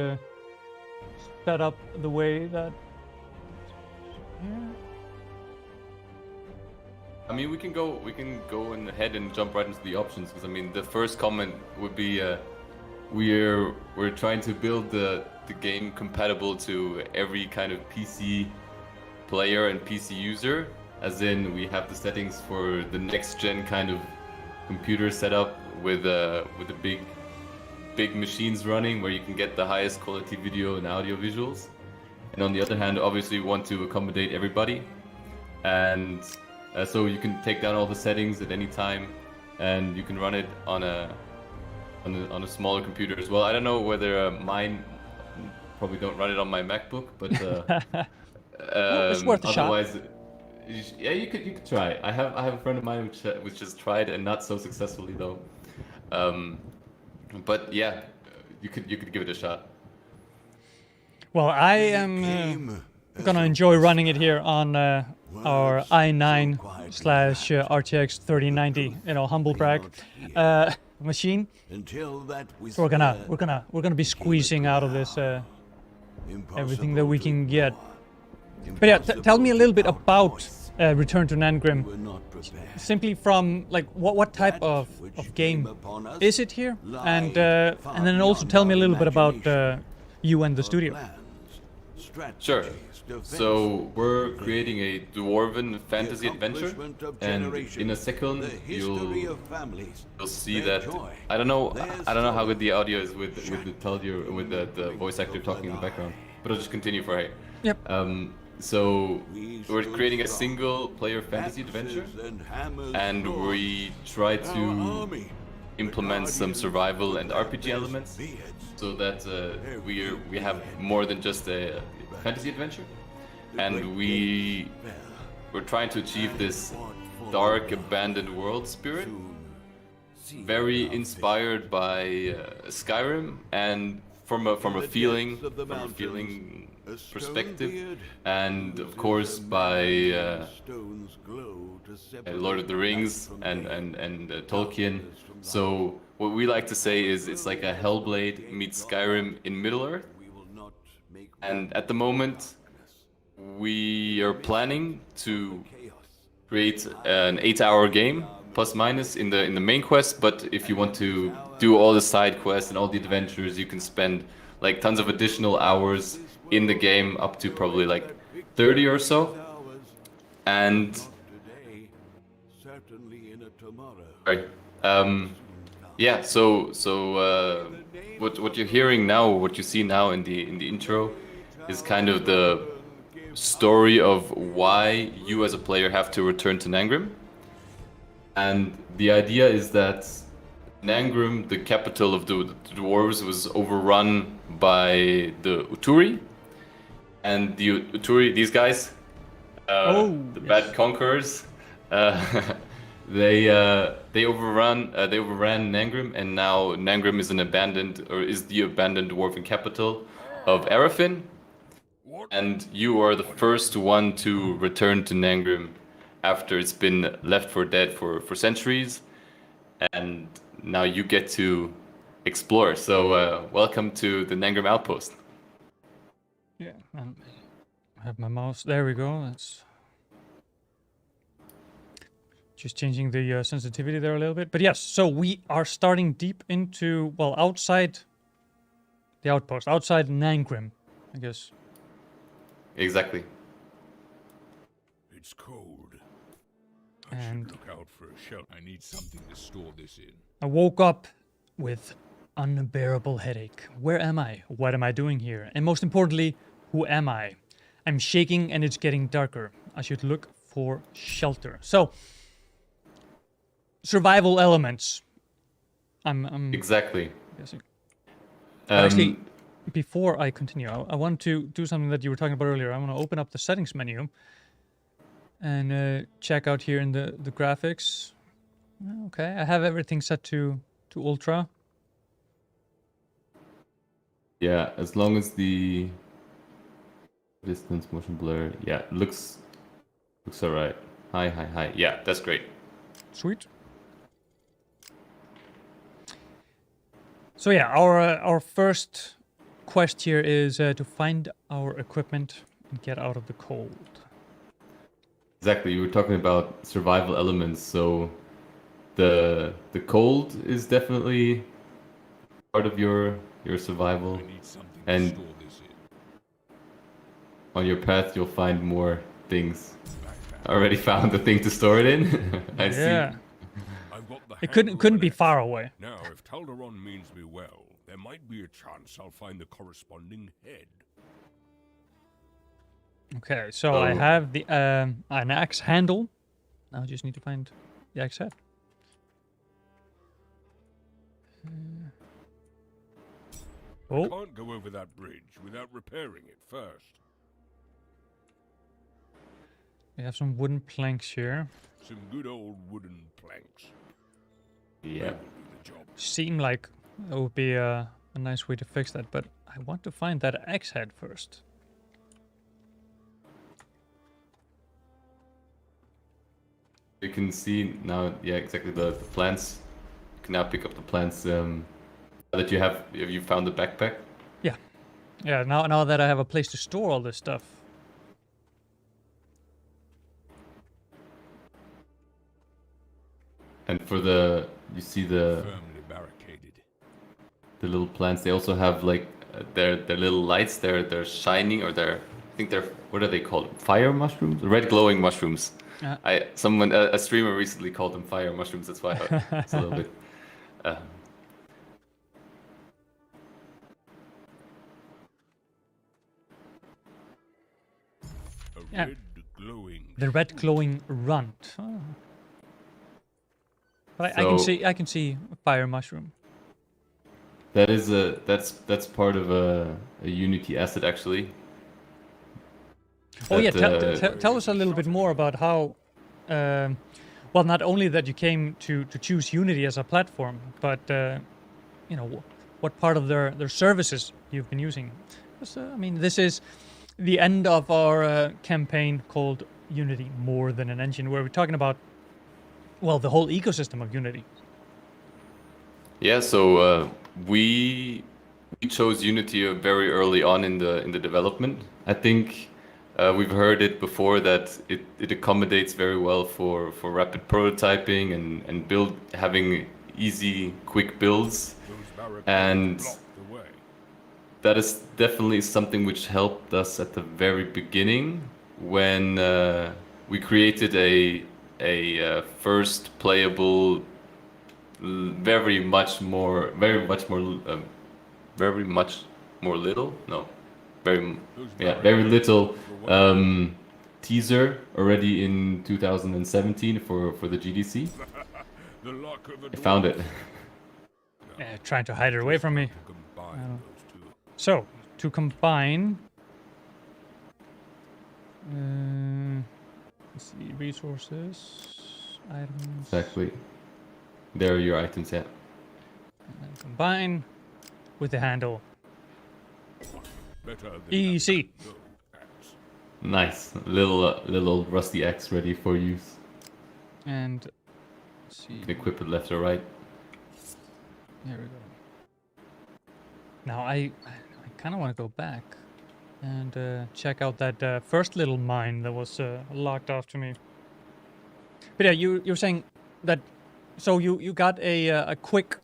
set up the way that. Yeah. I mean, we can go ahead and jump right into the options, because I mean, the first comment would be we're trying to build the game compatible to every kind of PC player and PC user, as in we have the settings for the next gen kind of computer setup with the big machines running, where you can get the highest quality video and audio visuals. And on the other hand, obviously we want to accommodate everybody, and so you can take down all the settings at any time, and you can run it on a smaller computer as well. I don't know whether mine probably don't run it on my MacBook, but well, it's worth a otherwise, shot. Yeah, you could try. I have a friend of mine which has tried, and not so successfully though. But yeah, you could give it a shot. Well, I am gonna enjoy running it here on our i9/RTX 3090, you know, humble brag machine. So we're gonna be squeezing out of this everything that we can get. But yeah, tell me a little bit about Return to Nengrim. Simply from like what type of game is it here, and then also tell me a little bit about you and the studio. Sure. So we're creating a dwarven fantasy adventure, and in a second you'll see that I don't know how good the audio is with the voice actor talking in the background, but I'll just continue for hey. Yep. So we're creating a single player fantasy adventure, and we try to implement some survival and RPG elements, so that we have more than just a fantasy adventure, and we're trying to achieve this dark, abandoned world spirit, very inspired by Skyrim, and from a feeling perspective, and of course by Lord of the Rings and Tolkien. So what we like to say is it's like a Hellblade meets Skyrim in Middle Earth. And at the moment, we are planning to create an 8-hour game plus minus in the main quest. But if you want to do all the side quests and all the adventures, you can spend like tons of additional hours in the game, up to probably like 30 or so. And right. Yeah, so what you're hearing now, what you see now in the intro, is kind of the story of why you as a player have to return to Nangrim. And the idea is that Nangrim, the capital of the dwarves, was overrun by the Uturi. And the Uturi, these guys, the bad conquerors, they overran Nangrim, and now Nangrim is the abandoned dwarven capital of Arafin. And you are the first one to return to Nangrim after it's been left for dead for centuries, and now you get to explore. So welcome to the Nangrim Outpost. Yeah, and I have my mouse. There we go. That's just changing the sensitivity there a little bit. But yes, so we are starting deep into, well, outside the outpost, outside Nangrim, I guess. Exactly. It's cold. And Look out for a shelter. I need something to store this in. I woke up with unbearable headache. Where am I? What am I doing here? And most importantly, who am I? I'm shaking and it's getting darker. I should look for shelter. So, survival elements. I'm Exactly. guessing. But actually, before I continue, I want to do something that you were talking about earlier. I want to open up the settings menu and check out here in the graphics. Okay, I have everything set to ultra. Yeah, as long as the distance, motion blur, yeah, looks alright. Hi. Yeah, that's great. Sweet. So yeah, our first quest here is to find our equipment and get out of the cold. Exactly, you were talking about survival elements, so the cold is definitely part of your survival, I need something and to store this in. on your path you'll find more things. I already found the thing to store it in. I see. Yeah, I've got the it handle couldn't of be an far axe. away. Now, if Taldaron means me well, there might be a chance I'll find the corresponding head. Okay, so I have the an axe handle. Now I just need to find the axe head. Oh, Can't go over that bridge without repairing it first. we have some wooden planks here. Some good old wooden planks. Yeah. That'll do the job. Seem like that would be a nice way to fix that, but I want to find that axe head first. You can see now, yeah, exactly the plants. You can now pick up the plants that you have. Have you found the backpack? Yeah, now that I have a place to store all this stuff. And for you see the Firmly barricaded. little plants. They also have like their little lights. They're shining, or I think they're, what are they called? Fire mushrooms? Red glowing mushrooms. A streamer recently called them fire mushrooms. That's why it's a little bit. A Yeah. red glowing. The red glowing runt. Oh. I So- can see fire mushroom. That is that's part of a Unity asset actually. Oh yeah, That, tell us a little bit more about how, well, not only that you came to choose Unity as a platform, but you know, what part of their services you've been using. 'Cause, I mean, this is the end of our campaign called Unity More Than an Engine, where we're talking about, well, the whole ecosystem of Unity. Yeah, so we chose Unity very early on in the development. I think we've heard it before that it accommodates very well for rapid prototyping and having easy, quick builds. Those barricades And block the way. that is definitely something which helped us at the very beginning when we created a first playable, very much more little, no, very little teaser already in 2017 for the GDC. The luck of a I found it. Trying to hide it away from me. to combine those two. So, to combine, let's see, resources, items, Exactly. There are your items, yeah. and combine with the handle Better than EC. no axe. Nice. Little rusty axe ready for use. And let's see, Equip it left or right. there we go. Now I kind of want to go back and check out that first little mine that was locked off to me. But yeah, you're saying that, so you got a quick,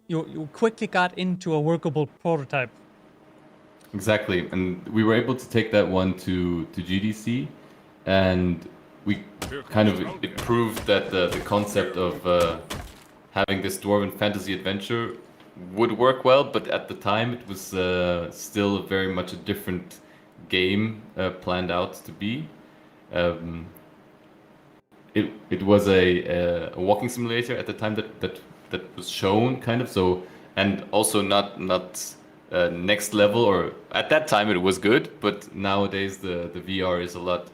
you quickly got into a workable prototype. Exactly, and we were able to take that one to GDC, and we kind of it proved that the concept of having this dwarven fantasy adventure would work well, but at the time it was still very much a different game planned out to be. It was a walking simulator at the time that was shown, kind of, so, and also not next level, or at that time it was good, but nowadays the VR is a lot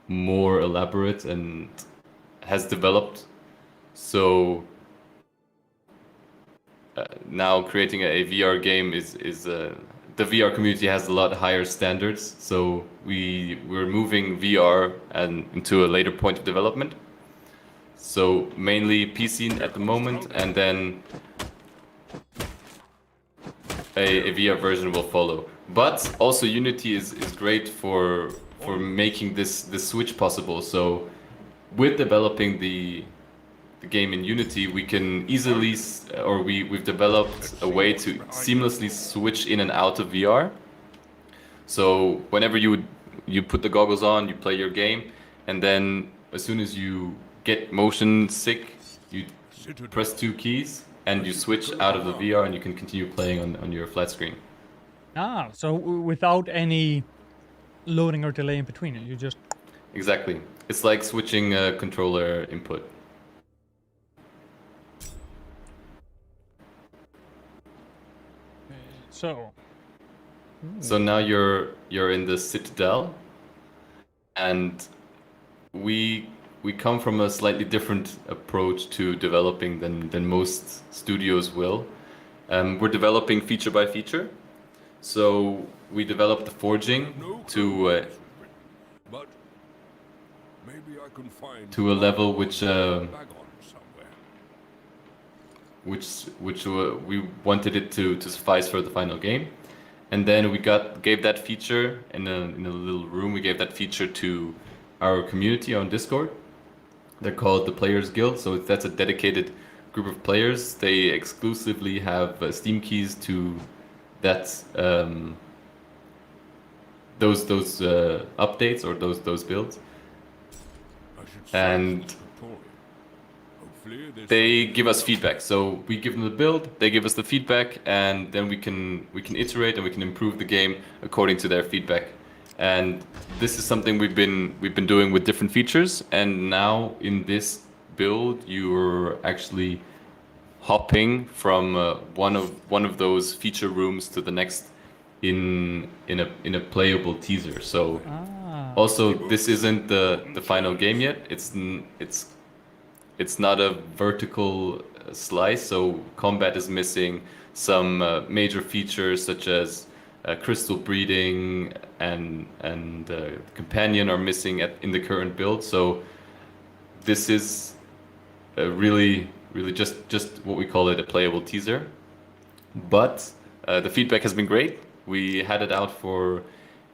more elaborate and has developed. So now creating a VR game is the VR community has a lot higher standards. So we're moving VR and into a later point of development. So mainly PC at the moment, and then a VR version will follow. But also Unity is great for making this switch possible. So with developing the game in Unity, we can easily, or we've developed a way to seamlessly switch in and out of VR. So whenever you put the goggles on, you play your game, and then as soon as you get motion sick, you press 2 keys and you switch out of the VR and you can continue playing on your flat screen. Ah, so without any loading or delay in between it, you just... Exactly. It's like switching a controller input. So... So now you're in the Citadel, and we come from a slightly different approach to developing than most studios will. We're developing feature by feature. So we developed the forging to But maybe I can find to a level which bag on somewhere. we wanted it to suffice for the final game. And then we gave that feature in a little room. We gave that feature to our community on Discord. They're called the Players Guild. So that's a dedicated group of players. They exclusively have Steam keys to that those updates or those builds. I should And search the tutorial. Hopefully there's they give us feedback. So we give them the build, they give us the feedback, and then we can iterate and we can improve the game according to their feedback. And this is something we've been doing with different features. And now in this build, you're actually hopping from one of those feature rooms to the next in a playable teaser. So also this isn't the final game yet. It's not a vertical slice, so combat is missing some major features such as crystal breeding and companion are missing in the current build. So this is really just what we call it, a playable teaser. But the feedback has been great. We had it out for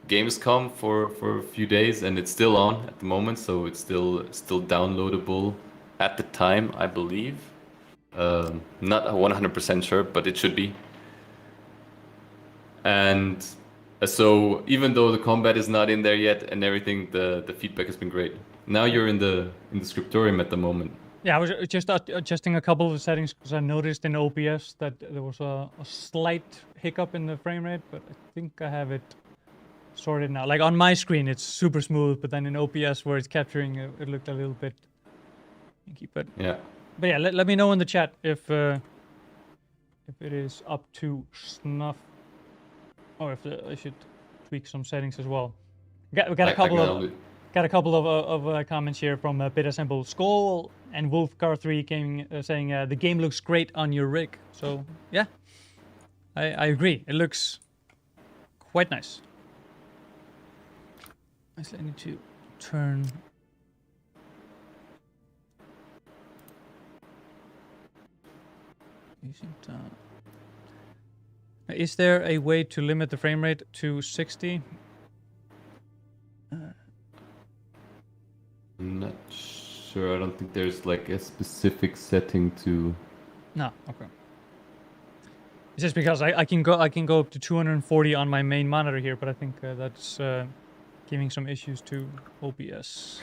Gamescom for a few days, and it's still on at the moment, so it's still downloadable at the time, I believe. Not 100% sure, but it should be. And so even though the combat is not in there yet and everything, the feedback has been great. Now you're in the scriptorium at the moment. Yeah, I was just adjusting a couple of settings because I noticed in OBS that there was a slight hiccup in the frame rate, but I think I have it sorted now. Like on my screen, it's super smooth, but then in OBS where it's capturing, it looked a little bit hinky. But yeah, let me know in the chat if it is up to snuff, or if I should tweak some settings as well. We got a couple of. Got a couple of comments here from Bitassemble Skull and Wolfcar3 saying the game looks great on your rig. So yeah, I agree. It looks quite nice. Actually, I need to turn. Is there a way to limit the frame rate to 60? I'm not sure. I don't think there's like a specific setting to. No, okay. It's just because I can go up to 240 on my main monitor here, but I think that's giving some issues to OBS.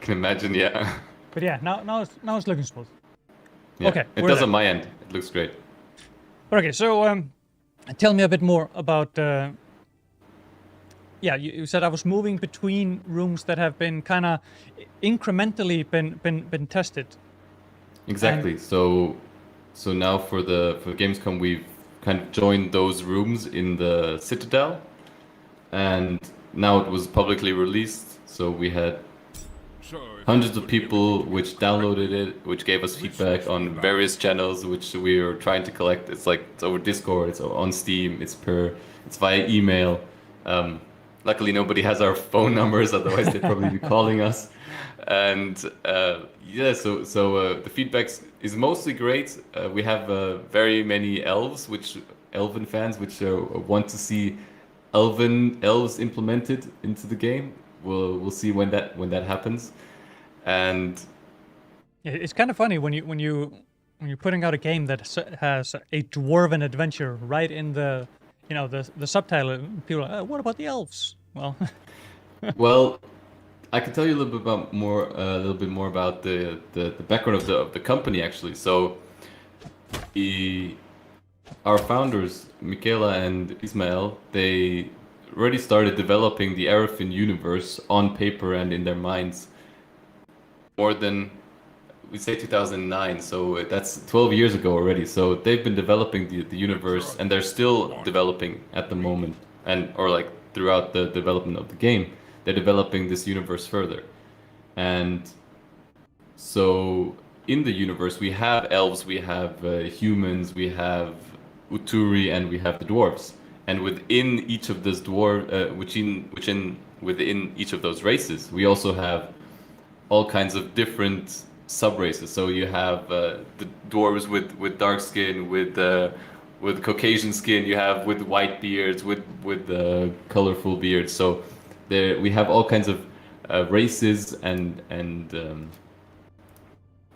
Can imagine, yeah. But yeah, now it's looking smooth. Yeah, okay, it does on my end. It looks great. Okay, so tell me a bit more about. Yeah, you said I was moving between rooms that have been kind of incrementally been tested. Exactly. And so now for Gamescom, we've kind of joined those rooms in the Citadel, and now it was publicly released. So we had hundreds of people which downloaded it, which gave us feedback on various channels, which we are trying to collect. It's over Discord, it's on Steam, it's via email. Luckily, nobody has our phone numbers, otherwise they'd probably be calling us. And yeah, so the feedback is mostly great. We have very many elven fans, which want to see elves implemented into the game. We'll see when that happens. And yeah, it's kind of funny when you're putting out a game that has a dwarven adventure right in the the subtitle. People are, what about the elves? Well, well, I can tell you a little bit more about the background of the company actually. So, our founders, Michaela and Ismael, they already started developing the Arafin universe on paper and in their minds more than, we say 2009, so that's 12 years ago already. So they've been developing the universe, and they're still developing at the moment, or like throughout the development of the game, they're developing this universe further. And so in the universe, we have elves, we have humans, we have Uturi, and we have the dwarves. And within each of those within each of those races, we also have all kinds of different sub-races. So you have the dwarves with dark skin, with Caucasian skin. You have with white beards, with colorful beards. So there we have all kinds of races and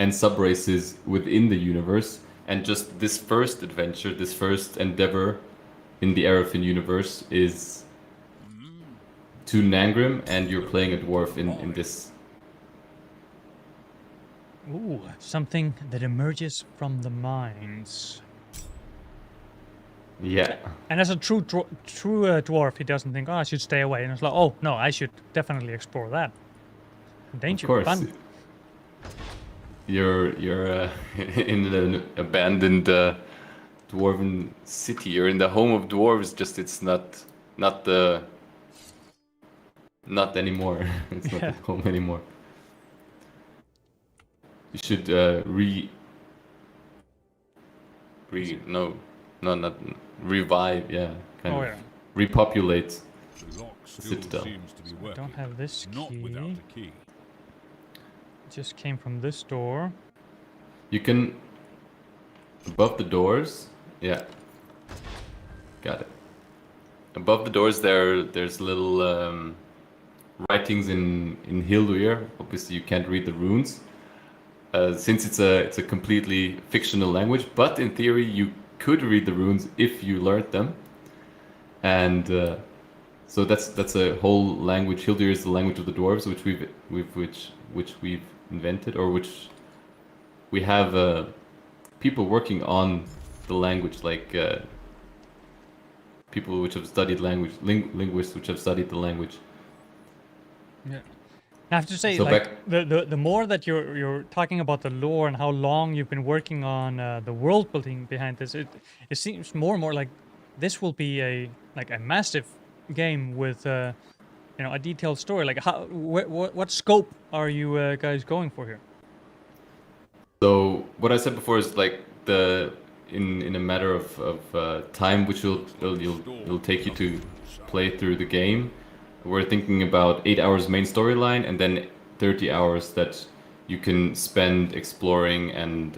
sub-races within the universe. And just this first adventure, this first endeavor in the Arafin universe is to Nangrim, and you're playing a dwarf in this. Ooh, something that emerges from the mines. Yeah. And as a true dwarf, he doesn't think, oh, I should stay away. And it's like, oh, no, I should definitely explore that. Danger, Of course. fun. you're in an abandoned dwarven city. You're in the home of dwarves. Just it's not the not anymore. It's not Yeah. the home anymore. You should not revive. Yeah, kind Oh of yeah. repopulate. The lock still Citadel. seems to be I working. don't have this Not key. without the key. It just came from this door. You can above the doors. Yeah, got it. Above the doors, there's little writings in Hildir. Obviously, you can't read the runes since it's a completely fictional language. But in theory, you could read the runes if you learned them. And so that's a whole language. Hildir is the language of the dwarves, which we've invented, or which we have people working on the language, like people which have studied language, linguists which have studied the language. Yeah. I have to say, So like back- the more that you're talking about the lore and how long you've been working on the world building behind this, it seems more and more like this will be a massive game with a detailed story. Like what scope are you guys going for here? So what I said before is like in a matter of time, which it'll take you to play through the game. We're thinking about 8 hours main storyline and then 30 hours that you can spend exploring and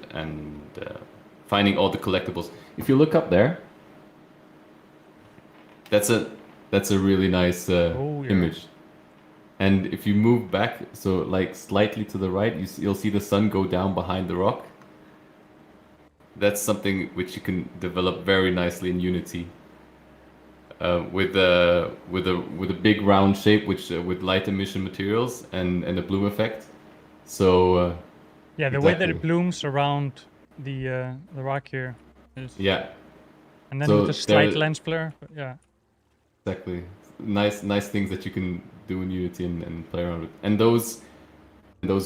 finding all the collectibles. If you look up there, that's a really nice Oh, yeah. image. And if you move back, so like slightly to the right, you'll see the sun go down behind the rock. That's something which you can develop very nicely in Unity. With a big round shape, which with light emission materials and a bloom effect. So Yeah, the way that exactly. it blooms around the rock here is, Yeah, and then so with the slight there- lens flare. But yeah. exactly. Nice things that you can do in Unity and play around with. And those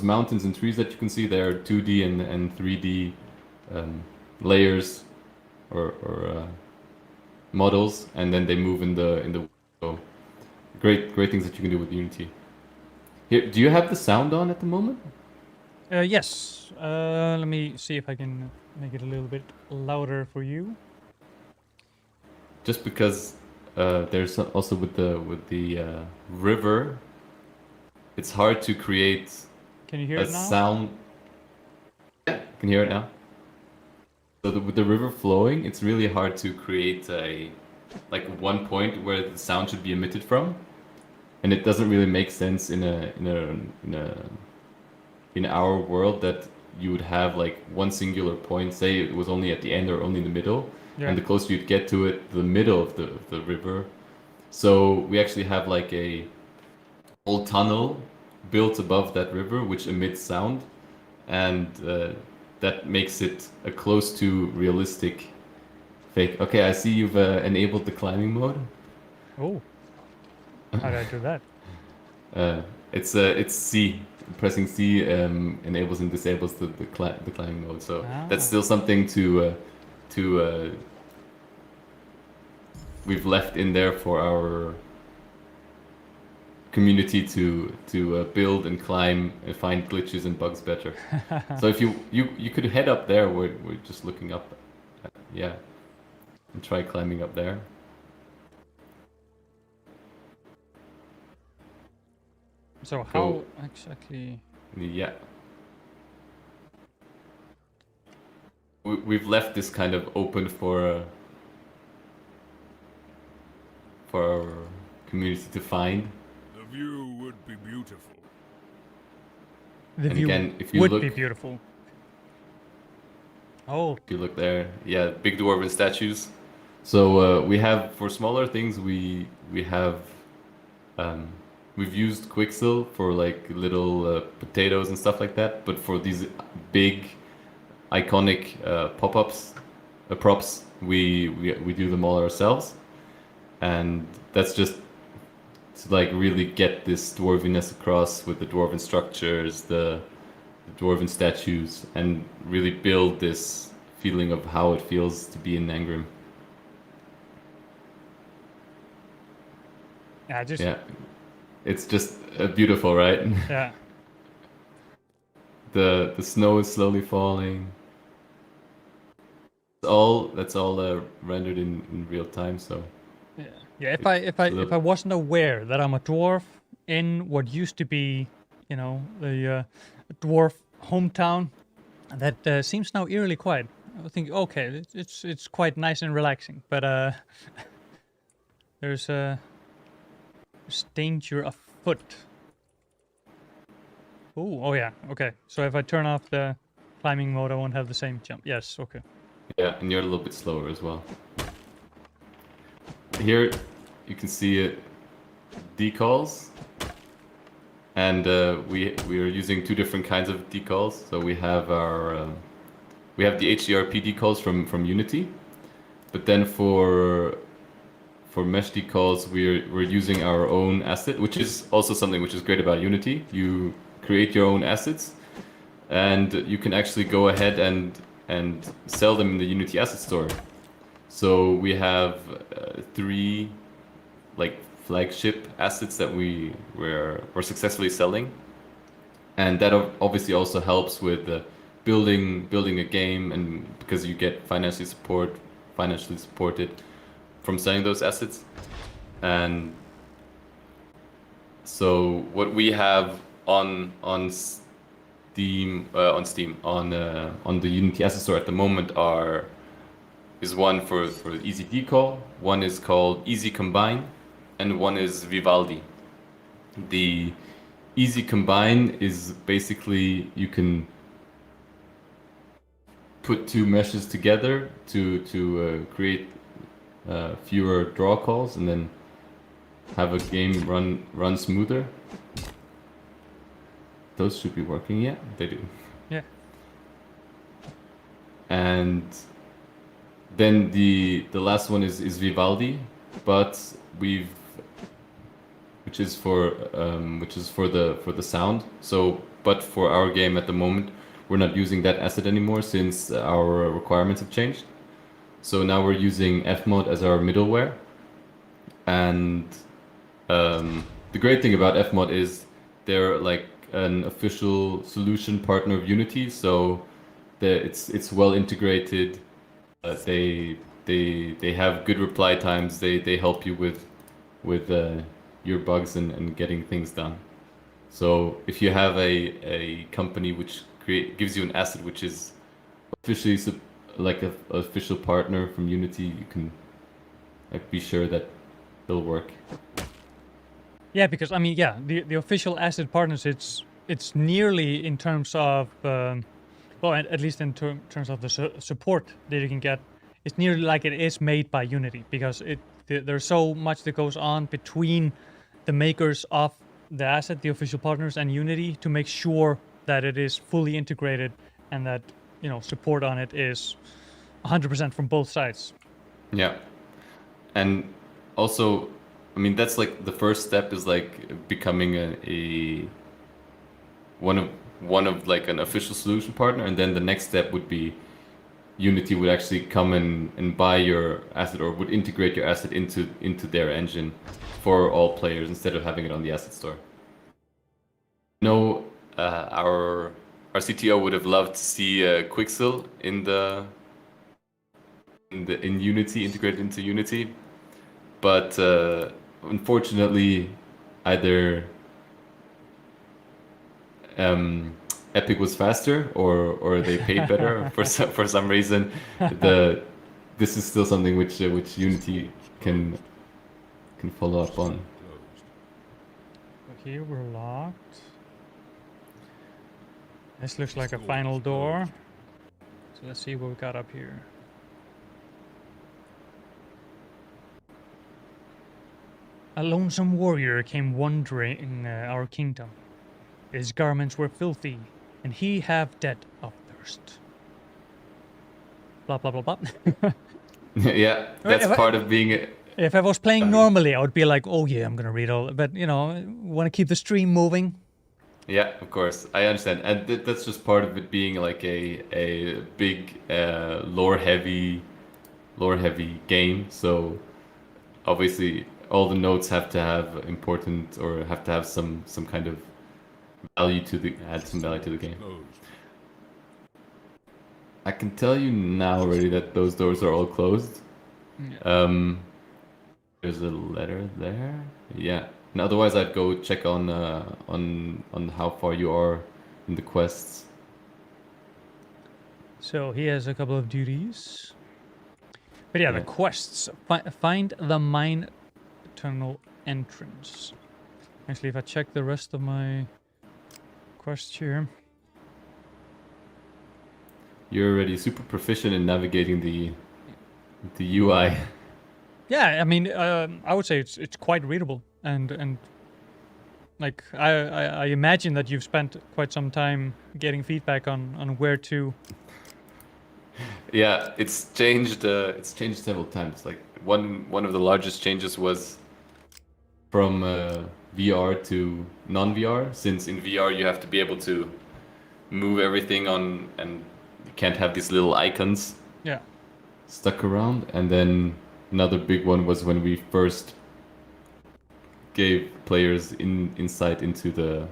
mountains and trees that you can see, they're 2D and 3D layers or models, and then they move in the so great things that you can do with Unity. Here, do you have the sound on at the moment? Yes. Let me see if I can make it a little bit louder for you. Just because there's also with the river, it's hard to create Can you hear a it now? sound. Yeah, can you hear it now? So with the river flowing, it's really hard to create one point where the sound should be emitted from, and it doesn't really make sense in our world that you would have like one singular point. Say it was only at the end or only in the middle, Yeah. and the closer you'd get to it, the middle of the river. So we actually have like a whole tunnel built above that river, which emits sound, and that makes it a close to realistic fake. Okay, I see you've enabled the climbing mode. Oh. How did I do that? It's C. Pressing C enables and disables the climbing mode. So that's Ah. still something to we've left in there for our community to build and climb and find glitches and bugs better. So if you could head up there, we're just looking up, yeah, and try climbing up there. So how Go. exactly? Yeah. We've left this kind of open for our community to find. The view would be beautiful. The And view again, if you would be look- beautiful. Oh, If you look there, yeah, big dwarven statues. So we have, for smaller things, we have we've used Quixel for like little potatoes and stuff like that. But for these big, iconic pop-ups, props, we do them all ourselves, and that's just to like really get this dwarviness across with the dwarven structures, the dwarven statues and really build this feeling of how it feels to be in Angrim. Yeah, just Yeah, it's just beautiful, right? yeah. The snow is slowly falling. That's all rendered in real time. So Yeah, if It's a I little- wasn't aware that I'm a dwarf in what used to be, the dwarf hometown, that seems now eerily quiet. I think okay, it's quite nice and relaxing, but there's danger afoot. Oh yeah, okay. So if I turn off the climbing mode, I won't have the same jump. Yes, okay. yeah, and you're a little bit slower as well. Here you can see it decals, and we are using two different kinds of decals. So we have we have the HDRP decals from Unity, but then for mesh decals we're using our own asset, which is also something which is great about Unity. You create your own assets, and you can actually go ahead and sell them in the Unity asset store. So we have three like flagship assets that we're successfully selling, and that obviously also helps with building a game, and because you get financially supported from selling those assets. And so what we have on Steam on the Unity asset store at the moment is one for Easy Decal, one is called Easy Combine, and one is Vivaldi. The Easy Combine is basically you can put two meshes together to create fewer draw calls, and then have a game run smoother. Those should be working, yeah, they do. Yeah. And then the last one is Vivaldi, but which is for the sound. So, but for our game at the moment, we're not using that asset anymore since our requirements have changed. So now we're using Fmod as our middleware, and the great thing about Fmod is they're like an official solution partner of Unity. So it's well integrated. They have good reply times. They help you with your bugs and getting things done. So if you have a company which gives you an asset which is officially like an official partner from Unity, you can like be sure that they'll work. Yeah, because I mean, yeah, the official asset partners, it's nearly in terms of, well, at least in terms of the support that you can get, it's nearly like it is made by Unity, because there's so much that goes on between the makers of the asset, the official partners, and Unity to make sure that it is fully integrated and that support on it is 100% from both sides. Yeah, and also, I mean, that's like the first step is like becoming one of like an official solution partner, and then the next step would be Unity would actually come and buy your asset, or would integrate your asset into their engine for all players instead of having it on the asset store. No, our CTO would have loved to see Quixel in Unity, integrated into Unity, but unfortunately, either Epic was faster or they paid better for some reason. This is still something which Unity can follow up on. Okay, we're locked. This looks like a final door. So let's see what we got up here. A lonesome warrior came wandering our kingdom. His garments were filthy, and he have dead of thirst. Blah blah blah blah. Yeah, that's part of being. If I was playing normally, I would be like, "Oh yeah, I'm gonna read all." But want to keep the stream moving. Yeah, of course, I understand, and that's just part of it being like a big lore heavy game. So obviously, all the nodes have to have important or have to have some kind of value to the add some value to the game. Closed. I can tell you now already that those doors are all closed. There's a letter there. Yeah. And otherwise, I'd go check on how far you are in the quests. So he has a couple of duties. But yeah, the quests. Find the mine tunnel entrance. Actually, if I check the rest of my quests here. You're already super proficient in navigating the UI. Yeah, I mean, I would say it's quite readable, and like I imagine that you've spent quite some time getting feedback on where to. Yeah, it's changed. It's changed several times. Like one of the largest changes was from VR to non-VR. Since in VR you have to be able to move everything on, and you can't have these little icons Yeah. stuck around. And then another big one was when we first gave players insight into the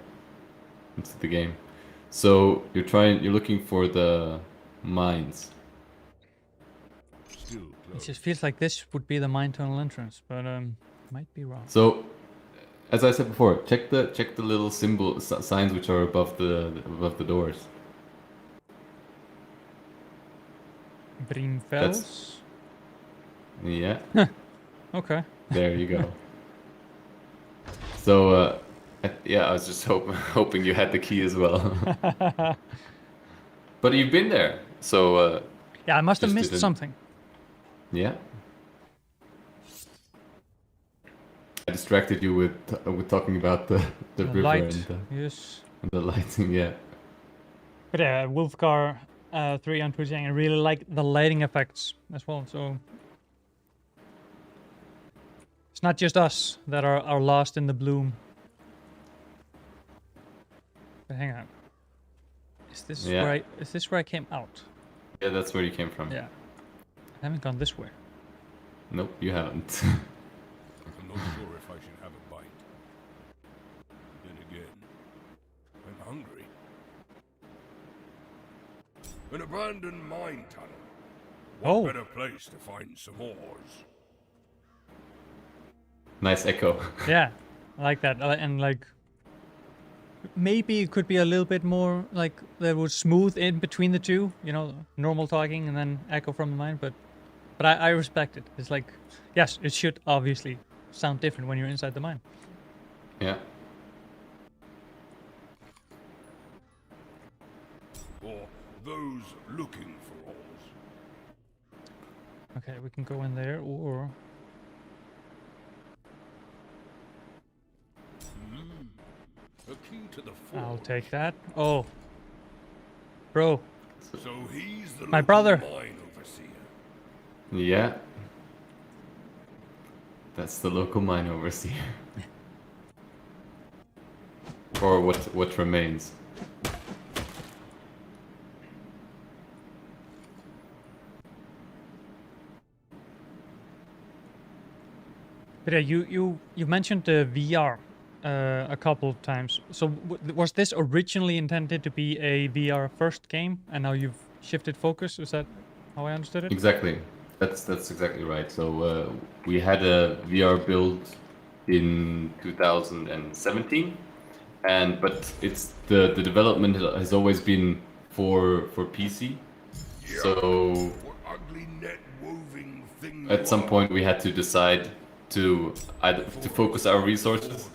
game. So you're looking for the mines. Still It closed. just feels like this would be the mine tunnel entrance, but might be wrong. So, as I said before, check the little signs which are above the doors. Brimfels. Yeah, Okay. there you go. So, yeah, I was just hoping you had the key as well. But you've been there, so Yeah, I must have Just missed didn't- something. yeah. I distracted you with talking about the The river light. and Yes. the lighting. Yeah. But yeah, Wolfgar 3 on Twitch saying I really like the lighting effects as well. So it's not just us that are lost in the bloom. But hang on. Is this Yeah. where I came out? Yeah, that's where you came from. Yeah. I haven't gone this way. Nope, you haven't. I'm not sure if I should have a bite. Then again, I'm hungry. An abandoned mine tunnel. What Oh. better place to find some ores? Nice echo. Yeah, I like that. And like, maybe it could be a little bit more like that was smooth in between the two. You know, normal talking and then echo from the mind. But I respect it. It's like, yes, it should obviously sound different when you're inside the mine. Yeah. For those looking for ores. Okay, we can go in there, or A key to the I'll forge. take that. Oh, bro, So he's the My local brother. mine overseer. Yeah. That's the local mine overseer. Or what remains. but yeah, you mentioned the VR a couple of times. So was this originally intended to be a VR first game, and now you've shifted focus? Is that how I understood it? Exactly. That's exactly right. So we had a VR build in 2017, but it's the development has always been for PC. So What ugly net woving thing at you some are. point we had to decide to either to focus our resources,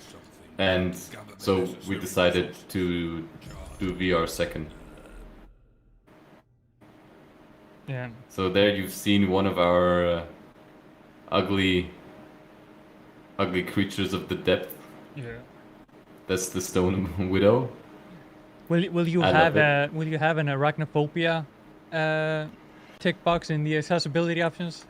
and so we decided to do VR second. Yeah. So there you've seen one of our ugly creatures of the depth. Yeah. That's the Stone Widow. Will you I have love will you have an arachnophobia tick box in the accessibility options?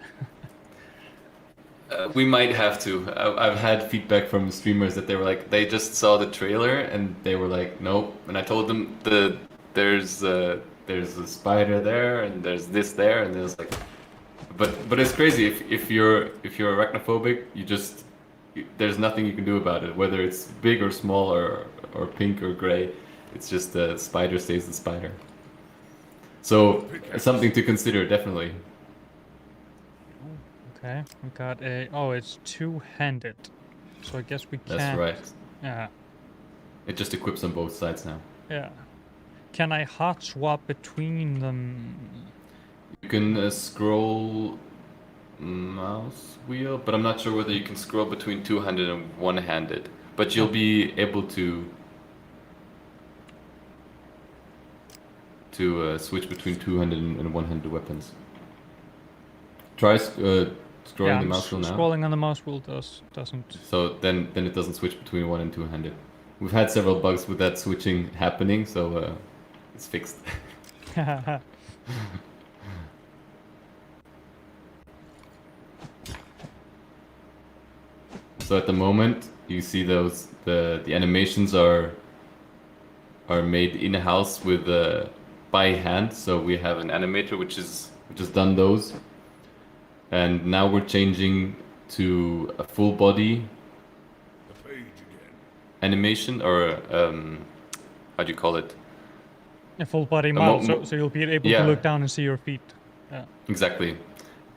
We might have to. I've had feedback from streamers that they were like, they just saw the trailer and they were like, nope. And I told them there's a spider there and there's this there, and there's like, but it's crazy if you're arachnophobic, there's nothing you can do about it, whether it's big or small or pink or gray. It's just the spider stays the spider. So something to consider, definitely. Okay, we got a... Oh, it's two-handed. So I guess we can't... That's right. Yeah, It just equips on both sides now. yeah. Can I hot swap between them? You can scroll mouse wheel, but I'm not sure whether you can scroll between two-handed and one-handed. But you'll be able to switch between two-handed and one-handed weapons. Try scrolling the mouse wheel now. Scrolling on the mouse wheel doesn't. So then it doesn't switch between one and two-handed. We've had several bugs with that switching happening, so it's fixed. So at the moment, you see those the animations are made in-house with by hand. So we have an animator which has done those, and now we're changing to a full body The page again. animation, or how do you call it? A full body mount, so you'll be able to look down and see your feet. Yeah. Exactly.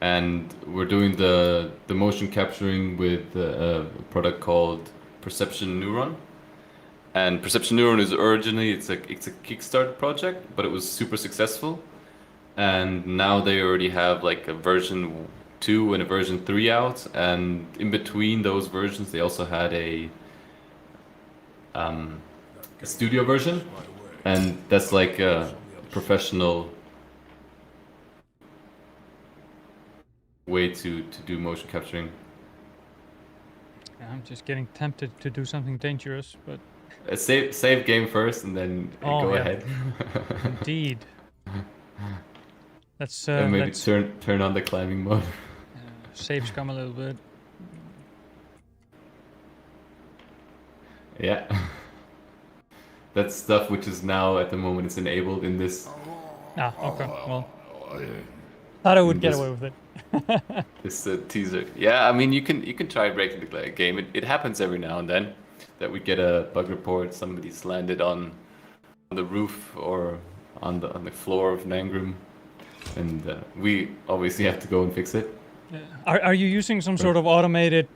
And we're doing the motion capturing with a product called Perception Neuron. And Perception Neuron is originally it's a Kickstarter project, but it was super successful. And now they already have like a version 2 and a version 3 out, and in between those versions they also had a studio version, and that's like a professional way to do motion capturing. I'm just getting tempted to do something dangerous, but Save game first and then go ahead. Indeed. Let's and maybe let's turn on the climbing mode. save scum a little bit. Yeah. That's stuff which is now at the moment it's enabled in this Okay. Well, thought I would get this- away with it. this teaser. Yeah, I mean you can try breaking the game. It happens every now and then that we get a bug report. Somebody's landed on the roof or on the floor of Nangrum, and we obviously have to go and fix it. Are you using some sort of automated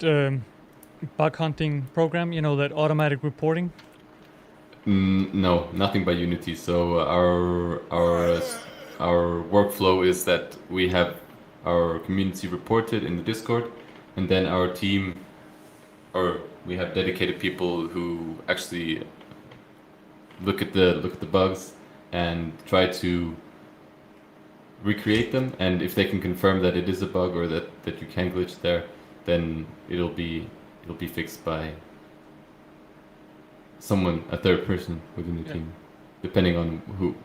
bug hunting program? You know, that automatic reporting. No, nothing by Unity. So our workflow is that we have our community reported in the Discord, and then our team, or we have dedicated people who actually look at the bugs and try to recreate them. And if they can confirm that it is a bug or that you can glitch there, then it'll be fixed by someone, a third person within the team, depending on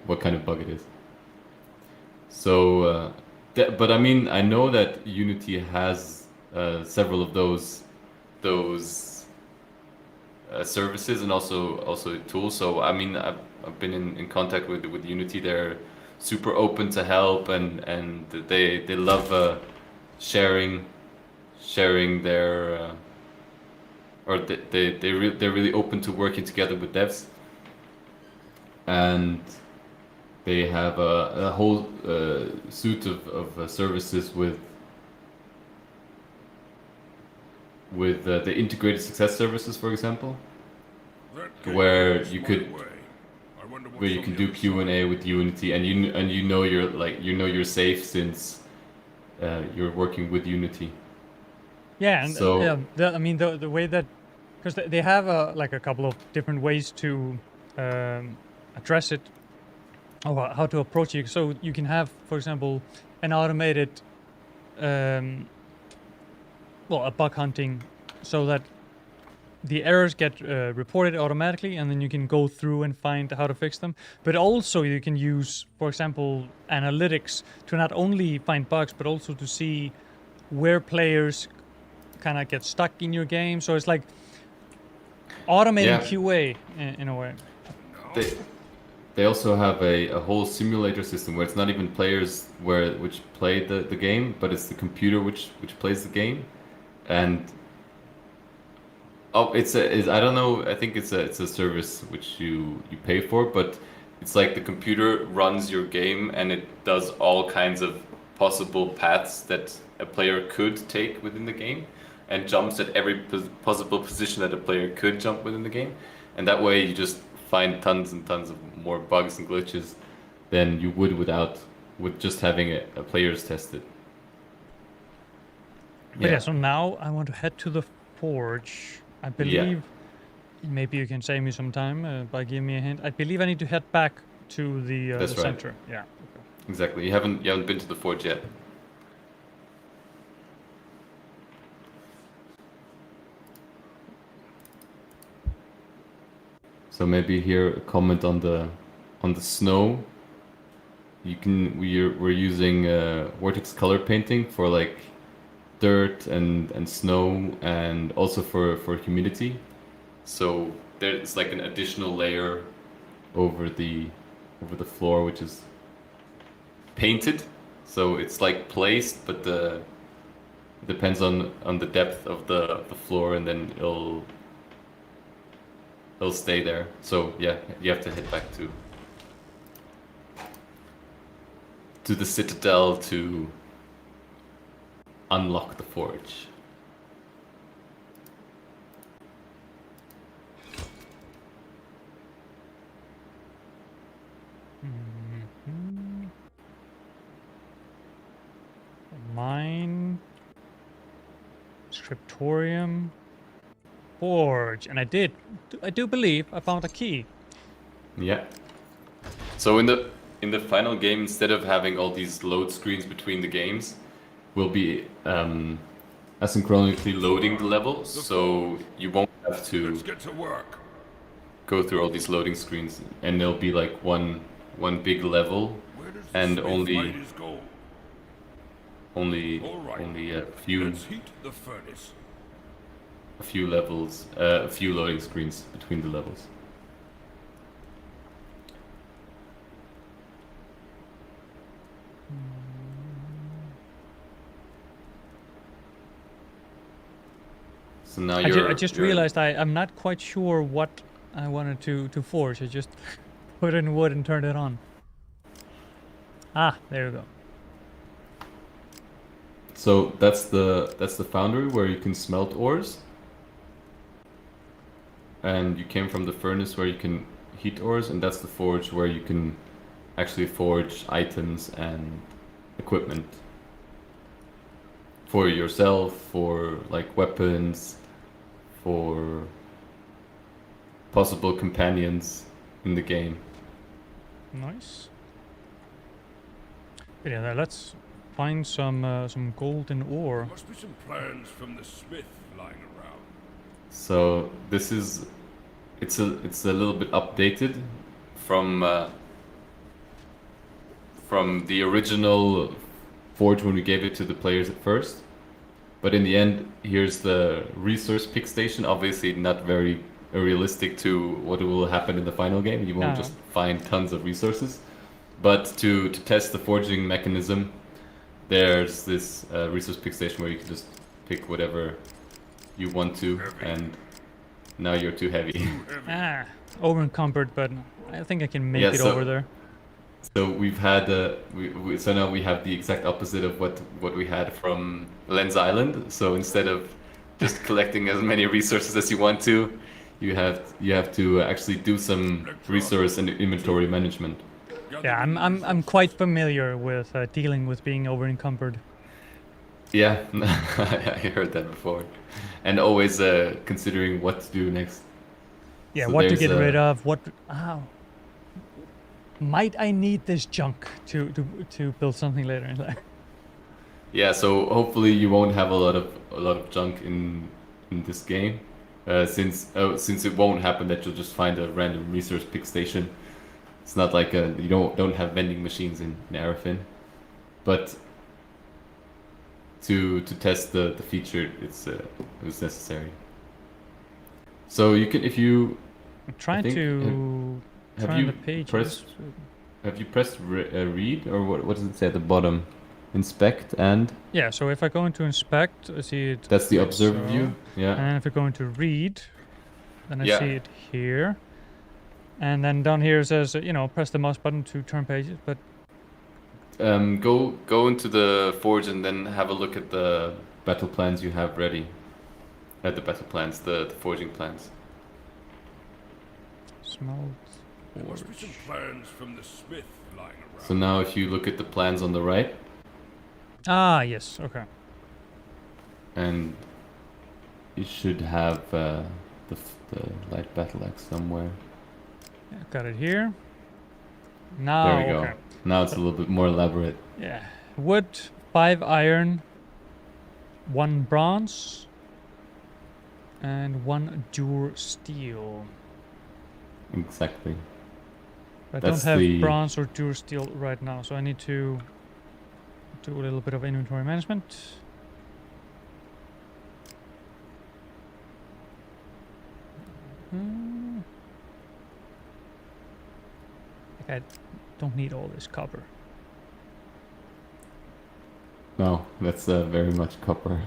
what kind of bug it is. So, but I mean, I know that Unity has several of those services and also tools. So I mean, I've been in contact with Unity. They're super open to help, and they love sharing their or they're really open to working together with devs, and they have a whole suite of services with the integrated success services, for example, where you can do Q&A with Unity, and you know you're safe since you're working with Unity. Yeah, and So- I mean the way that, because they have like a couple of different ways to address it, or how to approach it. So you can have, for example, an automated, a bug hunting, so that the errors get reported automatically, and then you can go through and find how to fix them. But also you can use, for example, analytics to not only find bugs, but also to see where players kind of get stuck in your game. So it's like automating Yeah. QA in a way. They also have a whole simulator system where it's not even players which play the game, but it's the computer which plays the game, and I don't know, I think it's a service which you pay for, but it's like the computer runs your game and it does all kinds of possible paths that a player could take within the game, and jumps at every possible position that a player could jump within the game, and that way you just find tons and tons of more bugs and glitches than you would with just having a players test it. But yeah, so now I want to head to the forge. I believe, maybe you can save me some time by giving me a hint. I believe I need to head back to the That's right. center. Yeah. Okay. Exactly. You haven't been to the forge yet. So maybe here a comment on the snow. We're using vortex color painting for like dirt and snow, and also for humidity. So there's like an additional layer over the floor which is painted. So it's like placed, but it depends on the depth of the floor, and then it'll stay there. So yeah, you have to head back to the citadel to unlock the forge. Mine, scriptorium, forge, and I do believe I found a key. Yeah. So in the final game, instead of having all these load screens between the games, we'll be asynchronously loading the levels, so you won't have to Let's get to work. go through all these loading screens, and there'll be like one big level, Where does the and smith only find his gold? All right. only a few Let's heat the furnace. levels, a few loading screens between the levels. So now I just realized I'm not quite sure what I wanted to forge. I just put in wood and turned it on. Ah, there you go. So that's the foundry where you can smelt ores, and you came from the furnace where you can heat ores, and that's the forge where you can actually forge items and equipment for yourself, for like weapons, for possible companions in the game. Nice. But yeah, now let's find some golden ore. Must be some plans from the smith lying around. So this is it's a little bit updated from the original forge when we gave it to the players at first. But in the end, here's the resource pick station. Obviously not very realistic to what will happen in the final game. You won't No. just find tons of resources. But to test the forging mechanism, there's this resource pick station where you can just pick whatever you want to, and now you're too heavy. Ah, over encumbered, but I think I can make Yeah, it so- over there. So we've had so now we have the exact opposite of what we had from Lens Island. So instead of just collecting as many resources as you want to, you have to actually do some resource and inventory management. Yeah, I'm quite familiar with dealing with being over encumbered. Yeah, I heard that before, and always considering what to do next. Yeah, So what to there's get a- rid of, what might I need this junk to build something later in life. Yeah, so hopefully you won't have a lot of junk in this game, since it won't happen that you'll just find a random resource pick station. It's not like you don't have vending machines in Arafin, but to test the feature. It was necessary. So you can, if you I'm trying think- to have turn you the pages. pressed- have you pressed read, or what does it say at the bottom? Inspect, and Yeah, so if I go into inspect, I see it. that's the like observer so. view. And Yeah. then if I go into read, then I Yeah. see it here. And then down here it says, press the mouse button to turn pages. But Go into the forge and then have a look at the battle plans you have ready. At the battle plans, the forging plans. smelt. There must be some plans from the smith lying around. So now if you look at the plans on the right, Ah, yes. Okay. and you should have the light battle axe somewhere. Yeah, got it here. Now, There we go. okay. Now it's a little bit more elaborate. Yeah. Wood, 5 iron, 1 bronze, and 1 dur steel. Exactly. I That's don't have the- bronze or dur steel right now, so I need to do a little bit of inventory management. Like I don't need all this copper. No, that's very much copper.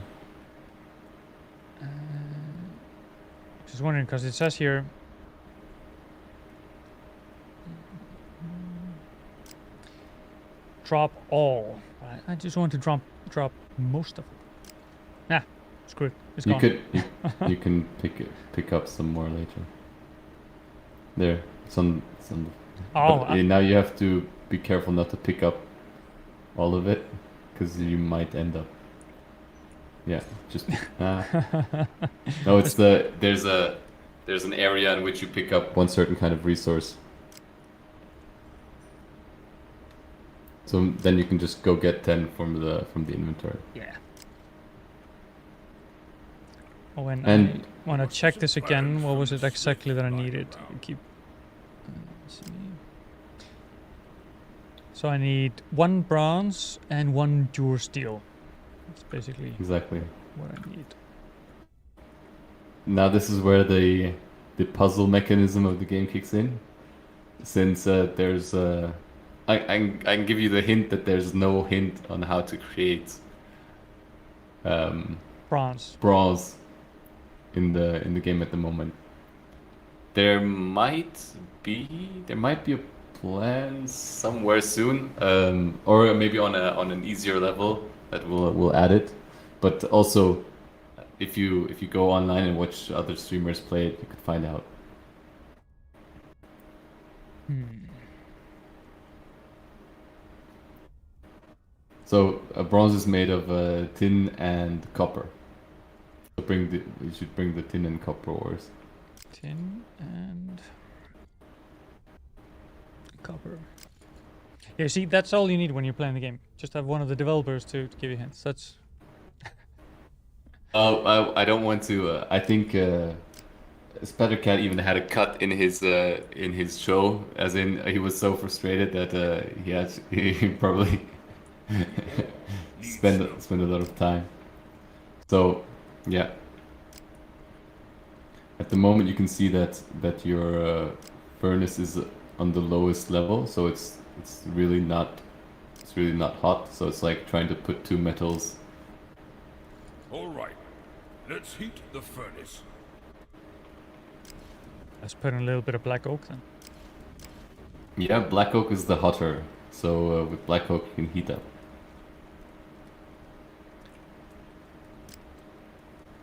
Just wondering because it says here. Drop all. I just want to drop most of it. Nah, screw it. It's You gone. could you can pick up some more later. There, some. Oh, But, now you have to be careful not to pick up all of it, because you might end up. Yeah, just. No, it's there's an area in which you pick up one certain kind of resource. So then you can just go get 10 from the inventory. yeah. Oh, and And- I want to check this again. What was it exactly that I needed? Keep. Let's see. So I need 1 bronze and 1 dur steel. That's basically Exactly. what I need. Now this is where the puzzle mechanism of the game kicks in, since there's I can give you the hint that there's no hint on how to create Bronze. bronze in the game at the moment. There might be a plan somewhere soon, or maybe on an easier level that will add it. But also, if you go online and watch other streamers play it, you could find out. So bronze is made of tin and copper. So you should bring the tin and copper ores. Tin and copper. Yeah, see, that's all you need when you're playing the game. Just have one of the developers to give you hints. That's I don't want to. I think Splattercat even had a cut in his show, as in he was so frustrated that he probably spend a lot of time. So yeah. At the moment, you can see that your furnace is on the lowest level, so it's really not hot. So it's like trying to put 2 metals. All right, let's heat the furnace. let's put in a little bit of black oak then. Yeah, black oak is the hotter. So with black oak, you can heat up.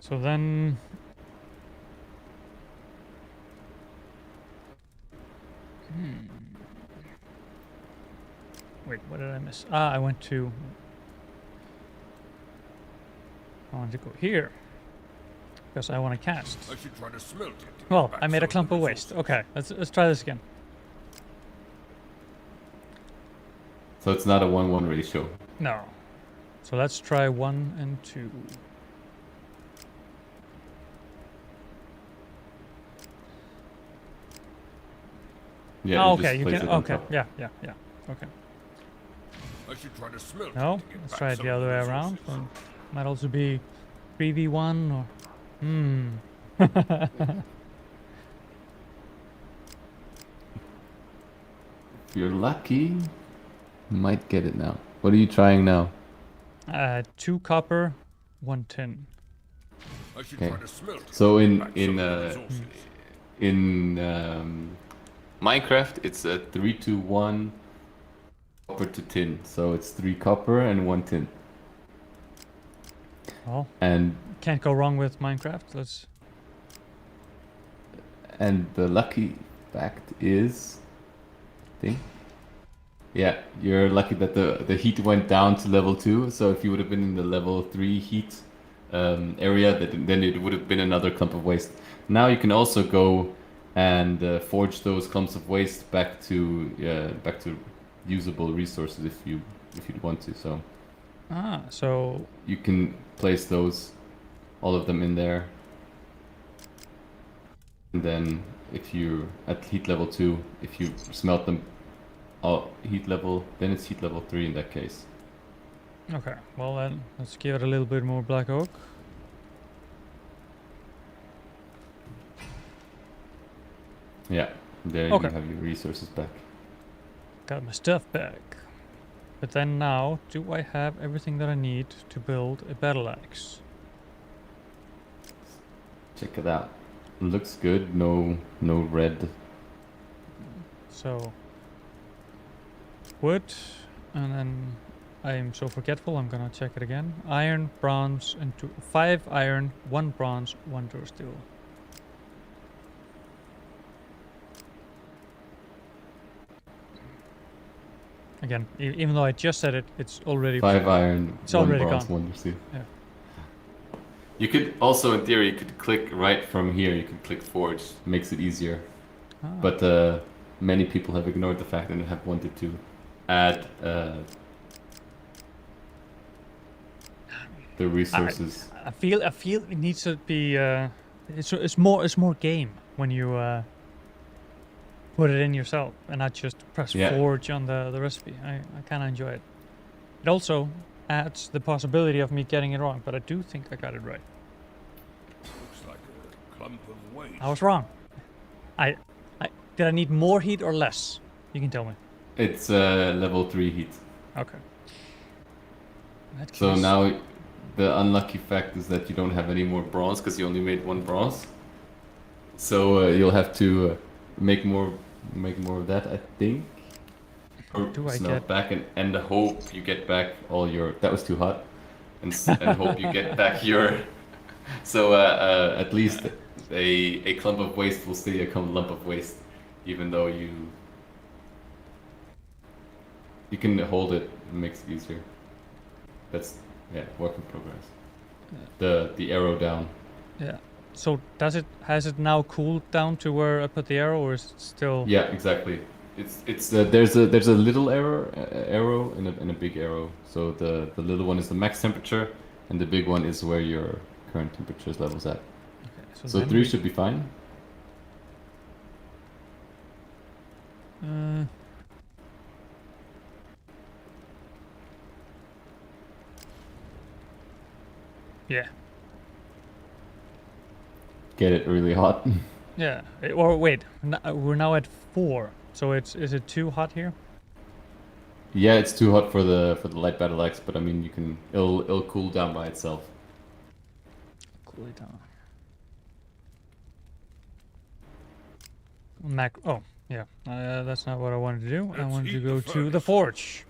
So then. Wait, what did I miss? I went to. I want to go here because I want to cast. I should try to smelt it. to get Well, back I made a some clump the of waste. resources. Okay, let's try this again. So it's not a 1-1 ratio. No. So let's try 1 and 2. Yeah. Oh, you just okay, you place can. it on Okay, top. yeah. Okay. I should try to smelt it No, to get let's back try it some the of other way resources. around. Might also be 3v1 or... If you're lucky, you might get it now. What are you trying now? 2 copper, 1 tin. I should Okay. try to smelt. So back some of the resources. in Minecraft, it's a 3-to-1 copper to tin. So it's 3 copper and 1 tin. Well, And can't go wrong with Minecraft. Let's... the lucky fact is, yeah, you're lucky that the heat went down to level 2. So if you would have been in the level 3 heat area, then it would have been another clump of waste. Now you can also go and forge those clumps of waste back to usable resources if you'd want to. So so... you can place those, all of them in there. And then if you're at heat level 2, if you smelt them heat level, then it's heat level 3 in that case. Okay, well then, let's give it a little bit more black oak. Yeah, there Okay. you have your resources back. Got my stuff back. But then now, do I have everything that I need to build a battle axe? Check it out. Looks good. No red. So, wood, and then I am so forgetful, I'm gonna check it again. Iron, bronze, and 5 iron, 1 bronze, 1 door steel. Again, even though I just said it, it's already... 5 iron, It's 1 already bronze, gone. 1 steel. Yeah. You could also, in theory, you could click right from here. You could click forge. Makes it easier. Ah. But many people have ignored the fact and have wanted to add the resources. I feel it needs to be it's more game when you put it in yourself and not just press Yeah. forge on the recipe. I kind of enjoy it. It also adds the possibility of me getting it wrong, but I do think I got it right. Looks like a clump of waste. I was wrong. Did I need more heat or less? You can tell me. It's level 3 heat. Okay. In that So case- now the unlucky fact is that you don't have any more bronze because you only made 1 bronze. So you'll have to make more of that, I think. Or Do I smelt get- back and hope you get back all your... That was too hot. And hope you get back your... So at least a clump of waste will stay a lump of waste, even though you can hold it. It makes it easier. That's work in progress. The arrow down. Yeah. So has it now cooled down to where I put the arrow, or is it still? Yeah, exactly. It's there's a little arrow and a big arrow. So the little one is the max temperature, and the big one is where your current temperature levels at. Okay, So then 3 we- should be fine. Yeah. Get it really hot. Yeah. Or wait, we're now at 4. So is it too hot here? Yeah, it's too hot for the light battle axe, but I mean it'll cool down by itself. Cool it down. Oh, yeah. That's not what I wanted to do. I Let's wanted to heat go the to the furnace. forge.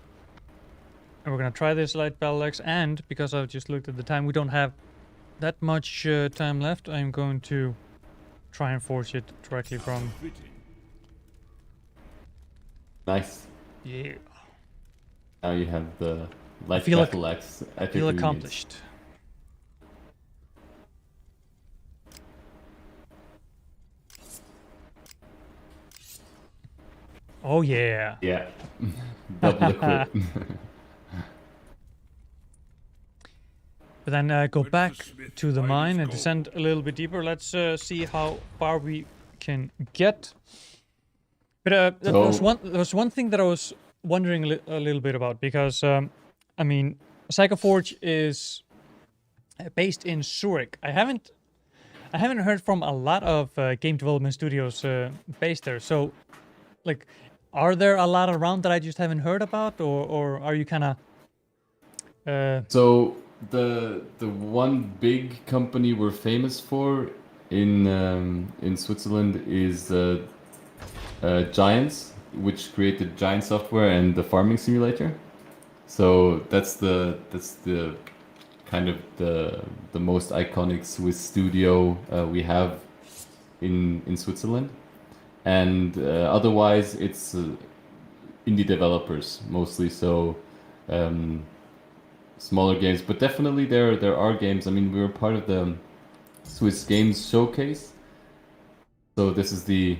And we're gonna try this light battle axe, and because I've just looked at the time, we don't have that much time left. I'm going to try and forge it directly from... Fitting. Nice. Yeah. Now you have the light feel battle axe at Feel your convenience. accomplished. Oh yeah. Yeah. Double the crit. But then go Where's the back smith to the hide mine his and gold? descend a little bit deeper. Let's see how far we can get. But there was one thing that I was wondering a little bit about, because I mean, Psychoforge is based in Zurich. I haven't heard from a lot of game development studios based there. So, like, are there a lot around that I just haven't heard about, or are you kind of? So the one big company we're famous for in Switzerland is Giants, which created Giant Software and the farming simulator. So that's the kind of the most iconic Swiss studio we have in Switzerland, and otherwise it's indie developers mostly. So smaller games, but definitely there are games. I mean, we were part of the Swiss Games Showcase, so this is the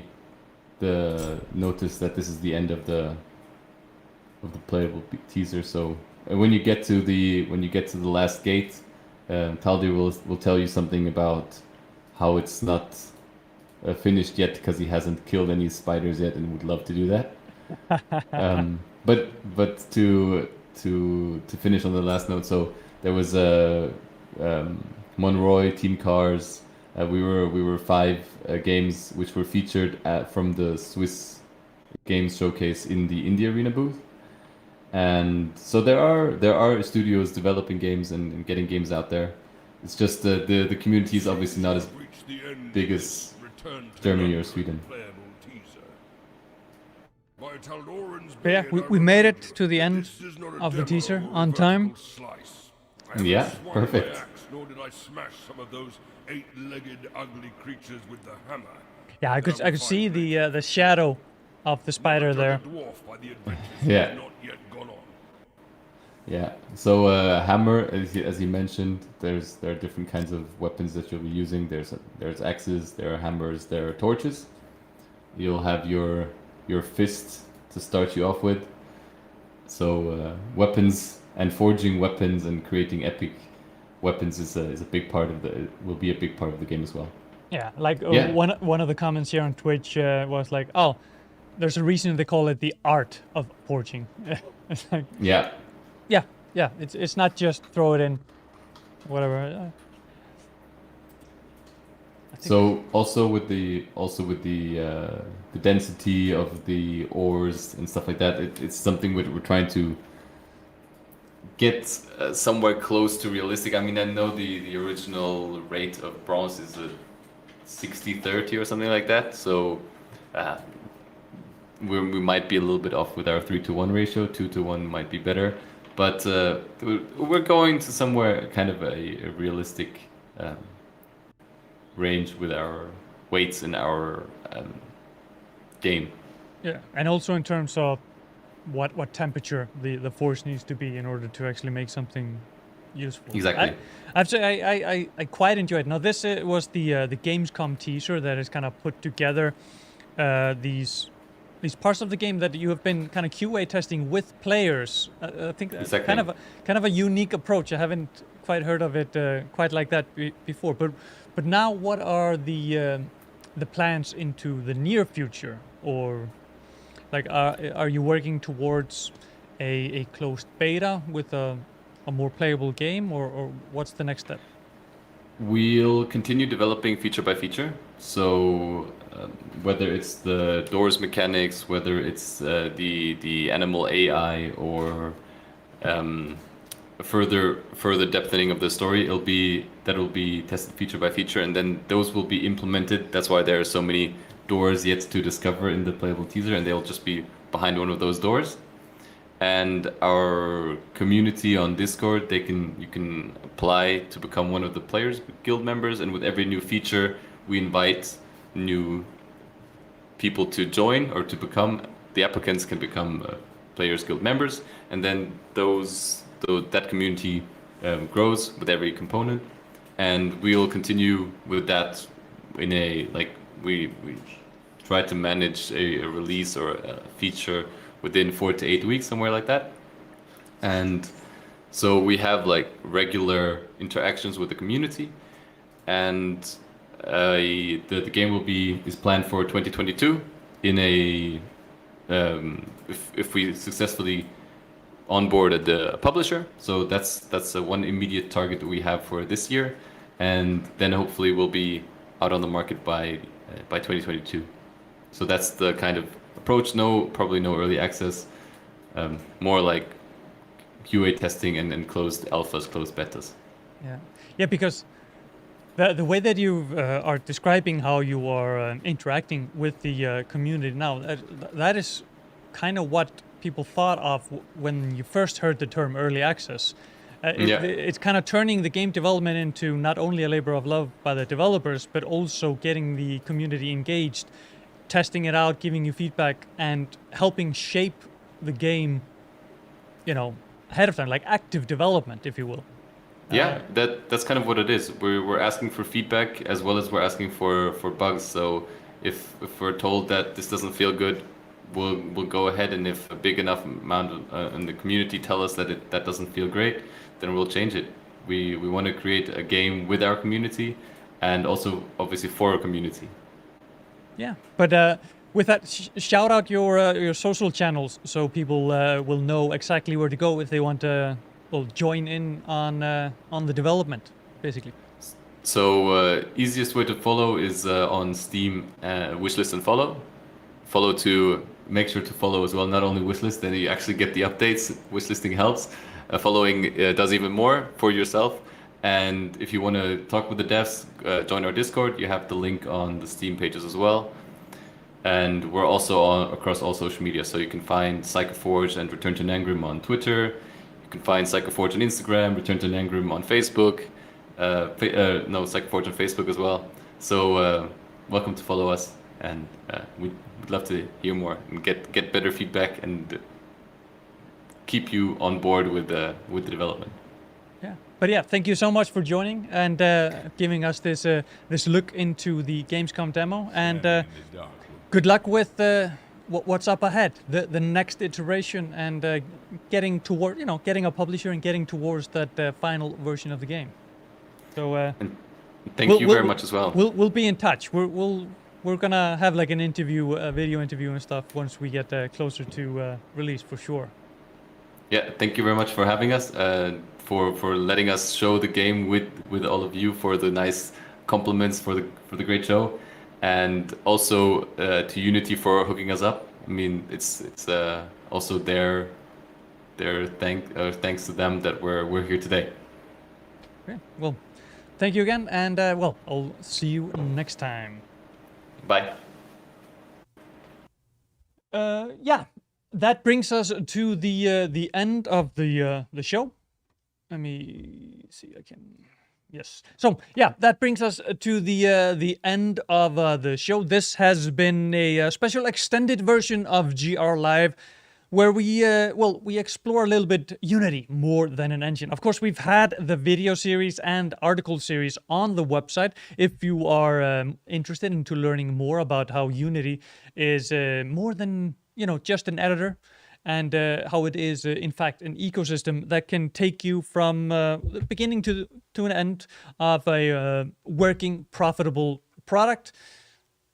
notice that this is the end of the playable teaser. So when you get to the last gate, Taldir will tell you something about how it's not finished yet because he hasn't killed any spiders yet and would love to do that. But to finish on the last note, so there was Monroy, Team Cars. We were 5 games which were featured from the Swiss Games Showcase in the Indie Arena booth. And so there are studios developing games and getting games out there. It's just the community is obviously not as big as Germany or Sweden. Yeah, we made it to the end of the teaser on time. Yeah, perfect. Nor did I smash some of those 8-legged ugly creatures with the hammer. Yeah, I could see the shadow of the spider there. Yeah. Yeah. So hammer, as you mentioned, there are different kinds of weapons that you'll be using. There's axes, there are hammers, there are torches. You'll have your fist to start you off with. So weapons and forging weapons and creating epic weapons is a big part of will be a big part of the game as well. Yeah, like one of the comments here on Twitch was like, oh, there's a reason they call it the art of forging. It's like, yeah. It's not just throw it in, whatever. So also with the density of the ores and stuff like that, it's something we're trying to get somewhere close to realistic. I mean, I know the original rate of bronze is a 60-30 or something like that. So we might be a little bit off with our 3-to-1 ratio. 2-to-1 might be better, but we're going to somewhere kind of a realistic range with our weights in our game. Yeah, and also in terms of what temperature the force needs to be in order to actually make something useful. Exactly. I have to say I quite enjoyed. Now this was the Gamescom teaser that has kind of put together these parts of the game that you have been kind of QA testing with players. I think that's exactly. kind of a unique approach. I haven't quite heard of it quite like that before. But now, what are the plans into the near future, or like are you working towards a closed beta with a more playable game, or what's the next step? We'll continue developing feature by feature. So whether it's the doors mechanics, whether it's the animal AI, or further depthening of the story, that will be tested feature by feature, and then those will be implemented. That's why there are so many doors yet to discover in the playable teaser, and they'll just be behind one of those doors. And our community on Discord, you can apply to become one of the players guild members, and with every new feature we invite new people to join or to become. The applicants can become players guild members, and then that community grows with every component, and we'll continue with that we try to manage a release or a feature within 4 to 8 weeks, somewhere like that. And so we have like regular interactions with the community, and the game is planned for 2022 in a if we successfully onboarded the publisher. So that's one immediate target that we have for this year, and then hopefully we'll be out on the market by 2022. So that's the kind of approach. Probably no early access, more like QA testing and closed alphas, closed betas. Yeah, because the way that you are describing how you are interacting with the community now, that is kind of what people thought of when you first heard the term early access. It's kind of turning the game development into not only a labor of love by the developers, but also getting the community engaged, testing it out, giving you feedback, and helping shape the game, ahead of time, like active development, if you will. Yeah, that's kind of what it is. We're asking for feedback as well as we're asking for bugs. So if we're told that this doesn't feel good, we'll go ahead, and if a big enough amount in the community tell us that doesn't feel great, then we'll change it. We want to create a game with our community, and also obviously for our community. Yeah, but with that, shout out your social channels so people will know exactly where to go if they want to join in on the development, basically. So easiest way to follow is on Steam, wishlist and follow. Make sure to follow as well, not only wishlist, then you actually get the updates. Wishlisting helps. Following does even more for yourself. And if you want to talk with the devs, join our Discord. You have the link on the Steam pages as well. And we're also across all social media, so you can find Psychoforge and Return to Nangrim on Twitter. You can find Psychoforge on Instagram, Return to Nangrim on Facebook. Psychoforge on Facebook as well. So welcome to follow us, and we'd love to hear more and get better feedback and keep you on board with the development. Yeah, but yeah, thank you so much for joining and giving us this look into the Gamescom demo, and good luck with what's up ahead, the next iteration, and getting toward getting a publisher and getting towards that final version of the game. So and thank you very much as well. We'll be in touch. We're gonna have like an interview, a video interview and stuff once we get closer to release for sure. Yeah, thank you very much for having us, for letting us show the game with all of you, for the nice compliments, for the great show, and also to Unity for hooking us up. I mean, it's also their thanks to them that we're here today. Okay. Well, thank you again, and I'll see you next time. Bye. Yeah, that brings us to the end of the show. Let me see. I can. Yes. So yeah, that brings us to the end of the show. This has been a special extended version of GR Live, where we explore a little bit Unity more than an engine. Of course, we've had the video series and article series on the website. If you are interested into learning more about how Unity is more than just an editor, and how it is in fact an ecosystem that can take you from the beginning to an end of a working, profitable product,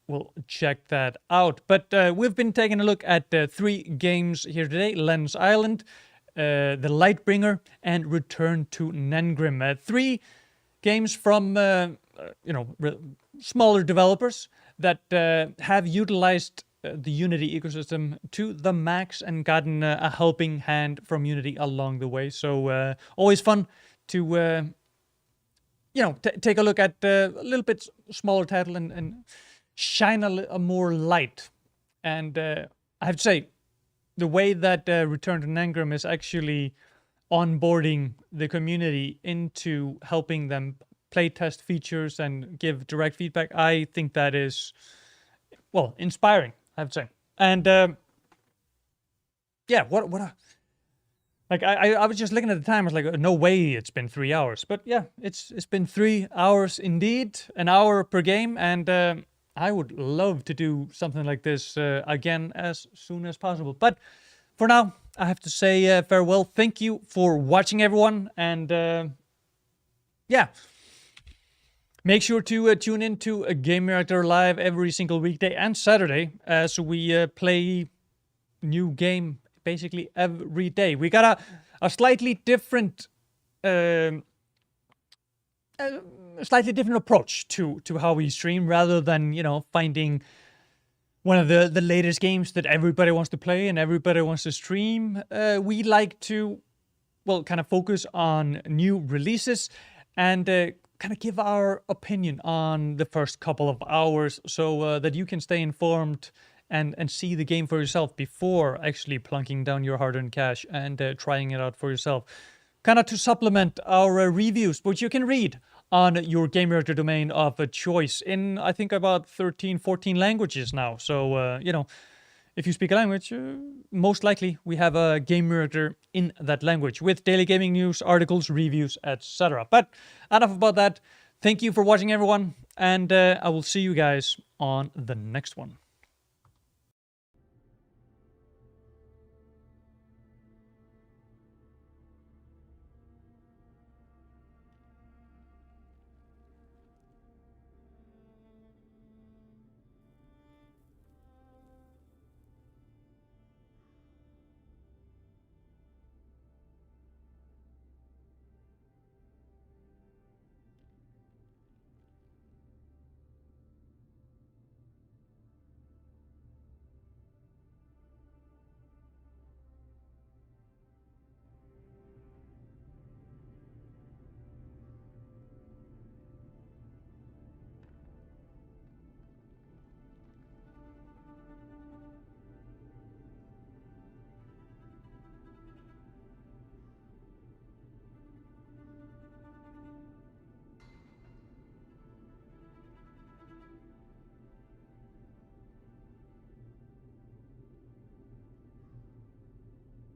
we'll check that out. But we've been taking a look at 3 games here today: Lens Island, the Lightbringer, and Return to Nangrim. 3 games from smaller developers that have utilized the Unity ecosystem to the max and gotten a helping hand from Unity along the way. So always fun to take a look at a little bit smaller title and shine a more light. And I have to say, the way that Return to Nangrim is actually onboarding the community into helping them play test features and give direct feedback, I think that is, inspiring, I have to say. And yeah, I was just looking at the time. I was like, no way it's been 3 hours. But yeah, it's been 3 hours indeed, an hour per game, and I would love to do something like this again as soon as possible. But for now, I have to say farewell. Thank you for watching, everyone, and yeah. Make sure to tune in to Game Reactor Live every single weekday and Saturday as we play new game basically every day. We got a slightly different approach to how we stream, rather than, you know, finding one of the latest games that everybody wants to play and everybody wants to stream. We like to, well, kind of focus on new releases and kind of give our opinion on the first couple of hours, so that you can stay informed and see the game for yourself before actually plunking down your hard-earned cash and trying it out for yourself. Kind of to supplement our reviews, which you can read on your Game Reactor domain of choice in, I think, about 13, 14 languages now. So, you know, if you speak a language, most likely we have a Game Reactor in that language with daily gaming news, articles, reviews, etc. But enough about that. Thank you for watching, everyone, and I will see you guys on the next one.